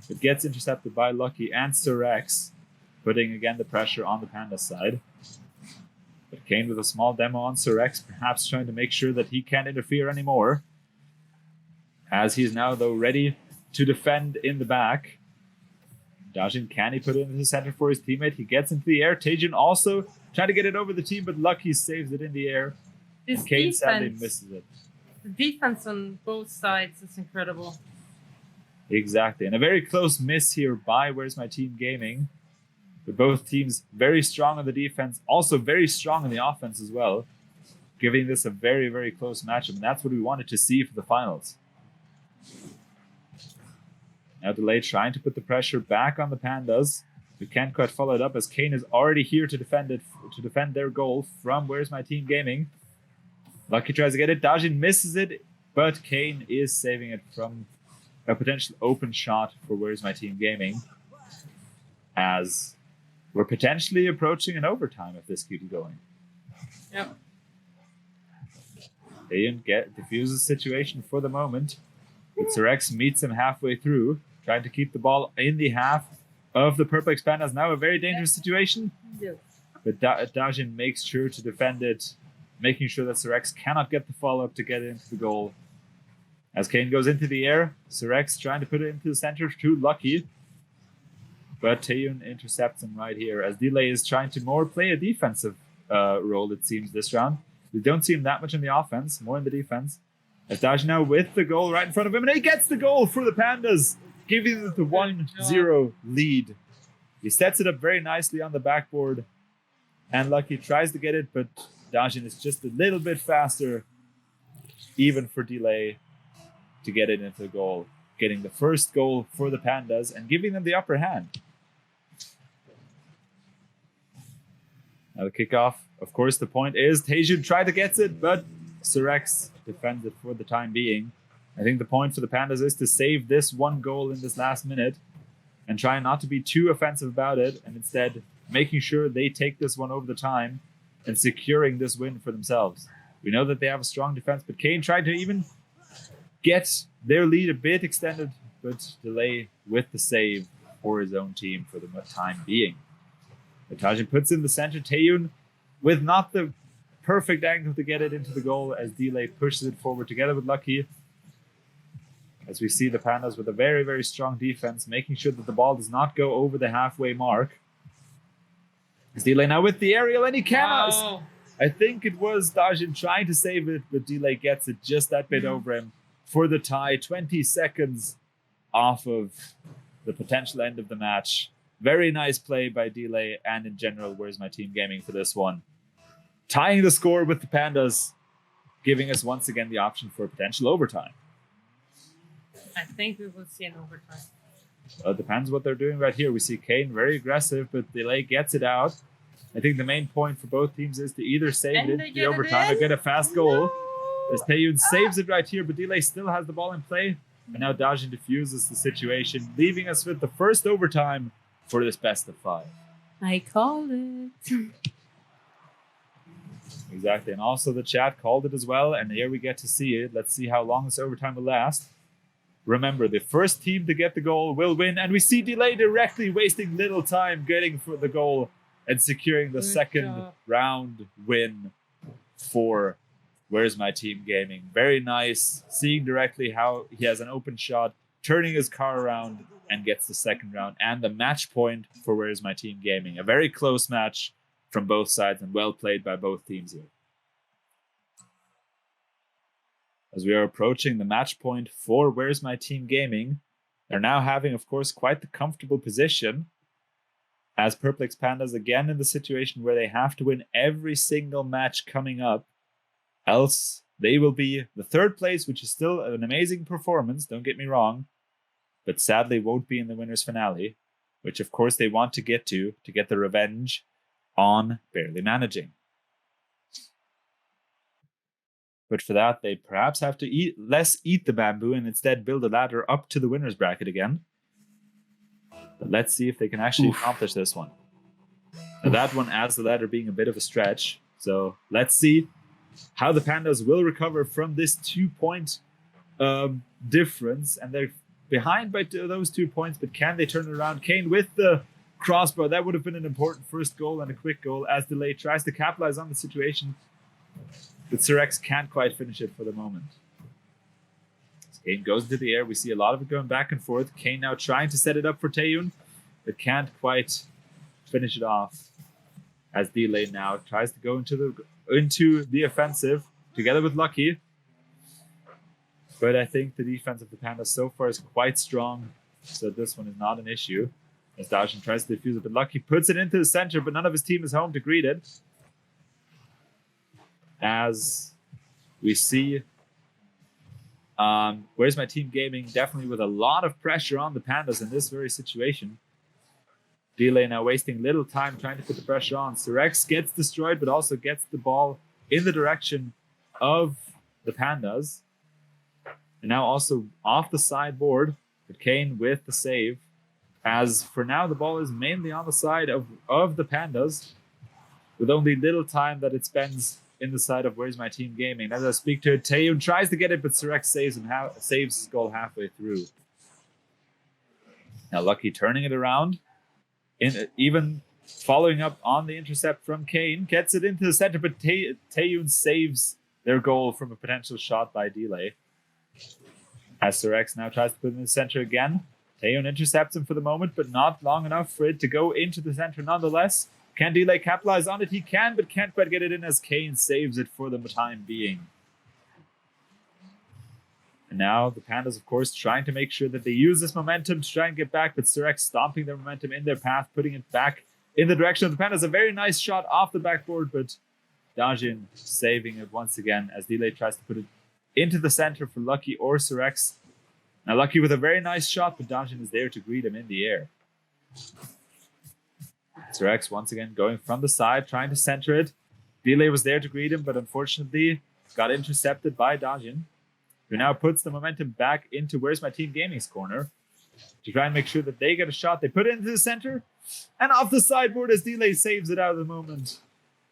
It gets intercepted by Lucky and Surex, putting again the pressure on the Pandas side. But Kane with a small demo on Surex, perhaps trying to make sure that he can't interfere anymore. As he's now, though, ready to defend in the back. Dajin, can he put it into the center for his teammate? He gets into the air. Taejun also trying to get it over the team, but Lucky saves it in the air. This Kane defense, sadly misses it. the defense on both sides is incredible. Exactly. And a very close miss here by Where's My Team Gaming. But both teams very strong on the defense, also very strong on the offense as well, giving this a very, very close matchup. And that's what we wanted to see for the finals. Now Delay trying to put the pressure back on the Pandas. We can't quite follow it up as Kane is already here to defend their goal from Where's My Team Gaming. Lucky tries to get it. Dajin misses it, but Kane is saving it from a potential open shot for Where's My Team Gaming, as we're potentially approaching an overtime if this keeps going. Yep. Ian diffuses the situation for the moment. But Surex meets him halfway through, trying to keep the ball in the half of the Purple Pandas. Now a very dangerous situation. Yes. But Dajin makes sure to defend it, making sure that Surex cannot get the follow-up to get it into the goal. As Kane goes into the air, Surex trying to put it into the center to Lucky. But Taeyun intercepts him right here as Delay is trying to more play a defensive role, it seems, this round. We don't see him that much in the offense, more in the defense. As Daj now with the goal right in front of him, and he gets the goal for the Pandas, giving them the 1-0 lead. He sets it up very nicely on the backboard, and Lucky tries to get it, but Dajin is just a little bit faster, even for Delay, to get it into the goal, getting the first goal for the Pandas and giving them the upper hand. Now the kickoff, of course, the point is Taejun tried to get it, but Surex defends it for the time being. I think the point for the Pandas is to save this one goal in this last minute and try not to be too offensive about it, and instead making sure they take this one over the time and securing this win for themselves. We know that they have a strong defense, but Kane tried to even get their lead a bit extended, but Delay with the save for his own team for the time being. Tajin puts in the center. Taeyun with not the perfect angle to get it into the goal as Delay pushes it forward together with Lucky. As we see the Pandas with a very, very strong defense, making sure that the ball does not go over the halfway mark. As Delay now with the aerial, and he cannot. Wow. I think it was Dajin trying to save it, but Delay gets it just that bit over him for the tie. 20 seconds off of the potential end of the match. Very nice play by Delay, and in general, Where's My Team Gaming for this one. Tying the score with the Pandas, giving us once again the option for a potential overtime. I think we will see an overtime. Well, it depends what they're doing right here. We see Kane very aggressive, but Delay gets it out. I think the main point for both teams is to either save And it they into the get it overtime or in. get a fast goal. No! As Taeyun saves it right here, but Delay still has the ball in play. And now Dajin diffuses the situation, leaving us with the first overtime for this best of 5. I called it. Exactly, and also the chat called it as well, and here we get to see it. Let's see how long this overtime will last. Remember, the first team to get the goal will win, and we see Delay directly wasting little time getting for the goal and securing the Good second job. round win for Where's My Team Gaming? Very nice, seeing directly how he has an open shot, turning his car around, and gets the second round and the match point for Where's My Team Gaming. A very close match from both sides and well played by both teams here. As we are approaching the match point for Where's My Team Gaming, they're now having, of course, quite the comfortable position, as Perplex Pandas again in the situation where they have to win every single match coming up, else they will be the third place, which is still an amazing performance, don't get me wrong, but sadly won't be in the winner's finale, which of course they want to get the revenge on barely managing. But for that, they perhaps have to eat the bamboo and instead build a ladder up to the winner's bracket again. But let's see if they can actually accomplish this one. Now that one adds the ladder being a bit of a stretch. So let's see how the Pandas will recover from this 2-point difference. And they're behind by those 2 points, but can they turn it around? Kane with the crossbar. That would have been an important first goal and a quick goal as Delay tries to capitalize on the situation. But Sirex can't quite finish it for the moment. As Kane goes into the air, we see a lot of it going back and forth. Kane now trying to set it up for Taeyun, but can't quite finish it off. As Delay now tries to go into the offensive together with Lucky. But I think the defense of the Pandas so far is quite strong, so this one is not an issue. As Dajin tries to defuse it, but Lucky puts it into the center, but none of his team is home to greet it. As we see, Where's My Team Gaming definitely with a lot of pressure on the Pandas in this very situation. Delay now wasting little time trying to put the pressure on. Sirex gets destroyed, but also gets the ball in the direction of the Pandas. And now also off the sideboard, but Kane with the save. As for now, the ball is mainly on the side of the Pandas, with only little time that it spends in the side of Where's My Team Gaming. As I speak to it, Taeyun tries to get it, but Sirex saves his goal halfway through. Now Lucky turning it around, even following up on the intercept from Kane, gets it into the center, but Taeyun saves their goal from a potential shot by Delay. As Sirex now tries to put it in the center again, Taeyun intercepts him for the moment, but not long enough for it to go into the center nonetheless. Can Delay capitalize on it? He can, but can't quite get it in as Kane saves it for the time being. And now the Pandas, of course, trying to make sure that they use this momentum to try and get back, but Sirex stomping their momentum in their path, putting it back in the direction of the Pandas. A very nice shot off the backboard, but Dajin saving it once again as Delay tries to put it into the center for Lucky or Sirex. Now Lucky with a very nice shot, but Dajin is there to greet him in the air. Sirex once again going from the side, trying to center it. Delay was there to greet him, but unfortunately got intercepted by Dajin, who now puts the momentum back into Where's My Team Gaming's corner to try and make sure that they get a shot. They put it into the center, and off the sideboard as Delay saves it out of the moment.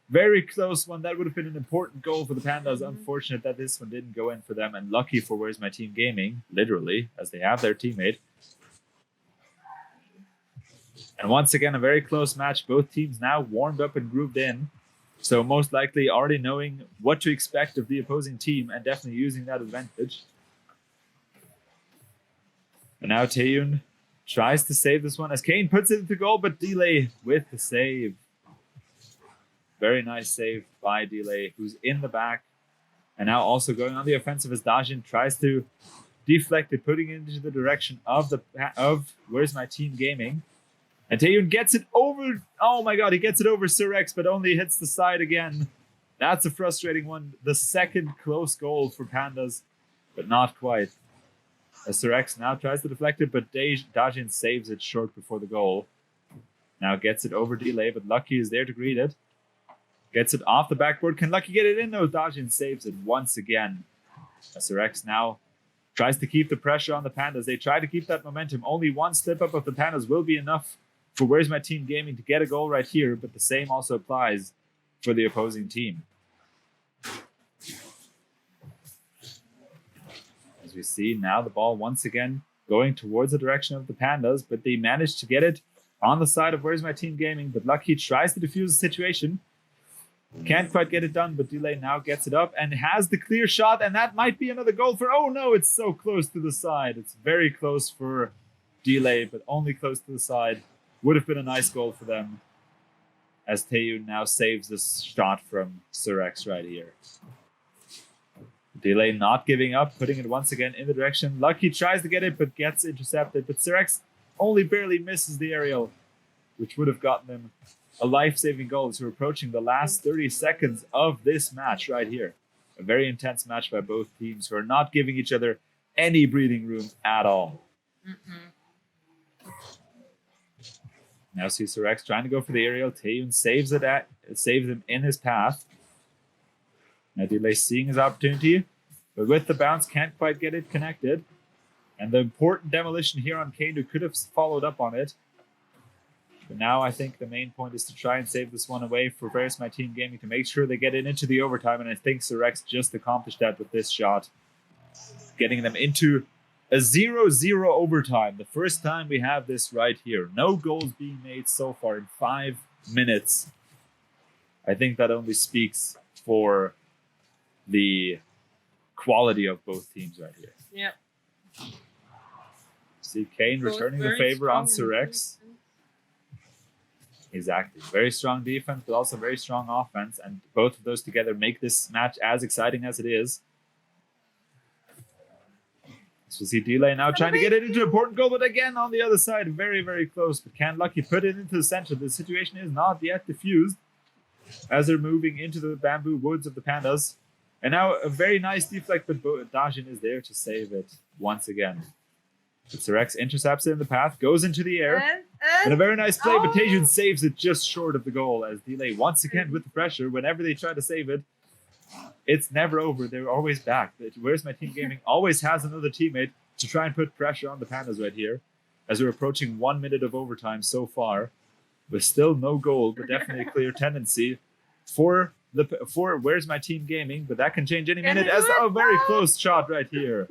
Very close one. That would have been an important goal for the Pandas. Unfortunate that this one didn't go in for them, and lucky for Where's My Team Gaming, literally, as they have their teammate. And once again, a very close match. Both teams now warmed up and grooved in. So most likely already knowing what to expect of the opposing team and definitely using that advantage. And now Taeyun tries to save this one as Kane puts it into goal, but Delay with the save. Very nice save by Delay, who's in the back. And now also going on the offensive as Dajin tries to deflect it, putting it into the direction of Where's My Team Gaming. And Taeyun gets it over. Oh my god, he gets it over Sirex, but only hits the side again. That's a frustrating one. The second close goal for Pandas, but not quite. As Sirex now tries to deflect it, but Dajin saves it short before the goal. Now gets it over Delay, but Lucky is there to greet it. Gets it off the backboard. Can Lucky get it in? No, Dajin saves it once again. As Sirex now tries to keep the pressure on the Pandas. They try to keep that momentum. Only one slip up of the Pandas will be enough for Where's My Team Gaming to get a goal right here, but the same also applies for the opposing team. As we see now the ball once again going towards the direction of the Pandas, but they managed to get it on the side of Where's My Team Gaming, but Lucky tries to defuse the situation. Can't quite get it done, but Delay now gets it up and has the clear shot, and that might be another goal for... Oh no, it's so close to the side. It's very close for Delay, but only close to the side. Would have been a nice goal for them, as Taeyun now saves this shot from Surex right here. Delay not giving up, putting it once again in the direction. Lucky tries to get it, but gets intercepted. But Surex only barely misses the aerial, which would have gotten them a life-saving goal as we're approaching the last 30 seconds of this match right here. A very intense match by both teams who are not giving each other any breathing room at all. Now see Surex trying to go for the aerial. Taeyun saves him in his path. Now Delay seeing his opportunity, but with the bounce can't quite get it connected. And the important demolition here on Kane, who could have followed up on it. But now I think the main point is to try and save this one away for Where's My Team Gaming to make sure they get it into the overtime. And I think Surex just accomplished that with this shot, getting them into a 0-0 overtime. The first time we have this right here. No goals being made so far in 5 minutes. I think that only speaks for the quality of both teams right here. Yeah. See Kane returning the favor on Surex. Exactly. Very strong defense, but also very strong offense. And both of those together make this match as exciting as it is. So see Delay now trying to get it into an important goal, but again on the other side, very, very close. But can Lucky put it into the center? The situation is not yet diffused as they're moving into the bamboo woods of the Pandas. And now a very nice deflect, but Dajin is there to save it once again. But Surex intercepts it in the path, goes into the air. And a very nice play, but Taejun saves it just short of the goal as Delay once again with the pressure. Whenever they try to save it, it's never over. They're always back. Where's My Team Gaming always has another teammate to try and put pressure on the Pandas right here as we're approaching 1 minute of overtime so far with still no goal, but definitely a clear tendency for Where's My Team Gaming, but that can change any minute as a very close shot right here.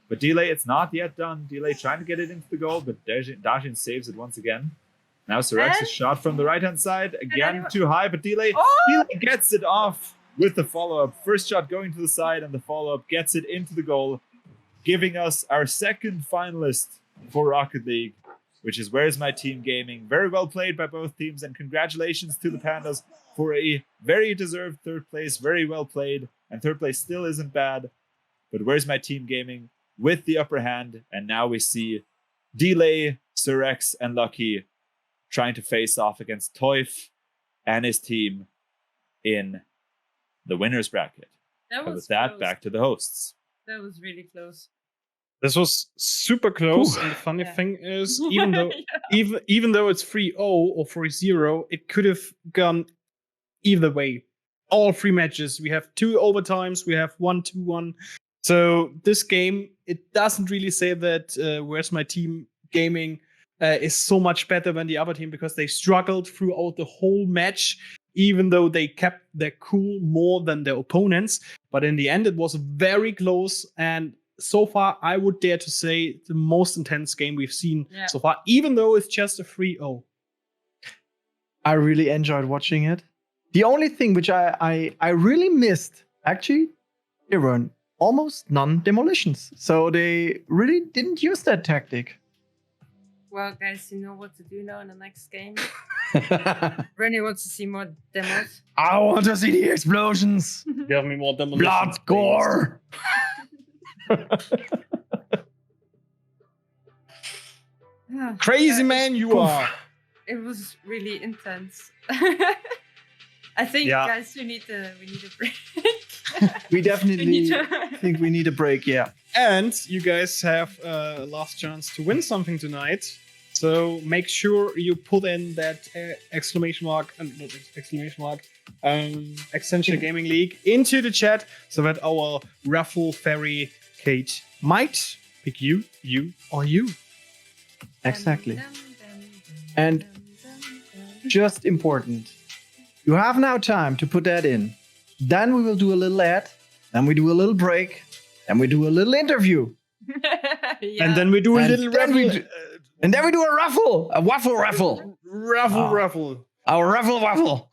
But Delay, it's not yet done. Delay trying to get it into the goal, but Dajin saves it once again. Now Surex's shot from the right-hand side. Again, too high, but Delay gets it off with the follow-up. First shot going to the side, and the follow-up gets it into the goal, giving us our second finalist for Rocket League, which is Where's My Team Gaming. Very well played by both teams, and congratulations to the Pandas for a very deserved third place. Very well played, and third place still isn't bad, but Where's My Team Gaming with the upper hand, and now we see Delay, Surex, and Lucky trying to face off against Teuf and his team in the winner's bracket. With that, close. back to the hosts. That was really close. This was super close, and the funny thing is, even though even though it's 3-0 or 3-0, it could have gone either way. All 3 matches. We have 2 overtimes, we have 1-2-1. So this game, it doesn't really say that Where's My Team Gaming is so much better than the other team, because they struggled throughout the whole match, even though they kept their cool more than their opponents. But in the end, it was very close. And so far, I would dare to say the most intense game we've seen so far, even though it's just a 3-0. I really enjoyed watching it. The only thing which I really missed, actually, there were almost none demolitions. So they really didn't use that tactic. Well, guys, you know what to do now in the next game. René wants to see more demos. I want to see the explosions. Give me more demolition. Blood, gore. Crazy man you are. It was really intense. I think, guys, we need a break. We definitely think we need a break, yeah. And you guys have a last chance to win something tonight. So make sure you put in that Accenture Gaming League into the chat so that our raffle fairy Kate might pick you, or you. Exactly. And just important, you have now time to put that in. Then we will do a little ad, then we do a little break, then we do a little interview. And then we do a little raffle. And then we do a raffle, a waffle raffle. Raffle. Our raffle waffle.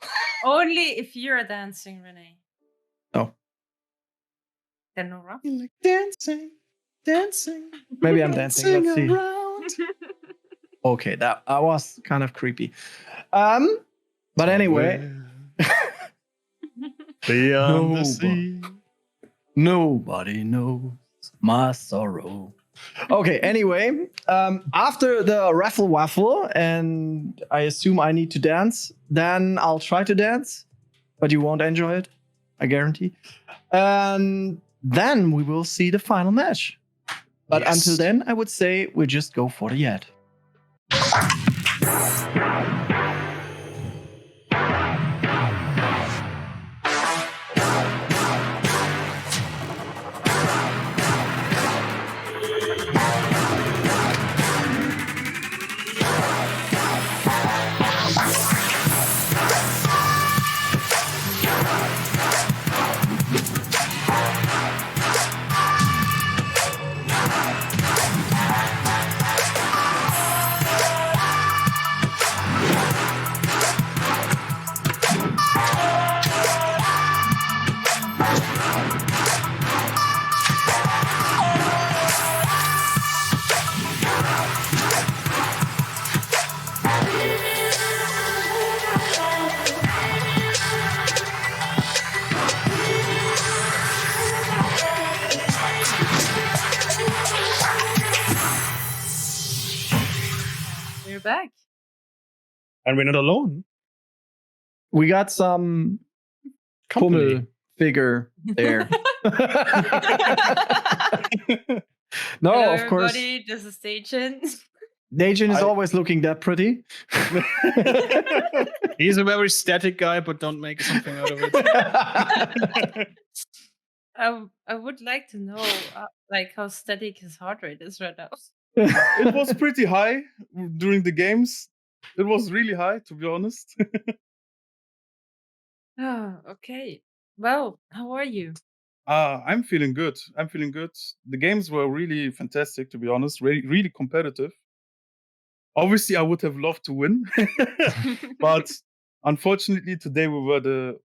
Only if you're dancing, René. No. Then no rock. You like dancing. Maybe I'm dancing. Let's see. around. Okay, that was kind of creepy. But anyway, Beyond No, the sea. nobody knows my sorrow. Okay, anyway, after the raffle waffle, and I assume I need to dance, then I'll try to dance, but you won't enjoy it, I guarantee. And then we will see the final match. But Yes. until then, I would say we just go for the ad. We're back. And we're not alone. We got some Company. Pummel figure there. No, Hello, of course. everybody. This is Station. Najin is I- always looking that pretty. He's a very static guy, but don't make something out of it. I would like to know, like, how static his heart rate is right now. It was pretty high during the games. It was really high, to be honest. Oh, okay. Well, how are you? I'm feeling good. I'm feeling good. The games were really fantastic, to be honest. Really competitive. Obviously, I would have loved to win, but unfortunately, today we were the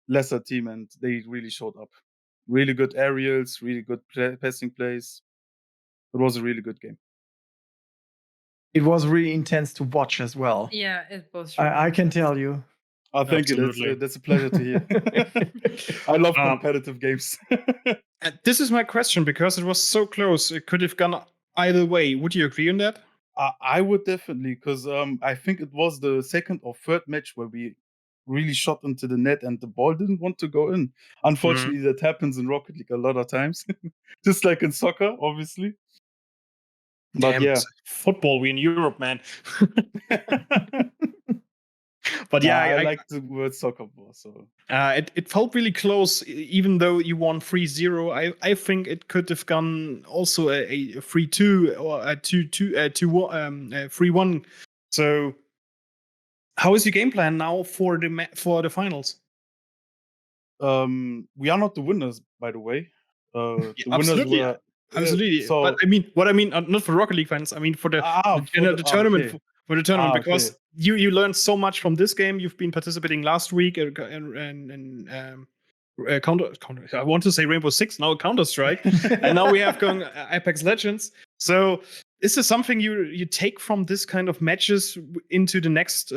lesser team, and they really showed up. Really good aerials, really good passing plays. It was a really good game. It was really intense to watch as well. Yeah, it was. I can tell you. Thank you. Absolutely. That's a pleasure to hear. I love Um, competitive games. This is my question because it was so close. It could have gone either way. Would you agree on that? I would definitely, because I think it was the second or third match where we really shot into the net and the ball didn't want to go in. Unfortunately, that happens in Rocket League a lot of times, just like in soccer, obviously. But Damn, yeah, it's football. We in Europe, man. But yeah, I I like the word soccer more. So it felt really close, even though you won 3-0. I think it could have gone also a 3-2 or a 3-1. So, how is your game plan now for the finals? we are not the winners, by the way. The winners absolutely, were Absolutely. so But I mean, not for Rocket League fans. I mean, for the tournament. okay. For the tournament, Ah, because okay. you learned so much from this game. You've been participating last week and Counter. I want to say Rainbow Six, now Counter Strike, and now we have going Apex Legends. So is this something you take from this kind of matches into the next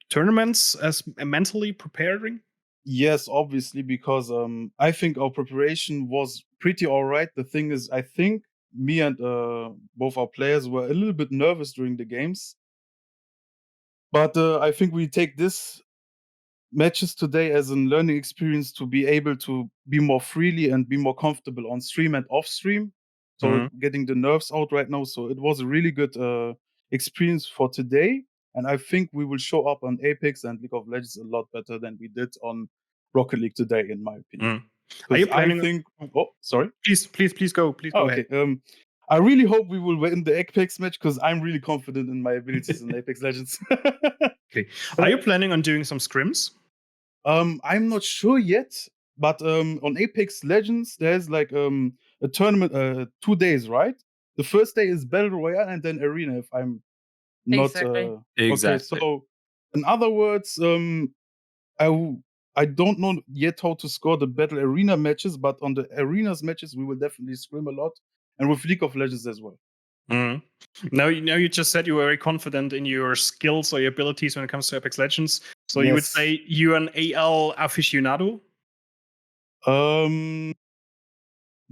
tournaments as mentally preparing? Yes, obviously, because I think our preparation was pretty all right. The thing is, I think me and both our players were a little bit nervous during the games. But I think we take this matches today as a learning experience to be able to be more freely and be more comfortable on stream and off stream. So getting the nerves out right now. So it was a really good experience for today. And I think we will show up on Apex and League of Legends a lot better than we did on Rocket League today, in my opinion. Are you 'Cause planning? I think. Oh, sorry. Please go. Please go ahead. Okay. I really hope we will win the Apex match because I'm really confident in my abilities in Apex Legends. Okay. Are you planning on doing some scrims? I'm not sure yet, but on Apex Legends there's like a tournament, 2 days, right? The first day is Battle Royale and then Arena, if I'm not Exactly. Okay, Exactly. so in other words, I don't know yet how to score the battle arena matches, but on the arenas matches we will definitely scrim a lot, and with League of Legends as well. Mm. Now you just said you were very confident in your skills or your abilities when it comes to Apex Legends. So you would Yes. say you're an AL aficionado?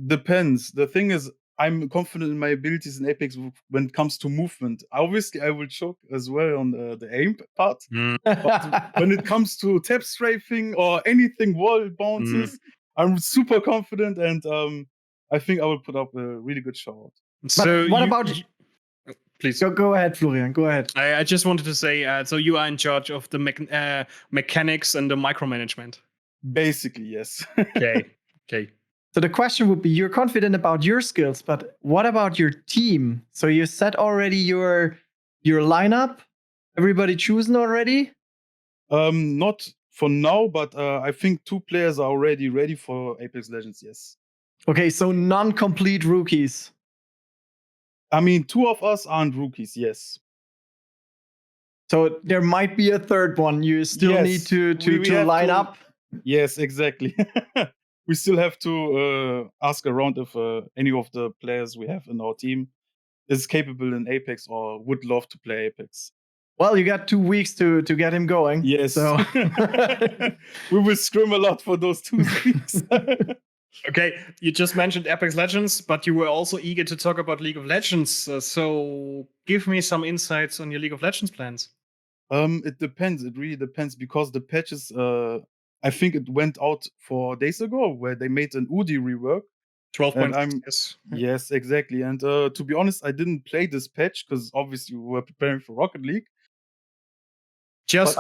Depends. The thing is, I'm confident in my abilities in Apex when it comes to movement. Obviously, I will choke as well on the aim part. But when it comes to tap strafing or anything wall bounces, I'm super confident, and I think I will put up a really good show. So what about please go ahead, Florian. Go ahead. I just wanted to say, so you are in charge of the mechanics and the micromanagement. Basically, yes. Okay. So the question would be: you're confident about your skills, but what about your team? So you set already your lineup. Everybody chosen already? Not for now, but I think 2 players are already ready for Apex Legends. Yes. Okay, so non-complete rookies. I mean, 2 of us aren't rookies. Yes. So there might be a third one. You still Yes, need to we have line to- up. Yes, exactly. We still have to ask around if any of the players we have in our team is capable in Apex or would love to play Apex. Well, you got 2 weeks to get him going. Yes. So We will scrim a lot for those 2 weeks. Okay, you just mentioned Apex Legends, but you were also eager to talk about League of Legends. So give me some insights on your League of Legends plans. It depends. It really depends because the patches, I think it went out 4 days ago where they made an UDI rework. 12.6. Yes, exactly. And to be honest, I didn't play this patch because obviously we were preparing for Rocket League. Just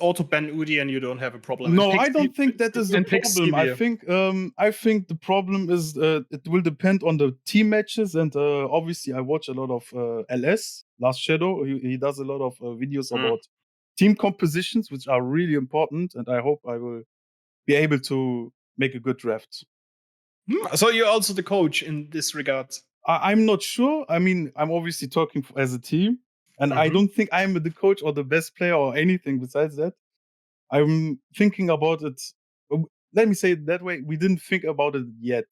auto ban UDI and you don't have a problem. No, I don't think that is the problem. I think the problem is it will depend on the team matches, and obviously I watch a lot of LS Last Shadow. He does a lot of videos about team compositions, which are really important, and I hope I will be able to make a good draft. So you're also the coach in this regard. I'm not sure. I mean, I'm obviously talking as a team, and I don't think I'm the coach or the best player or anything besides that. I'm thinking about it. Let me say it that way. We didn't think about it yet.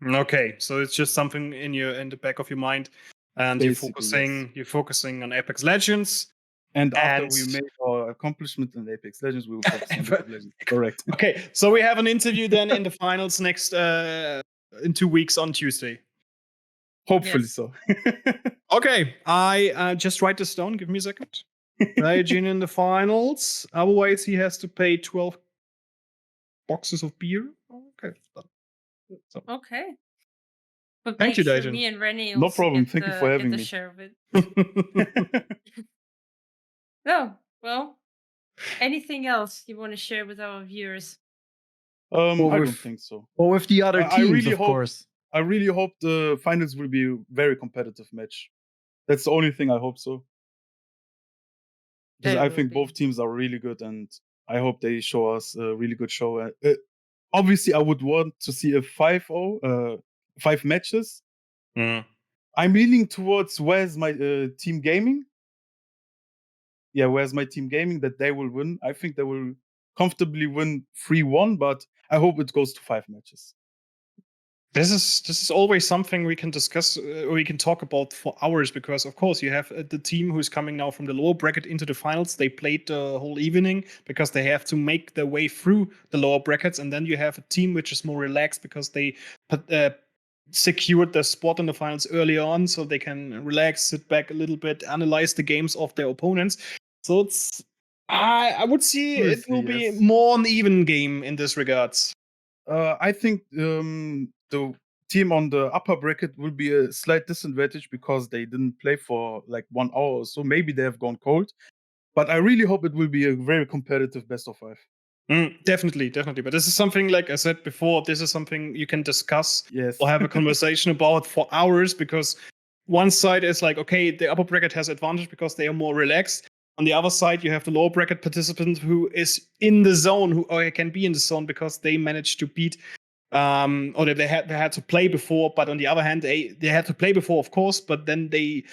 Okay, so it's just something in the back of your mind, and Basically, you're focusing on Apex Legends. And after we make our accomplishment in Apex Legends, we will focus on Apex Legends. Correct. Okay, so we have an interview then in the finals next in 2 weeks on Tuesday. Hopefully Yes. so. Okay, I just write this down. Give me a second. Raijin in the finals. Otherwise, he has to pay 12 boxes of beer. Okay. So. Okay. But Thank you, make sure Daijin. me and René No also problem. get Thank you the- for get having the me. share of it. No, well, anything else you want to share with our viewers? I don't with- think so. Or with the other I teams, really of hope- course. I really hope the finals will be a very competitive match. That's the only thing I hope so. Because It I will think be. both teams are really good, and I hope they show us a really good show. Obviously, I would want to see a 5-0, 5 matches. I'm leaning towards where's my team gaming. Yeah, where's my team gaming that they will win. I think they will comfortably win 3-1, but I hope it goes to 5 matches. This is always something we can discuss, or we can talk about for hours, because of course you have the team who's coming now from the lower bracket into the finals. They played the whole evening because they have to make their way through the lower brackets, and then you have a team which is more relaxed because they secured their spot in the finals early on, so they can relax, sit back a little bit, analyze the games of their opponents. So it's I would see We'll it will see, be yes. more an even game in this regards. I think the team on the upper bracket will be a slight disadvantage because they didn't play for like 1 hour or so. Maybe they have gone cold. But I really hope it will be a very competitive best of 5. Definitely. But this is something, like I said before, this is something you can discuss Yes. or have a conversation about for hours, because one side is like, okay, the upper bracket has advantage because they are more relaxed. On the other side, you have the lower bracket participant who is in the zone, or can be in the zone because they managed to beat, or they had to play before. But on the other hand, they had to play before, of course, but then they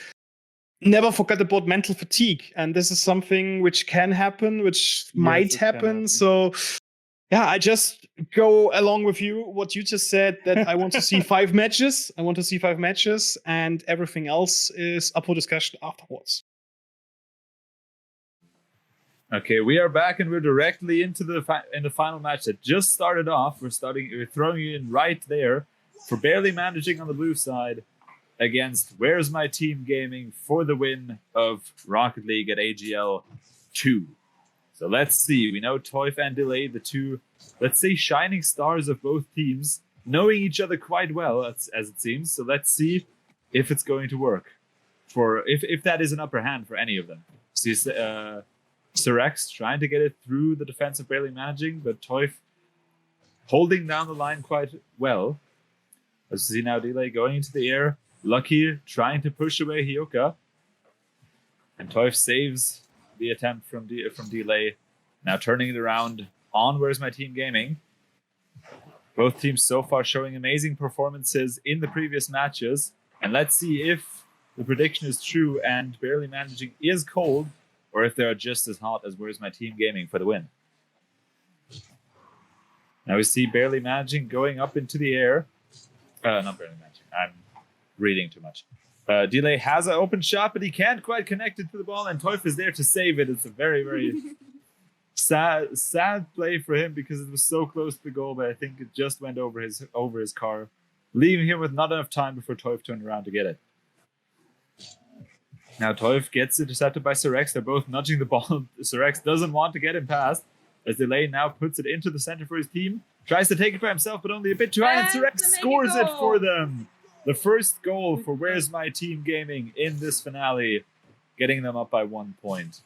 never forget about mental fatigue. And this is something which can happen, which might it can happen. So, yeah, I just go along with you, what you just said, that I want to see 5 matches. I want to see 5 matches, and everything else is up for discussion afterwards. Okay, we are back and we're directly into the final match that just started off. We're throwing you in right there for barely managing on the blue side against Where's My Team Gaming for the win of Rocket League at AGL 2. So let's see. We know Toif and Delay, the two, let's say, shining stars of both teams, knowing each other quite well, as it seems. So let's see if it's going to work, if that is an upper hand for any of them. See, Sirex trying to get it through the defense of barely managing, but Toif holding down the line quite well. Let's see now Delay going into the air. Lucky trying to push away Hyoka. And Toif saves the attempt from Delay. Now turning it around on Where's My Team Gaming. Both teams so far showing amazing performances in the previous matches. And let's see if the prediction is true and barely managing is cold, or if they are just as hot as Where's My Team Gaming for the win. Now we see barely managing going up into the air. Not barely managing. I'm reading too much. Delay has an open shot, but he can't quite connect it to the ball, and Toif is there to save it. It's a very, very sad play for him because it was so close to the goal, but I think it just went over his car, leaving him with not enough time before Toif turned around to get it. Now Toif gets intercepted by Sirex. They're both nudging the ball. Sirex doesn't want to get him past, as Delay now puts it into the center for his team. Tries to take it by himself, but only a bit too high, and Sirex scores it for them. The first goal for Where's My Team Gaming in this finale, getting them up by 1 point.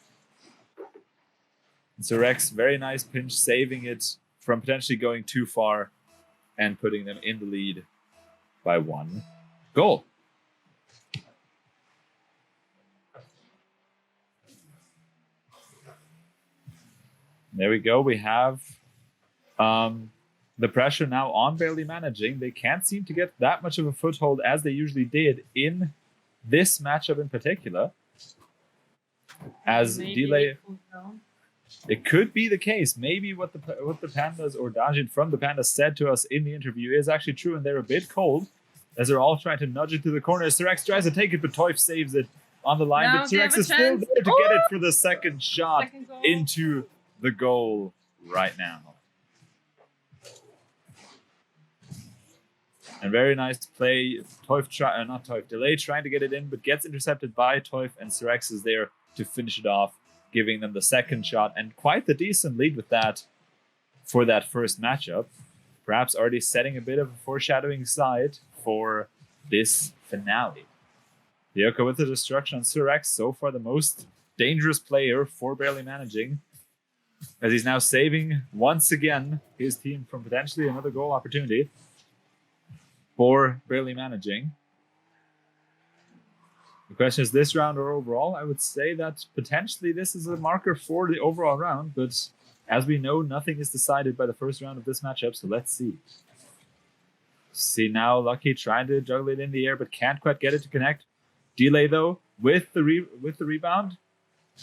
And Sirex, very nice pinch, saving it from potentially going too far and putting them in the lead by 1 goal. There we go. We have the pressure now on barely managing. They can't seem to get that much of a foothold as they usually did in this matchup in particular. As Delay, it could be the case. Maybe what the Pandas or Dajin from the Pandas said to us in the interview is actually true, and they're a bit cold as they're all trying to nudge it to the corner. Sirex tries to take it, but Toif saves it on the line. But Sirex is still there to get it for the second shot into the goal right now. And very nice play. Delay trying to get it in, but gets intercepted by Toif, and Sirex is there to finish it off, giving them the second shot, and quite the decent lead with that for that first matchup. Perhaps already setting a bit of a foreshadowing side for this finale. Hyoka with the destruction on Sirex, so far the most dangerous player for barely managing, as he's now saving once again his team from potentially another goal opportunity for barely managing. The question is this round or overall? I would say that potentially this is a marker for the overall round, but as we know, nothing is decided by the first round of this matchup, so let's see. See now Lucky trying to juggle it in the air, but can't quite get it to connect. Delay though, with the rebound,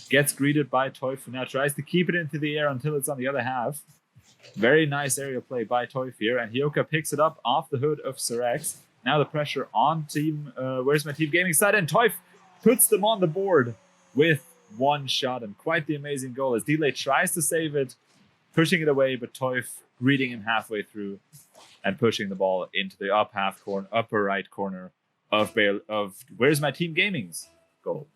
gets greeted by Toif, who now tries to keep it into the air until it's on the other half. Very nice aerial play by Toif here, and Hyoka picks it up off the hood of Sirex. Now the pressure on team, Where's My Team Gaming side, and Toif puts them on the board with 1 shot, and quite the amazing goal as Delay tries to save it, pushing it away, but Toif greeting him halfway through and pushing the ball into the upper right corner of Where's My Team Gaming's goal,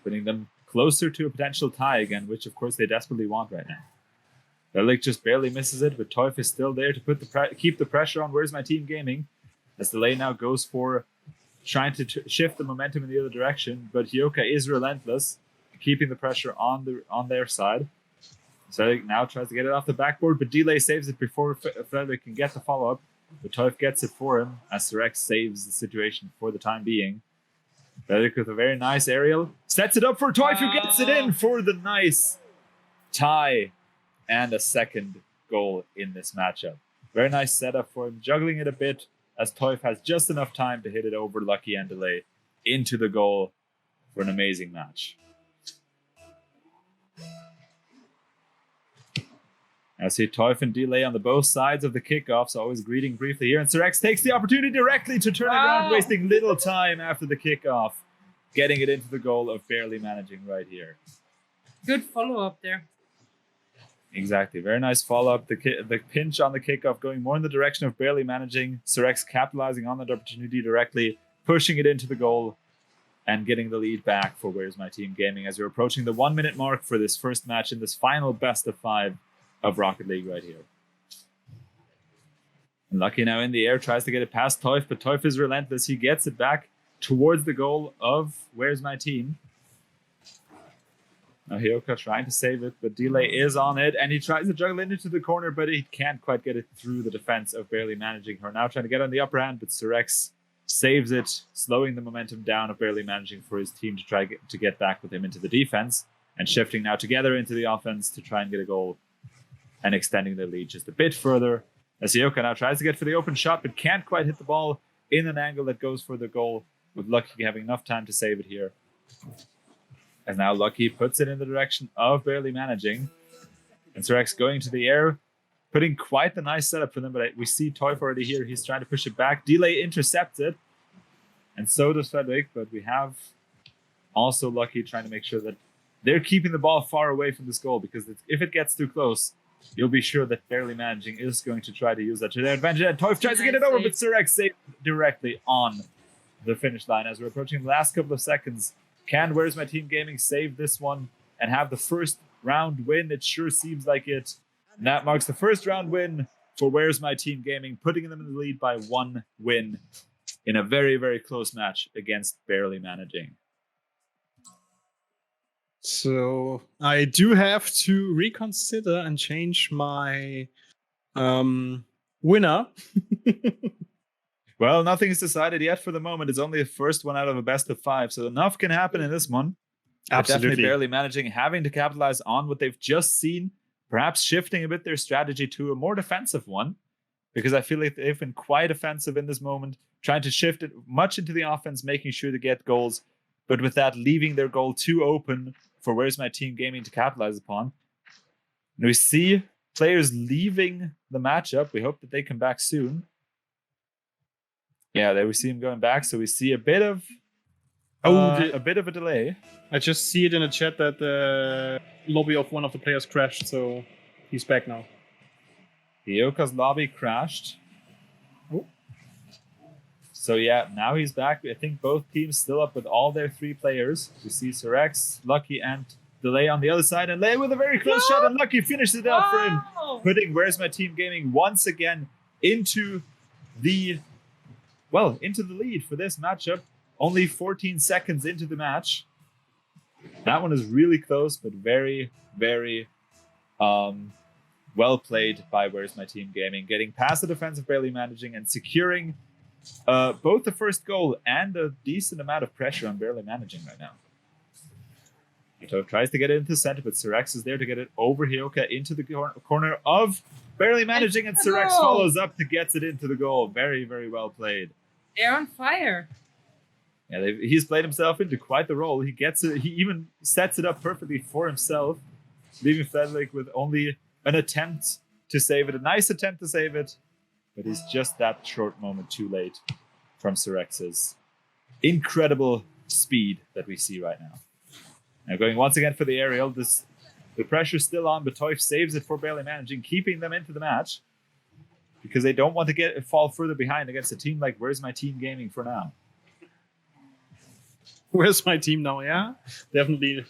putting them closer to a potential tie again, which of course they desperately want right now. Felix just barely misses it, but Toif is still there to keep the pressure on Where's My Team Gaming, as Delay now goes for trying to shift the momentum in the other direction, but Hyoka is relentless, keeping the pressure on their side. So now tries to get it off the backboard, but Delay saves it before Felix can get the follow-up, but Toif gets it for him as Sirex saves the situation for the time being. Felix with a very nice aerial, sets it up for Toif, who gets it in for the nice tie and a second goal in this matchup. Very nice setup for him, juggling it a bit as Toif has just enough time to hit it over Lucky and Delay into the goal for an amazing match. I see Teuf and Delay on the both sides of the kickoffs, always greeting briefly here. And Surex takes the opportunity directly to turn it around, wasting little time after the kickoff, getting it into the goal of barely managing right here. Good follow-up there. Exactly. Very nice follow-up. The pinch on the kickoff going more in the direction of barely managing. Surex capitalizing on that opportunity directly, pushing it into the goal and getting the lead back for Where's My Team Gaming as we're approaching the 1 minute mark for this first match in this final best of 5 of Rocket League right here. And Lucky now in the air, tries to get it past Teuf, but Teuf is relentless. He gets it back towards the goal of Where's My Team. Now Hyoka trying to save it, but Delay is on it, and he tries to juggle it into the corner, but he can't quite get it through the defense of barely managing. Her now trying to get on the upper hand, but Surex saves it, slowing the momentum down of barely managing for his team to try to get back with him into the defense, and shifting now together into the offense to try and get a goal and extending the lead just a bit further. As Hyoka now tries to get for the open shot, but can't quite hit the ball in an angle that goes for the goal, with Lucky having enough time to save it here. As now Lucky puts it in the direction of barely managing. And Surex going to the air, putting quite the nice setup for them, but we see Teuf already here. He's trying to push it back. Delay intercepts it, and so does Frederick, but we have also Lucky trying to make sure that they're keeping the ball far away from this goal, because if it gets too close, you'll be sure that barely managing is going to try to use that to their advantage. And Teuf tries to get it over, but Surex saved directly on the finish line. As we're approaching the last couple of seconds, can Where's My Team Gaming save this one and have the first round win? It sure seems like it. And that marks the first round win for Where's My Team Gaming, putting them in the lead by 1 win in a very, very close match against barely managing. So I do have to reconsider and change my winner. Well, nothing is decided yet for the moment. It's only the first one out of a best of 5, so enough can happen in this one. But definitely barely managing, having to capitalize on what they've just seen, perhaps shifting a bit their strategy to a more defensive one, because I feel like they've been quite offensive in this moment, trying to shift it much into the offense, making sure to get goals, but with that leaving their goal too open for Where's My Team Gaming to capitalize upon. And we see players leaving the matchup. We hope that they come back soon. Yeah, there we see him going back, so we see a bit of a delay. I just see it in the chat that the lobby of one of the players crashed, so he's back now. Hyoka's lobby crashed. Oh. So yeah, now he's back. I think both teams still up with all their 3 players. We see Surex, Lucky, and Delay on the other side, and Lay with a very close shot, and Lucky finishes it out for him, putting Where's My Team Gaming once again into the lead for this matchup. Only 14 seconds into the match. That one is really close, but very, very well played by Where's My Team Gaming, getting past the defense of barely managing and securing both the first goal and a decent amount of pressure on barely managing right now. Teuf tries to get it into the center, but Surex is there to get it over Hyoka into the corner of barely managing, and Surex follows up to get it into the goal. Very, very well played. They're on fire. Yeah, he's played himself into quite the role. He gets it. He even sets it up perfectly for himself, leaving Frederick with only an attempt to save it. A nice attempt to save it, but he's just that short moment too late from Surex's incredible speed that we see right now. Now going once again for the aerial. The pressure's still on, but Teuf saves it for barely managing, keeping them into the match, because they don't want to fall further behind against a team like Where's My Team Gaming for now. Where's my team now? Yeah, definitely.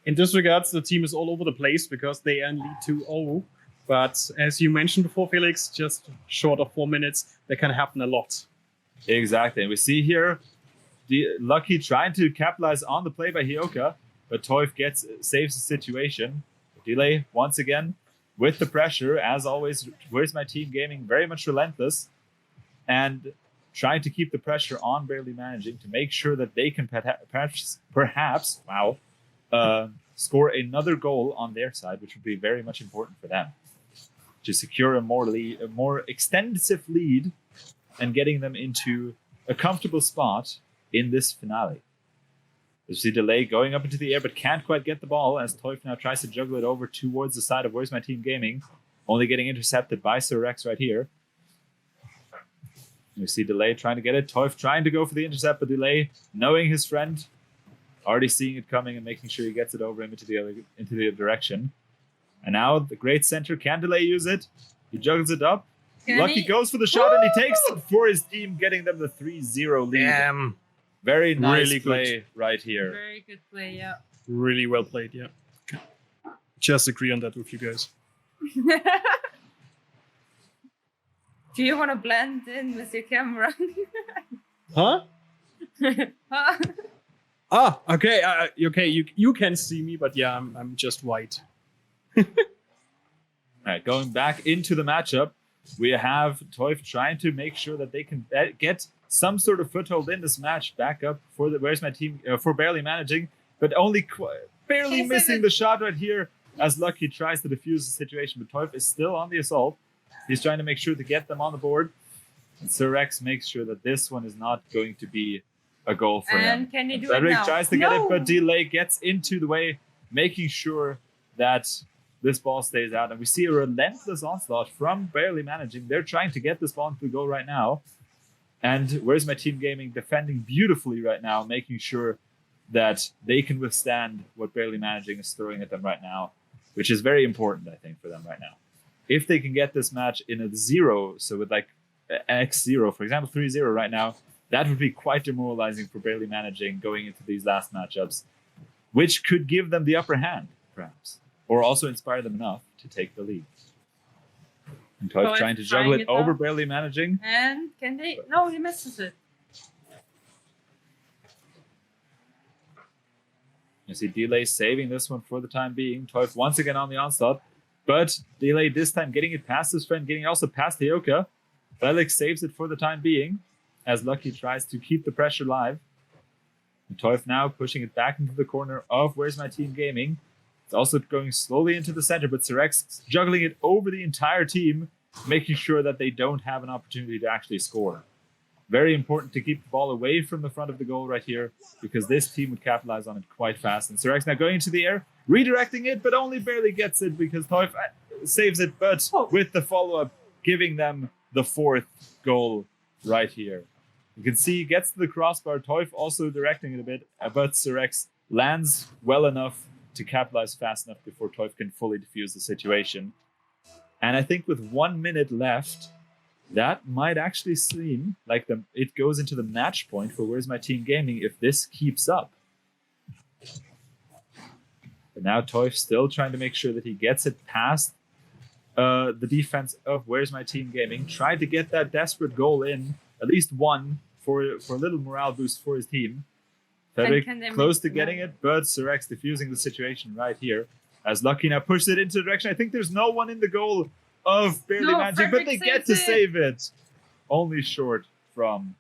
In this regards, the team is all over the place because they are in lead 2-0. But as you mentioned before, Felix, just short of 4 minutes, that can happen a lot. Exactly. And we see here Lucky trying to capitalize on the play by Hyoka, but Teuf saves the situation. Delay once again with the pressure, as always. Where's My Team Gaming very much relentless and trying to keep the pressure on barely managing to make sure that they can perhaps score another goal on their side, which would be very much important for them to secure a more extensive lead and getting them into a comfortable spot in this finale. You see Delay going up into the air, but can't quite get the ball as Teuf now tries to juggle it over towards the side of Where's My Team Gaming, only getting intercepted by Sir Rex right here. We see Delay trying to get it. Teuf trying to go for the intercept, but Delay, knowing his friend, already seeing it coming and making sure he gets it over him into the other direction. And now the great center, can Delay use it? He juggles it up. Lucky goes for the shot and he takes it for his team, getting them the 3-0 lead. Damn. Very nice Really play good. right here. Very good play, yeah. Really well played, yeah. Just agree on that with you guys. Do you want to blend in with your camera? Huh? Ah, okay. Okay, you can see me, but yeah, I'm just white. All right, going back into the matchup, we have Teuf trying to make sure that they can get some sort of foothold in this match. Back up for the Where's My Team for barely managing, but only barely missing the shot right here as Lucky tries to defuse the situation. But Teuf is still on the assault. He's trying to make sure to get them on the board. And Sir Rex makes sure that this one is not going to be a goal for him. And can he do Frederick it now? tries to get it, but Delay gets into the way, making sure that this ball stays out. And we see a relentless onslaught from barely managing. They're trying to get this ball into the goal right now. And Where's My Team Gaming defending beautifully right now, making sure that they can withstand what barely managing is throwing at them right now, which is very important, I think, for them right now. If they can get this match in a 0, so with like X0, for example, 3-0 right now, that would be quite demoralizing for barely managing going into these last matchups, which could give them the upper hand, perhaps, or also inspire them enough to take the lead. And Teuf trying to juggle it over barely managing. And can they? No, he misses it. You see Delay saving this one for the time being. Teuf once again on the onslaught, but Delay this time getting it past his friend, getting also past Heoka. Felix saves it for the time being, as Lucky tries to keep the pressure live. And Teuf now pushing it back into the corner of Where's My Team Gaming. It's also going slowly into the center, but Sir Rex juggling it over the entire team, making sure that they don't have an opportunity to actually score. Very important to keep the ball away from the front of the goal right here, because this team would capitalize on it quite fast. And Sir Rex now going into the air, redirecting it, but only barely gets it because Teuf saves it, but with the follow-up, giving them the 4th goal right here. You can see he gets to the crossbar, Teuf also directing it a bit, but Sir Rex lands well enough to capitalize fast enough before Teuf can fully defuse the situation. And I think with 1 minute left, that might actually seem like it goes into the match point for Where's My Team Gaming if this keeps up. But now Teuf still trying to make sure that he gets it past the defense of Where's My Team Gaming. Tried to get that desperate goal in, at least one, for a little morale boost for his team. Frederick close to getting it, but Sir Rex diffusing the situation right here. As Lucky now pushes it into the direction. I think there's no one in the goal of barely managing, but they get to save it. Only short from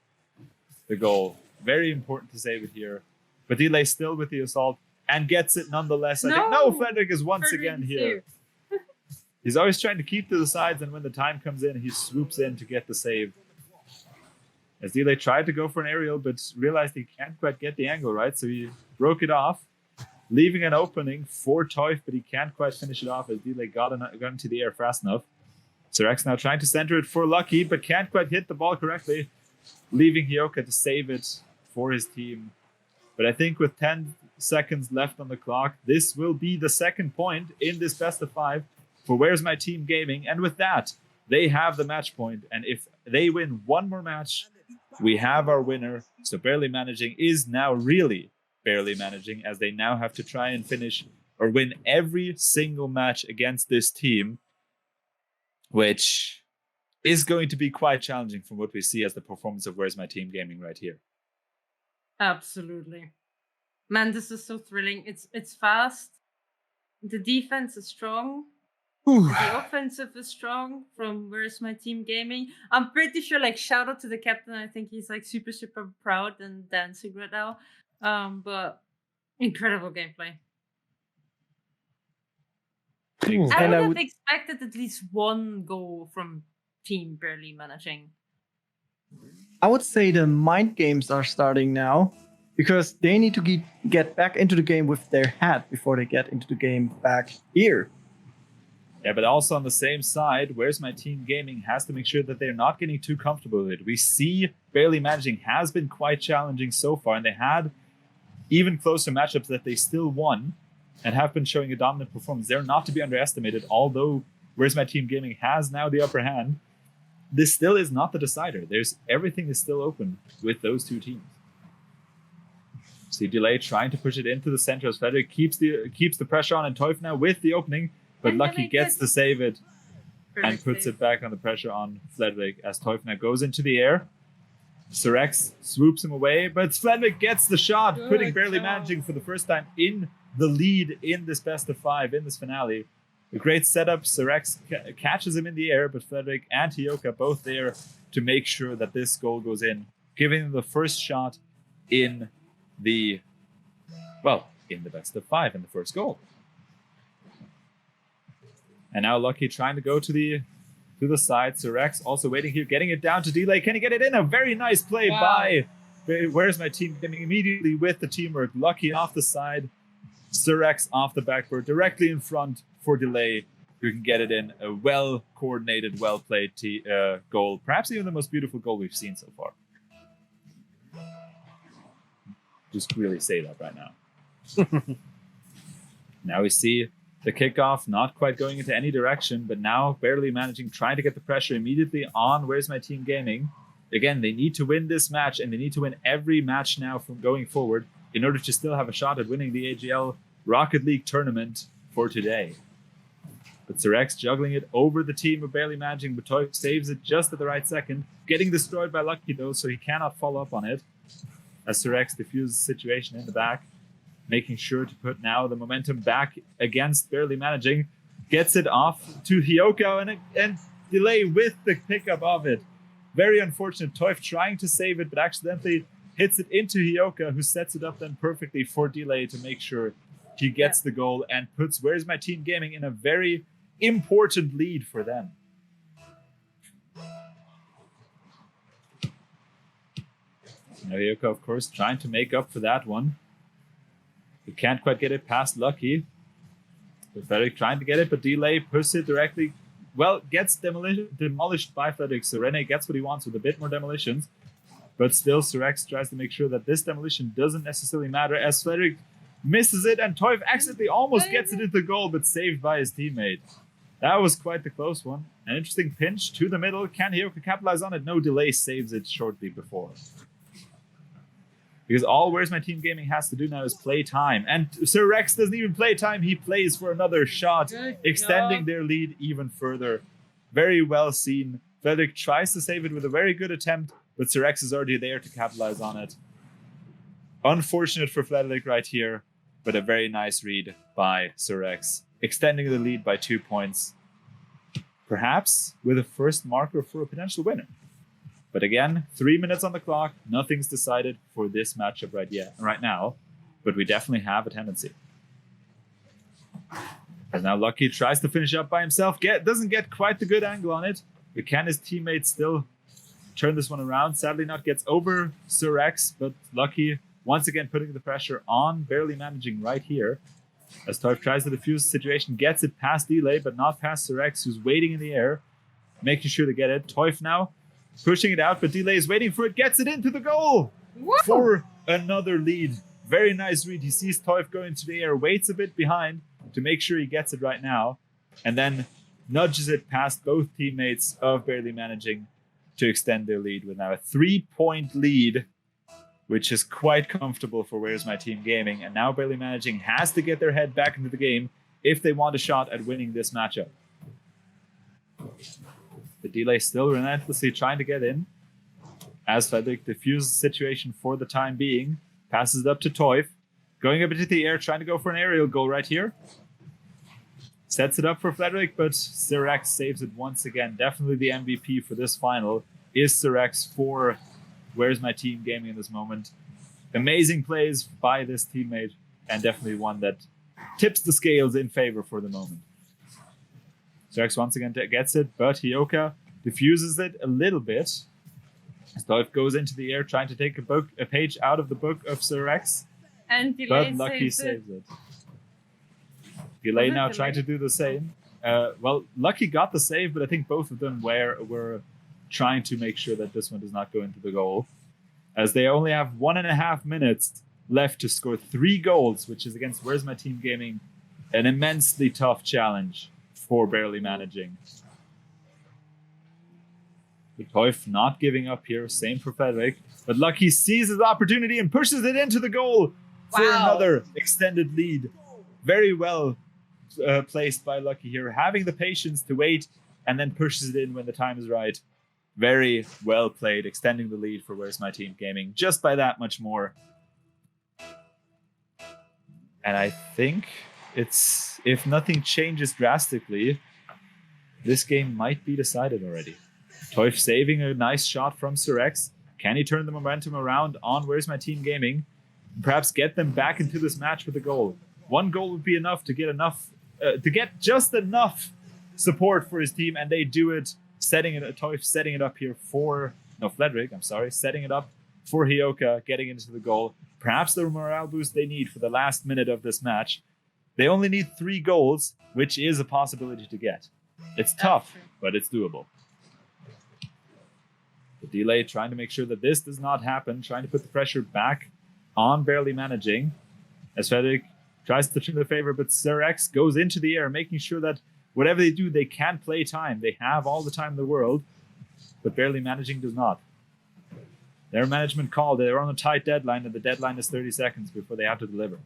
the goal. Very important to save it here. But Delay still with the assault and gets it nonetheless. I think no, Frederick is once again here. He's always trying to keep to the sides, and when the time comes in, he swoops in to get the save. As Delay tried to go for an aerial, but realized he can't quite get the angle right, so he broke it off, leaving an opening for Teuf, but he can't quite finish it off as Delay got into the air fast enough. Sir Rex now trying to center it for Lucky, but can't quite hit the ball correctly, leaving Heoka to save it for his team. But I think with 10 seconds left on the clock, this will be the 2nd point in this best of 5 for Where's My Team Gaming. And with that, they have the match point. And if they win one more match, we have our winner. So barely managing is now really barely managing, as they now have to try and finish or win every single match against this team, which is going to be quite challenging from what we see as the performance of Where's My Team Gaming right here. Absolutely. Man, this is so thrilling. It's fast. The defense is strong. The offensive is strong from Where's My Team Gaming. I'm pretty sure, like, shout out to the captain. I think he's like super, super proud and dancing right now. But incredible gameplay. I would have expected at least one goal from team barely managing. I would say the mind games are starting now because they need to get back into the game with their head before they get into the game back here. Yeah, but also on the same side, Where's My Team Gaming has to make sure that they're not getting too comfortable with it. We see Barely Managing has been quite challenging so far, and they had even closer matchups that they still won and have been showing a dominant performance. They're not to be underestimated, although Where's My Team Gaming has now the upper hand. This still is not the decider. Everything is still open with those two teams. See Delay trying to push it into the center as Frederick keeps the pressure on, and Teuf now with the opening, but And Lucky then I gets did. to save it and Perfect puts save. it back on the pressure on Frederick as Teuf now goes into the air. Surex swoops him away, but Frederick gets the shot, Good putting Barely job. Managing for the first time in the lead in this best of 5, in this finale. A great setup. Surex catches him in the air, but Frederick and Hioka both there to make sure that this goal goes in, giving them the first shot in the best of 5 in the first goal. And now Lucky trying to go to the side. Surex also waiting here, getting it down to Delay. Can he get it in? A very nice play Wow. by Where's My Team Gaming immediately with the teamwork. Lucky off the side, Surex off the backboard, directly in front for Delay, who can get it in. A well-coordinated, well-played goal. Perhaps even the most beautiful goal we've seen so far. Just really say that right now. Now we see the kickoff not quite going into any direction, but now Barely Managing, trying to get the pressure immediately on Where's My Team Gaming. Again, they need to win this match, and they need to win every match now from going forward in order to still have a shot at winning the AGL Rocket League tournament for today. But Surex juggling it over the team of Barely Managing, but Teuf saves it just at the right second, getting destroyed by Lucky though, so he cannot follow up on it. As Surex diffuses the situation in the back, making sure to put now the momentum back against Barely Managing, gets it off to Hioka and Delay with the pickup of it. Very unfortunate. Teuf trying to save it, but accidentally hits it into Hioka, who sets it up then perfectly for Delay to make sure he gets the goal and puts Where's My Team Gaming in a very important lead for them. Now Hioka, of course, trying to make up for that one. He can't quite get it past Lucky. But Frederick trying to get it, but Delay pushes it directly. Well, gets demolished by Frederick. So René gets what he wants with a bit more demolitions. But still, Surex tries to make sure that this demolition doesn't necessarily matter as Frederick misses it and Teuf accidentally almost gets it into goal, but saved by his teammate. That was quite the close one. An interesting pinch to the middle. Can Hioka capitalize on it? No, Delay saves it shortly before. Because all Where's My Team Gaming has to do now is play time. And Surex doesn't even play time. He plays for another shot, Good extending job. their lead even further. Very well seen. Frederick tries to save it with a very good attempt, but Surex is already there to capitalize on it. Unfortunate for Frederick right here, but a very nice read by Surex, extending the lead by 2 points. Perhaps with a first marker for a potential winner. But again, 3 minutes on the clock. Nothing's decided for this matchup right now. But we definitely have a tendency. As now Lucky tries to finish up by himself. Doesn't get quite the good angle on it. But can his teammates still turn this one around? Sadly not gets over Surex. But Lucky once again putting the pressure on. Barely Managing right here. As Teuf tries to defuse the situation. Gets it past Delay, but not past Surex, who's waiting in the air. Making sure to get it. Teuf now pushing it out, but Delay is waiting for it, gets it into the goal Woo! for another lead. Very nice read. He sees Teuf go into the air, waits a bit behind to make sure he gets it right now, and then nudges it past both teammates of Barely Managing to extend their lead with now a 3-point lead, which is quite comfortable for Where's My Team Gaming. And now Barely Managing has to get their head back into the game if they want a shot at winning this matchup. The Delay still relentlessly trying to get in as Frederick diffuses the situation for the time being. Passes it up to Teuf. Going up into the air, trying to go for an aerial goal right here. Sets it up for Frederick, but Surex saves it once again. Definitely the MVP for this final is Surex for Where's My Team Gaming in this moment. Amazing plays by this teammate, and definitely one that tips the scales in favor for the moment. Surex once again gets it, but Hioka diffuses it a little bit. Stoif goes into the air trying to take a page out of the book of Sir Rex, And but Delay Lucky saves it. saves it. Delay Was it now Delay? trying to do the same. Well, Lucky got the save, but I think both of them were trying to make sure that this one does not go into the goal, as they only have 1.5 minutes left to score 3 goals, which is against Where's My Team Gaming, an immensely tough challenge for Barely Managing. The Teuf not giving up here, same for Frederick, but Lucky sees his opportunity and pushes it into the goal for Wow. another extended lead. Very well placed by Lucky here, having the patience to wait and then pushes it in when the time is right. Very well played, extending the lead for Where's My Team Gaming just by that much more. And I think it's, if nothing changes drastically, this game might be decided already. Teuf saving a nice shot from Sir X. Can he turn the momentum around on Where's My Team Gaming? Perhaps get them back into this match with a goal. 1 goal would be enough to get just enough support for his team, and they do it. Teuf setting it up here for Frederick. Setting it up for Hyoka, getting into the goal. Perhaps the morale boost they need for the last minute of this match. They only need 3 goals, which is a possibility to get. It's tough, true. but it's doable. The Delay trying to make sure that this does not happen, trying to put the pressure back on Barely Managing, as Frederick tries to turn the favor, but Sir X goes into the air, making sure that whatever they do, they can play time. They have all the time in the world, but Barely Managing does not. Their management called. They're on a tight deadline, and the deadline is 30 seconds before they have to deliver.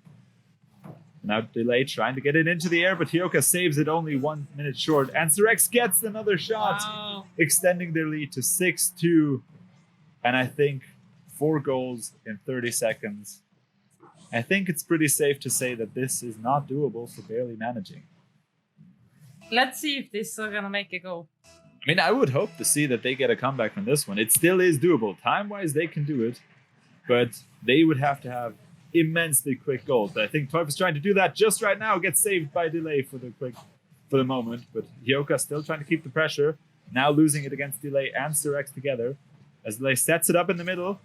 Now Delay trying to get it into the air, but Hyoka saves it only 1 minute short, and Sir X gets another shot, Wow. extending their lead to 6-2. And I think 4 goals in 30 seconds. I think it's pretty safe to say that this is not doable for Barely Managing. Let's see if this is gonna make a goal. I mean, I would hope to see that they get a comeback from this one. It still is doable. Time-wise, they can do it, but they would have to have immensely quick goals. I think Teuf is trying to do that just right now. Gets saved by Delay for the moment, but Hyoka still trying to keep the pressure. Now losing it against Delay and Sir X together. As Delay sets it up in the middle.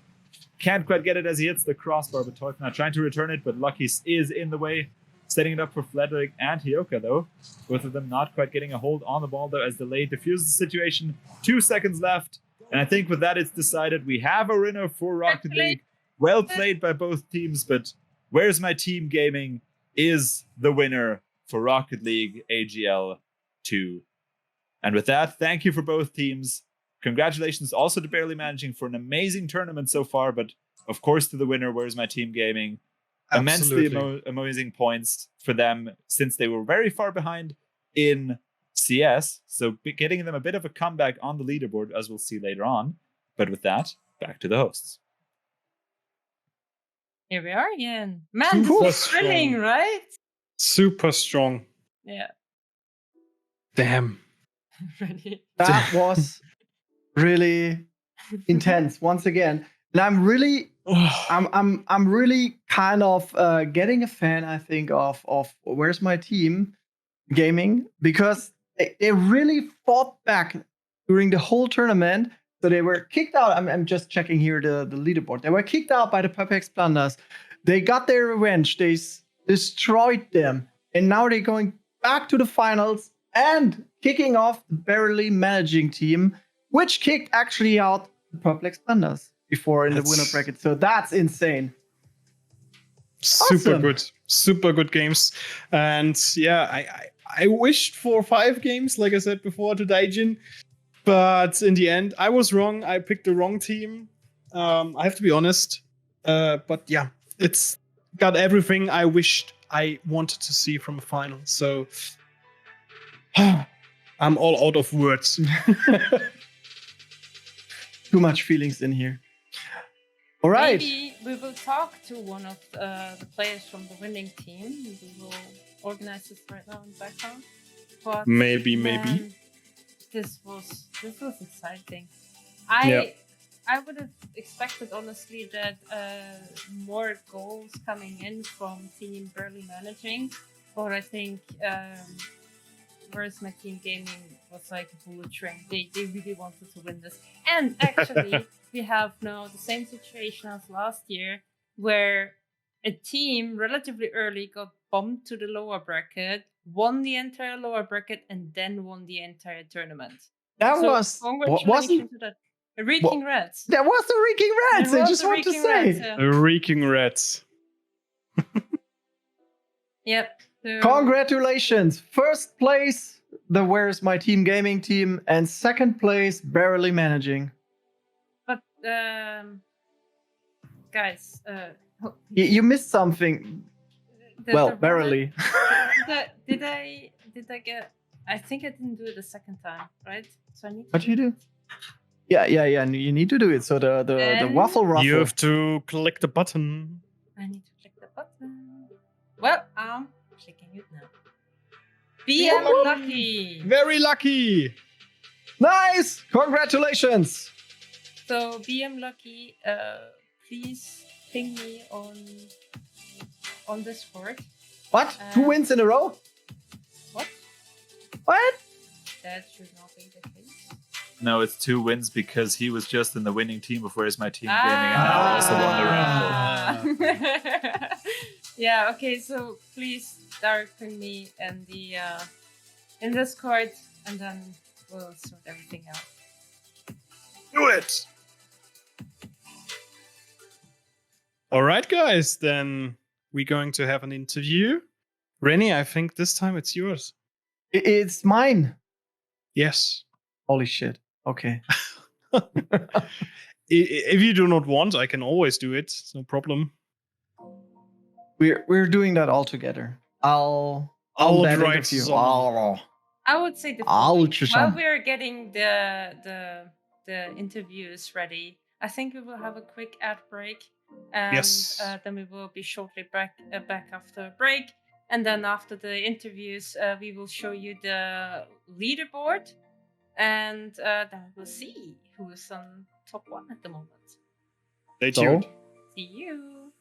Can't quite get it as he hits the crossbar, but Teuf now trying to return it, but Lucky is in the way. Setting it up for Frederick and Hyoka, though. Both of them not quite getting a hold on the ball, though, as Delay diffuses the situation. 2 seconds left. And I think with that, it's decided we have a winner for Rocket League. Well played by both teams, but Where's My Team Gaming is the winner for Rocket League AGL 2. And with that, thank you for both teams. Congratulations also to Barely Managing for an amazing tournament so far, but of course to the winner, Where's My Team Gaming. Immensely amazing points for them since they were very far behind in CS. So getting them a bit of a comeback on the leaderboard, as we'll see later on. But with that, back to the hosts. Here we are again. Man, Super this is thrilling, strong. right? Super strong. Yeah. Damn. Ready. That was really intense once again. And I'm really kind of getting a fan, I think, of Where's My Team Gaming, because they really fought back during the whole tournament. So they were kicked out. I'm just checking here the leaderboard. They were kicked out by the Perpex Plunders. They got their revenge. They destroyed them. And now they're going back to the finals and kicking off the Barely Managing team, which kicked actually out the Perplex Plunders before in the winner bracket. So that's insane. Super Awesome. good. Super good games. And yeah, I wished for 5 games, like I said before, to Daijin. But in the end, I was wrong. I picked the wrong team. I have to be honest. But yeah, it's got everything I wished I wanted to see from a final. So I'm all out of words. Too much feelings in here. All right. Maybe we will talk to one of the players from the winning team. We will organize this right now in the background. But Maybe. this was exciting. I would have expected honestly that more goals coming in from team Barely Managing, but I think whereas my team gaming was like a bullet train. They really wanted to win this. And actually, we have now the same situation as last year, where a team relatively early got bumped to the lower bracket, won the entire lower bracket, and then won the entire tournament. That So was congratulations wasn't to the Reeking Reds. that was the Reeking Reds. It I was just the want to Reeking say. Reds, yeah. The Reeking Reds. Yep. So, Congratulations! First place, the Where's My Team gaming team, and second place, Barely Managing. but guys, You missed something. Well, the barely. Did I get? I think I didn't do it the second time, right? So I need. What do you do? Yeah. You need to do it. So the Then- waffle ruffle. You have to click the button. I need to click the button. Well, I'm clicking it now. BM Woo! lucky. Very lucky. Nice! Congratulations! So BM lucky. Please ping me on Discord. What? 2 wins in a row? What? What? That should not be the case. No, it's 2 wins because he was just in the winning team of Where's My Team Gaming, and I also won the raffle. Yeah. Okay. So please direct ping me in the in Discord, and then we'll sort everything out. Do it. All right, guys. Then we're going to have an interview. René, I think this time it's yours. It's mine. Yes. Holy shit. Okay. If you do not want, I can always do it. It's no problem. We're doing that all together. I'll write interview. some. I would say the I'll following. choose While some. we're getting the interviews ready, I think we will have a quick ad break, and Yes. then we will be shortly back after a break. And then after the interviews, we will show you the leaderboard, and then we'll see who is on top 1 at the moment. Stay So? tuned. See you.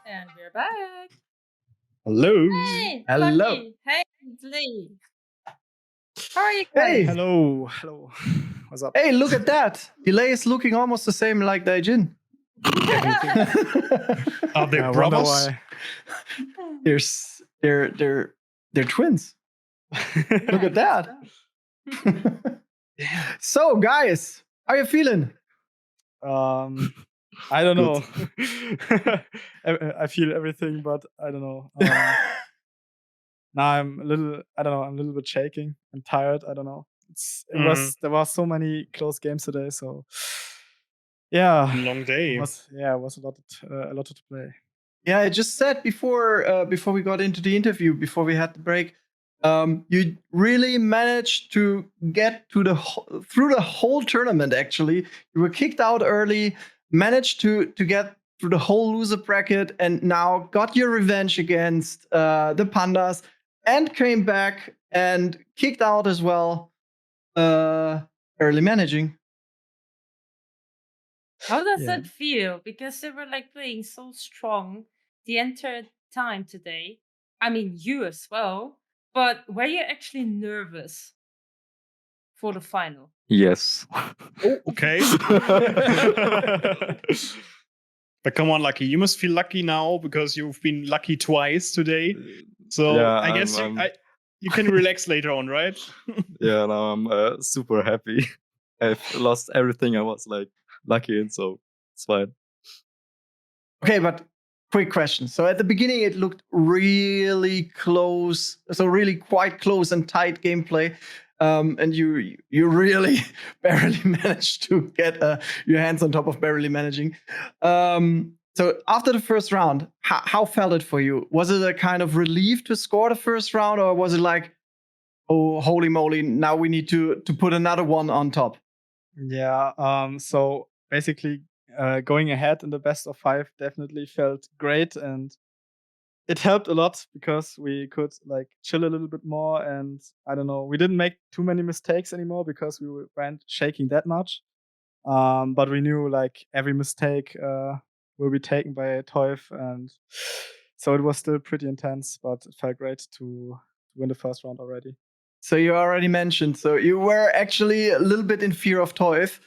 And we're back. Hello. Hey, Hello. Lucky. Hey, it's Lee. How are you guys? Hey. Hello. Hello. What's up? Hey, look at that. Delay is looking almost the same like Daijin. Are they I wonder brothers? why. They're twins. Look at that. So, guys, how are you feeling? I don't know. I feel everything, but I don't know. Now I'm a little. I don't know. I'm a little bit shaking. I'm tired. I don't know. There was so many close games today, so yeah. Long day. It was a lot to play. Yeah, I just said before we got into the interview, before we had the break, you really managed to get through the whole tournament. Actually, you were kicked out early, managed to get through the whole loser bracket, and now got your revenge against the Pandas, and came back and kicked out as well. Early managing. How does Yeah. that feel? Because they were like playing so strong the entire time today. I mean, you as well. But were you actually nervous for the final? Yes. Oh, okay. But come on, Lucky. You must feel lucky now because you've been lucky twice today. So Yeah, I guess I'm- you can relax later on, right? Yeah, now I'm super happy. I've lost everything. I was like lucky in, so it's fine. Okay, but quick question. So at the beginning, it looked really close. So really quite close and tight gameplay. And you really barely managed to get your hands on top of barely managing. So after the first round, how felt it for you? Was it a kind of relief to score the first round, or was it like, oh, holy moly, now we need to put another one on top? Yeah. So basically, going ahead in the best of 5 definitely felt great, and it helped a lot because we could like chill a little bit more, and I don't know, we didn't make too many mistakes anymore because we weren't shaking that much. But we knew like every mistake will be taken by Teuf, and so it was still pretty intense, but it felt great to win the first round already. So you already mentioned, so you were actually a little bit in fear of Teuf.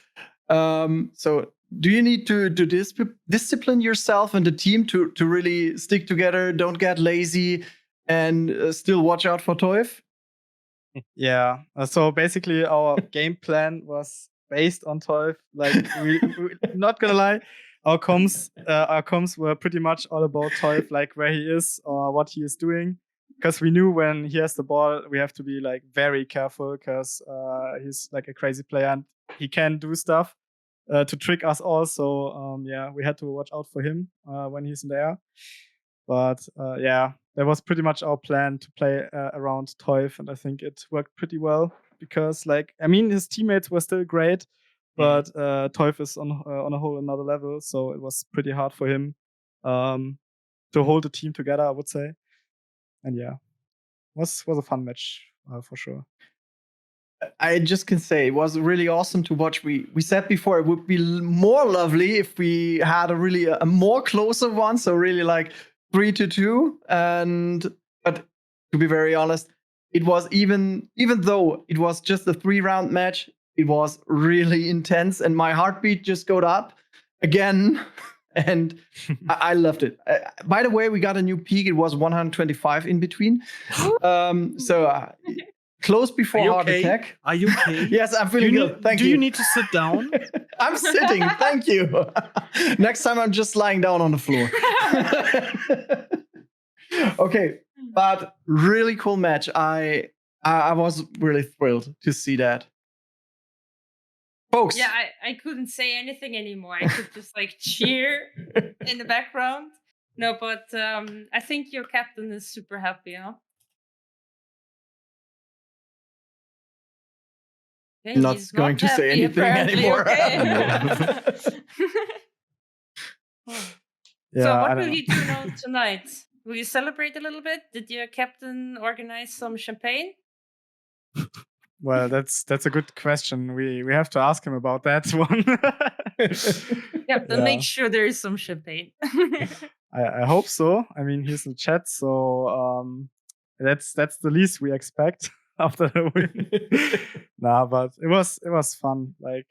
So do you need to discipline yourself and the team to really stick together, don't get lazy, and still watch out for Teuf? Yeah. So basically, our game plan was based on Teuf. Like, we not gonna lie, our comms were pretty much all about Teuf, like where he is or what he is doing. Because we knew when he has the ball, we have to be like very careful because he's like a crazy player and he can do stuff to trick us all. So yeah, we had to watch out for him when he's in the air. But yeah, that was pretty much our plan to play around Teuf, and I think it worked pretty well because, like, I mean, his teammates were still great, but Teuf is on a whole another level, so it was pretty hard for him to hold the team together, I would say. And yeah, was a fun match for sure. I just can say it was really awesome to watch. We said before it would be more lovely if we had a more closer one, so really like 3-2. But to be very honest, it was even though it was just a 3-round match, it was really intense, and my heartbeat just got up again. And I loved it. By the way, we got a new peak. It was 125 in between. Close before heart attack. Are you okay? Yes, I'm feeling good. Thank you. Do you need to sit down? I'm sitting. Thank you. Next time, I'm just lying down on the floor. Okay, but really cool match. I was really thrilled to see that. Folks. Yeah, I couldn't say anything anymore. I could just like cheer in the background. No, but I think your captain is super happy, huh? Okay, not going to say anything anymore. Okay. Yeah, So what will you do now tonight? Will you celebrate a little bit? Did your captain organize some champagne? Well, that's a good question. We have to ask him about that one. Then make sure there is some champagne. I hope so. I mean, he's in chat, so that's the least we expect after the win. Nah, but it was fun. Like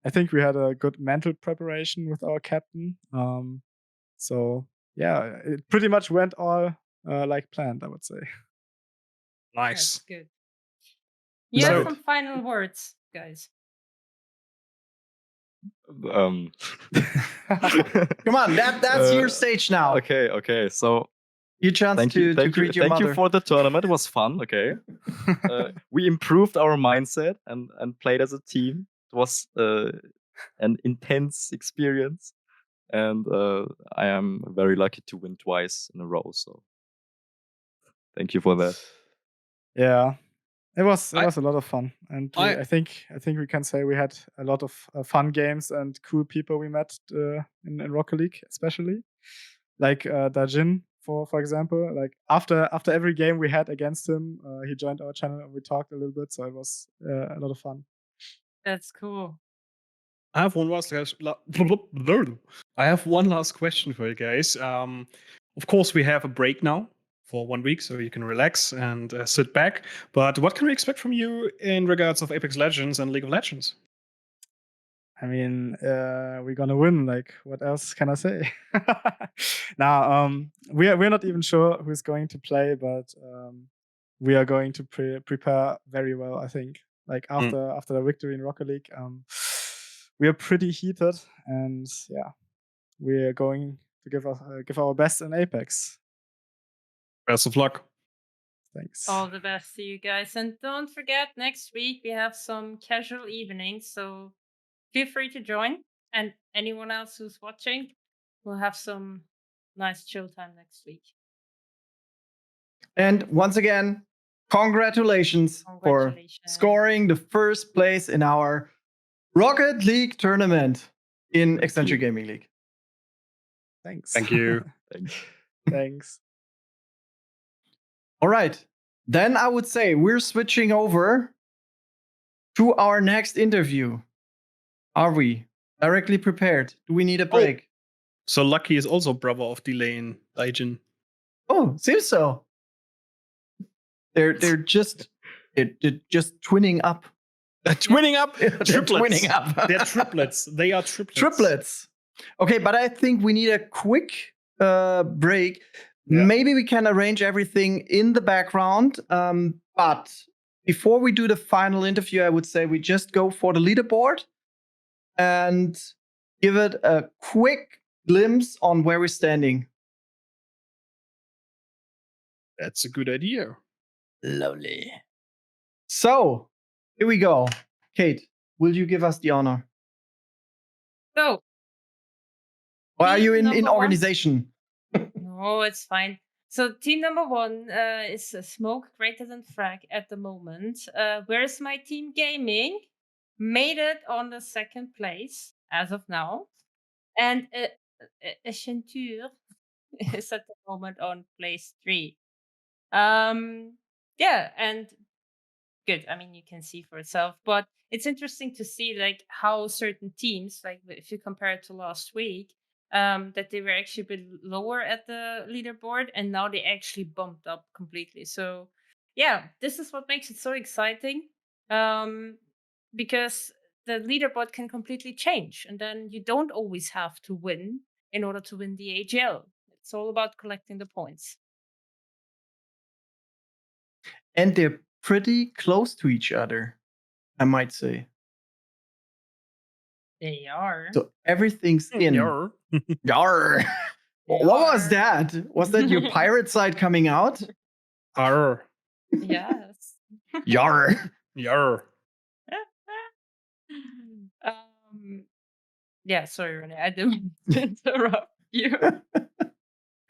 I think we had a good mental preparation with our captain. So yeah, it pretty much went all like planned, I would say. Nice. That's good. You have some final words, guys. Come on, that's your stage now. Okay. So your chance to greet your mother. Thank you for the tournament. It was fun. Okay. We improved our mindset and played as a team. It was an intense experience, and I am very lucky to win twice in a row. So thank you for that. Yeah. It was a lot of fun, and I think we can say we had a lot of fun games and cool people we met in Rocket League, especially like Dajin for example. Like after every game we had against him, he joined our channel and we talked a little bit, so it was a lot of fun. That's cool. I have one last question for you guys. Of course, we have a break now for 1 week, so you can relax and sit back. But what can we expect from you in regards of Apex Legends and League of Legends? I mean, we're gonna win. Like, what else can I say? Now, we're not even sure who's going to play, but we are going to prepare very well. I think. Like after the victory in Rocket League, we are pretty heated, and yeah, we are going to give our best in Apex. Best of luck. Thanks. All the best to you guys. And don't forget, next week we have some casual evenings, so feel free to join. And anyone else who's watching, we'll have some nice chill time next week. And once again, congratulations for scoring the first place in our Rocket League tournament in Accenture Gaming League. Thanks. Thank you. Thanks. All right. Then I would say we're switching over to our next interview. Are we directly prepared? Do we need a break? So Lucky is also brother of Delane Daijin. Oh, seems so. They're just twinning up. Twinning up? They're Triplets. twinning up. They're triplets. They are triplets. Triplets. Okay, but I think we need a quick break. Yeah. Maybe we can arrange everything in the background. But before we do the final interview, I would say we just go for the leaderboard and give it a quick glimpse on where we're standing. That's a good idea. Lovely. So, here we go. Kate, will you give us the honor? So, Or are you team in number one? organization? No, it's fine. So team number 1 is Smoke Greater Than Frag at the moment. Whereas my team Gaming made it on the 2nd place as of now. And Accenture is at the moment on place 3. Yeah, and good. I mean, you can see for itself, but it's interesting to see like how certain teams, like if you compare it to last week, that they were actually a bit lower at the leaderboard, and now they actually bumped up completely. So yeah, this is what makes it so exciting, because the leaderboard can completely change, and then you don't always have to win in order to win the AGL. It's all about collecting the points. And they're pretty close to each other, I might say. They are. So everything's in. Yarr. Yarr. What was that? Was that your pirate side coming out? Arr. Yes. Yarr. Yarr. Yeah, sorry, René, I didn't interrupt you.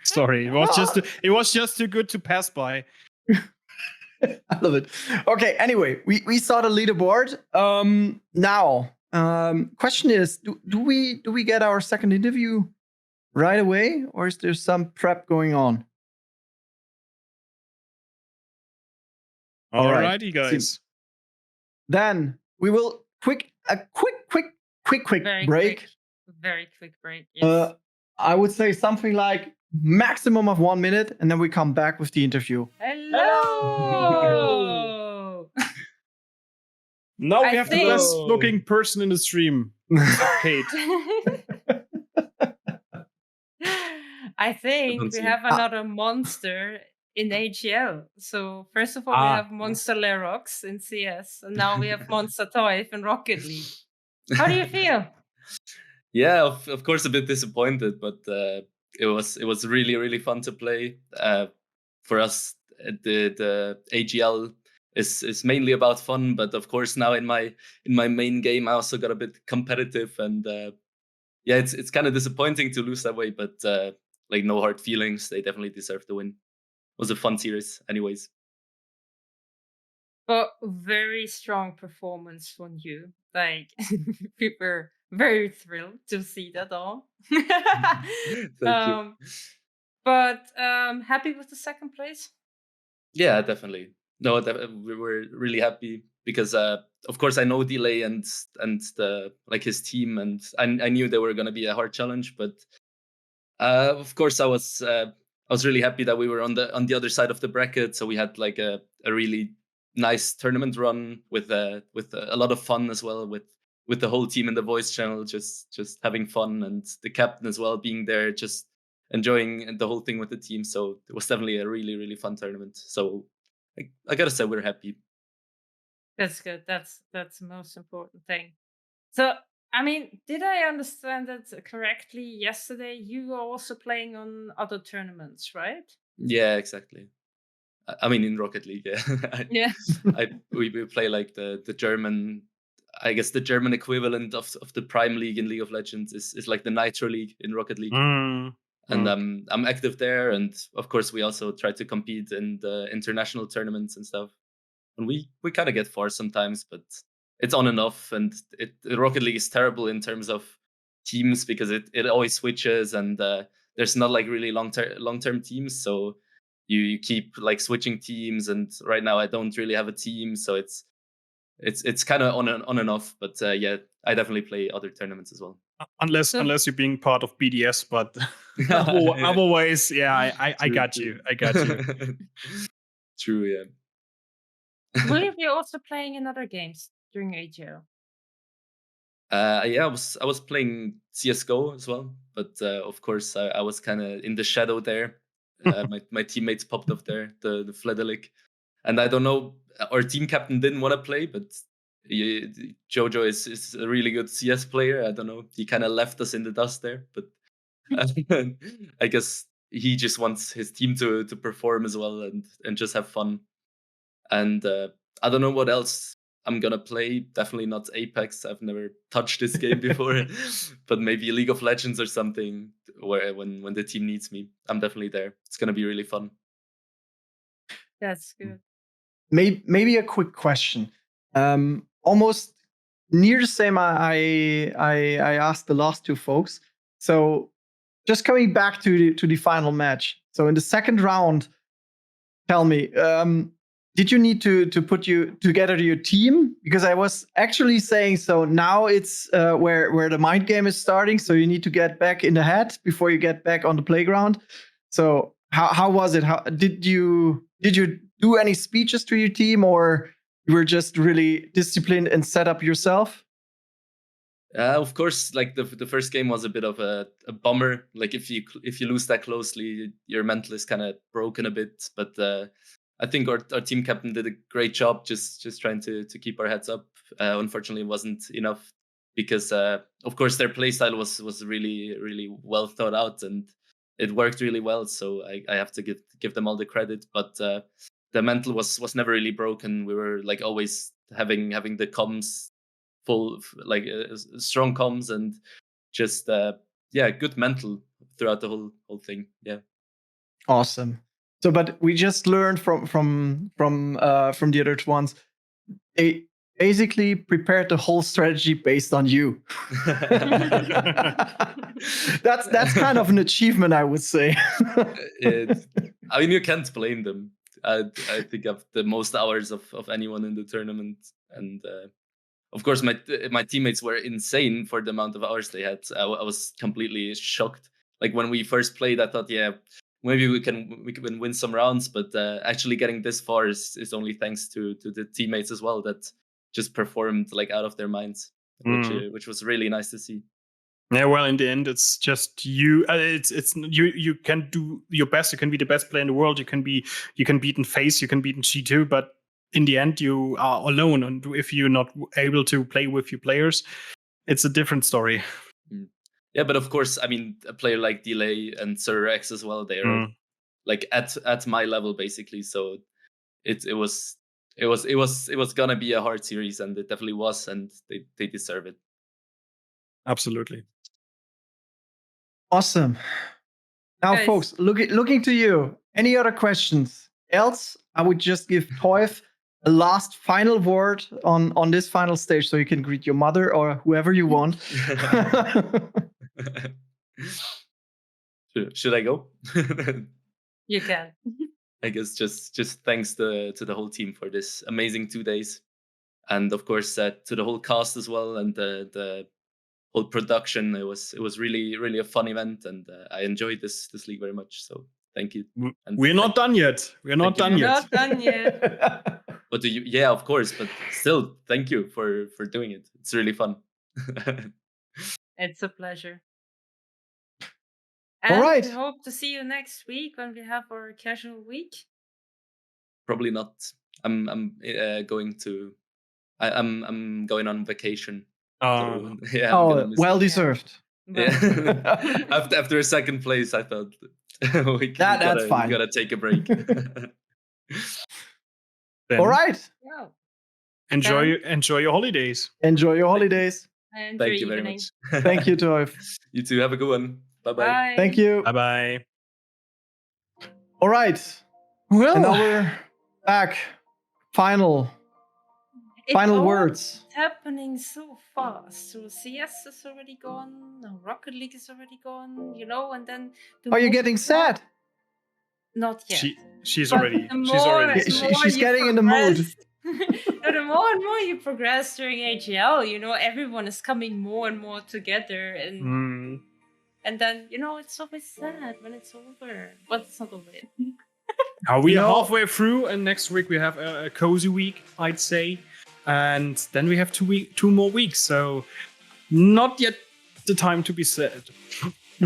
Sorry, it was just too good to pass by. I love it. Okay, anyway, we saw the leaderboard. Now, question is, do we get our second interview right away, or is there some prep going on? Alrighty, guys. Then we will quick Very break. quick, very quick break. Yes. I would say something like maximum of 1 minute, and then we come back with the interview. Hello. Now we I have the think- best looking person in the stream. Kate. I think don't we see have another monster in AGL. So first of all, we have Monster Lerox in CS, and now we have Monster Toyf in Rocket League. How do you feel? Yeah, of course, a bit disappointed, but it was really, really fun to play. For us, the AGL is mainly about fun, but of course now in my main game I also got a bit competitive, and yeah, it's kind of disappointing to lose that way, but like no hard feelings. They definitely deserve the win. It was a fun series, anyways. But very strong performance from you. Like we were very thrilled to see that all. Thank you. But happy with the second place? Yeah, definitely. No, we were really happy because, of course, I know Delay and the like his team, and I knew they were going to be a hard challenge. But of course, I was really happy that we were on the other side of the bracket, so we had like a really nice tournament run with a lot of fun as well with the whole team in the voice channel, just having fun, and the captain as well being there, just enjoying the whole thing with the team. So it was definitely a really, really fun tournament. So I gotta say we're happy. That's good. That's the most important thing. So I mean, did I understand it correctly yesterday? You were also playing on other tournaments, right? Yeah, exactly. I mean, in Rocket League, yeah. Yeah. We play like the German, I guess the German equivalent of the Prime League in League of Legends is like the Nitro League in Rocket League. And I'm active there, and of course we also try to compete in the international tournaments and stuff. And we kind of get far sometimes, but it's on and off. And Rocket League is terrible in terms of teams because it always switches, and there's not like really long term teams. So you keep like switching teams, and right now I don't really have a team, so it's kind of on and off. But yeah, I definitely play other tournaments as well. Unless you're being part of BDS, but otherwise, yeah, I got you. I got you. True, yeah. Will you be also playing in other games during AGO? Yeah, I was playing CS:GO as well, but of course I was kind of in the shadow there. My teammates popped up there, the Fledelic, and I don't know. Our team captain didn't want to play, but Jojo is a really good CS player. I don't know. He kind of left us in the dust there, but I guess he just wants his team to perform as well and just have fun. And I don't know what else I'm gonna play. Definitely not Apex. I've never touched this game before, but maybe League of Legends or something. Where when the team needs me, I'm definitely there. It's gonna be really fun. That's good. Maybe a quick question. Almost near the same I asked the last two folks. So just coming back to the final match. So in the second round, tell me, did you need to put together your team? Because I was actually saying, so now it's where the mind game is starting. So you need to get back in the head before you get back on the playground. So how was it? How did you do any speeches to your team, or you were just really disciplined and set up yourself? Of course, like the first game was a bit of a bummer. Like if you lose that closely, your mental is kind of broken a bit. But I think our team captain did a great job just trying to keep our heads up. Unfortunately, it wasn't enough because of course their playstyle was really well thought out and it worked really well. So I have to give them all the credit. But the mental was never really broken. We were like always having the comms full, like strong comms and just good mental throughout the whole thing. Yeah. Awesome. So, but we just learned from the other ones. They basically prepared the whole strategy based on you. That's kind of an achievement, I would say. I mean, you can't blame them. I think I've the most hours of anyone in the tournament, and of course my teammates were insane for the amount of hours they had. I was completely shocked. Like when we first played, I thought, yeah, maybe we can win some rounds, but actually getting this far is only thanks to the teammates as well that just performed like out of their minds, which was really nice to see. Yeah, well, in the end, it's just you. It's you. You can do your best. You can be the best player in the world. You can beat in FaZe. You can beat in G2. But in the end, you are alone. And if you're not able to play with your players, it's a different story. Yeah, but of course, I mean, a player like Delay and Sir X as well. They're like at my level basically. So it was gonna be a hard series, and it definitely was, and they deserve it. Absolutely. Awesome. Now, Guys. folks, looking to you. Any other questions? Else, I would just give Toif a last final word on this final stage, so you can greet your mother or whoever you want. Should I go? You can. I guess just thanks to the whole team for this amazing 2 days, and of course to the whole cast as well and the whole production. It was really a fun event, and I enjoyed this league very much. So thank you. And we're not done yet. We're not done yet. Not done yet. But yeah, of course. But still, thank you for doing it. It's really fun. It's a pleasure. All right. We hope to see you next week when we have our casual week. Probably not. I'm going on vacation So, yeah, I'm gonna miss well it. deserved. Yeah. after a second place, I thought That's fine. We gotta take a break. Then All right. Yeah. enjoy your holidays. Enjoy your holidays. And Thank your you very evening. much. Thank you, Toif. You too. Have a good one. Bye bye. Bye. Thank you. Bye bye. All right. Well, And now we're back. Final all words. happening so fast. So CS is already gone. Now Rocket League is already gone. And then. Are you getting sad? Not yet. she's But already. the She's already. more She's you getting in the mood. No, the more and more you progress during AGL, everyone is coming more and more together, and then it's always sad when it's over, but it's not over yet. We are halfway through, and next week we have a cozy week, I'd say, and then we have 2 more weeks. So, not yet the time to be sad.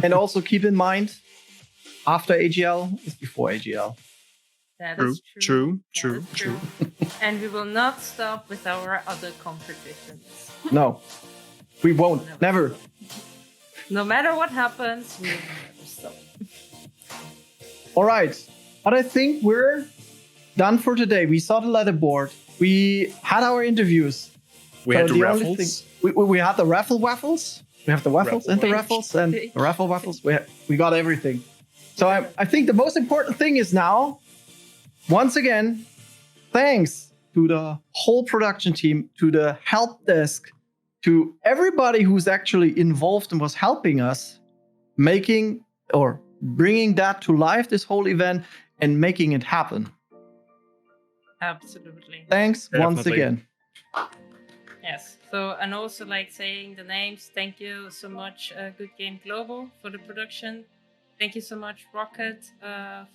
And also keep in mind, after AGL is before AGL. That is True. And we will not stop with our other competitions. No, we won't. Never. No matter what happens, we will never stop. All right. But I think we're done for today. We saw the leaderboard. We had our interviews. We had the only raffles. We had the waffles. We have the waffles and the raffles and the raffle waffles. We got everything. So I think the most important thing is now, once again, thanks to the whole production team, to the help desk, to everybody who's actually involved and was helping us making or bringing that to life, this whole event, and making it happen. Absolutely. Thanks once Definitely. again. Yes. So, and also saying the names, thank you so much, Good Game Global, for the production. Thank you so much, Rocket,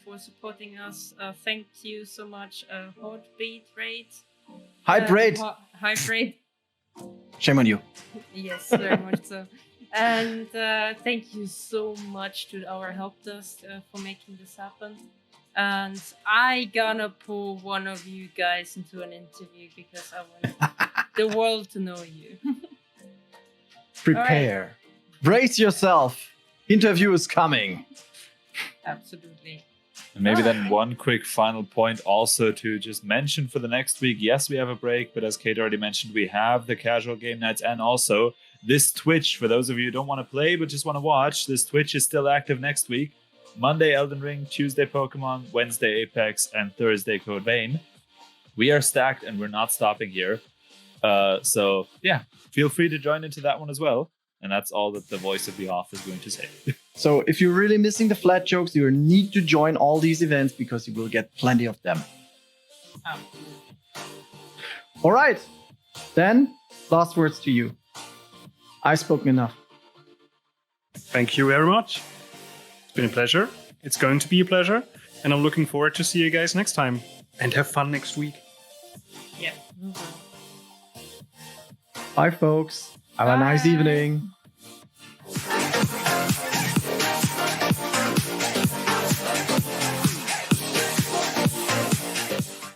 for supporting us. Thank you so much, Heartbeat Rate. Hype rate. Hype Rate. Shame on you. Yes, very much so. And thank you so much to our help desk for making this happen. And I gonna pull one of you guys into an interview because I want the world to know you. Prepare. Brace yourself. Interview is coming. Absolutely. And maybe then one quick final point also to just mention for the next week. Yes, we have a break, but as Kate already mentioned, we have the casual game nights and also this Twitch. For those of you who don't want to play but just want to watch, this Twitch is still active next week. Monday, Elden Ring, Tuesday, Pokemon, Wednesday, Apex, and Thursday, Code Vein. We are stacked and we're not stopping here. So yeah, feel free to join into that one as well. And that's all that the voice of the off is going to say. So if you're really missing the flat jokes, you need to join all these events because you will get plenty of them. All right. Then, last words to you. I've spoken enough. Thank you very much. It's been a pleasure. It's going to be a pleasure. And I'm looking forward to see you guys next time. And have fun next week. Yeah. Bye, folks. Have a nice evening.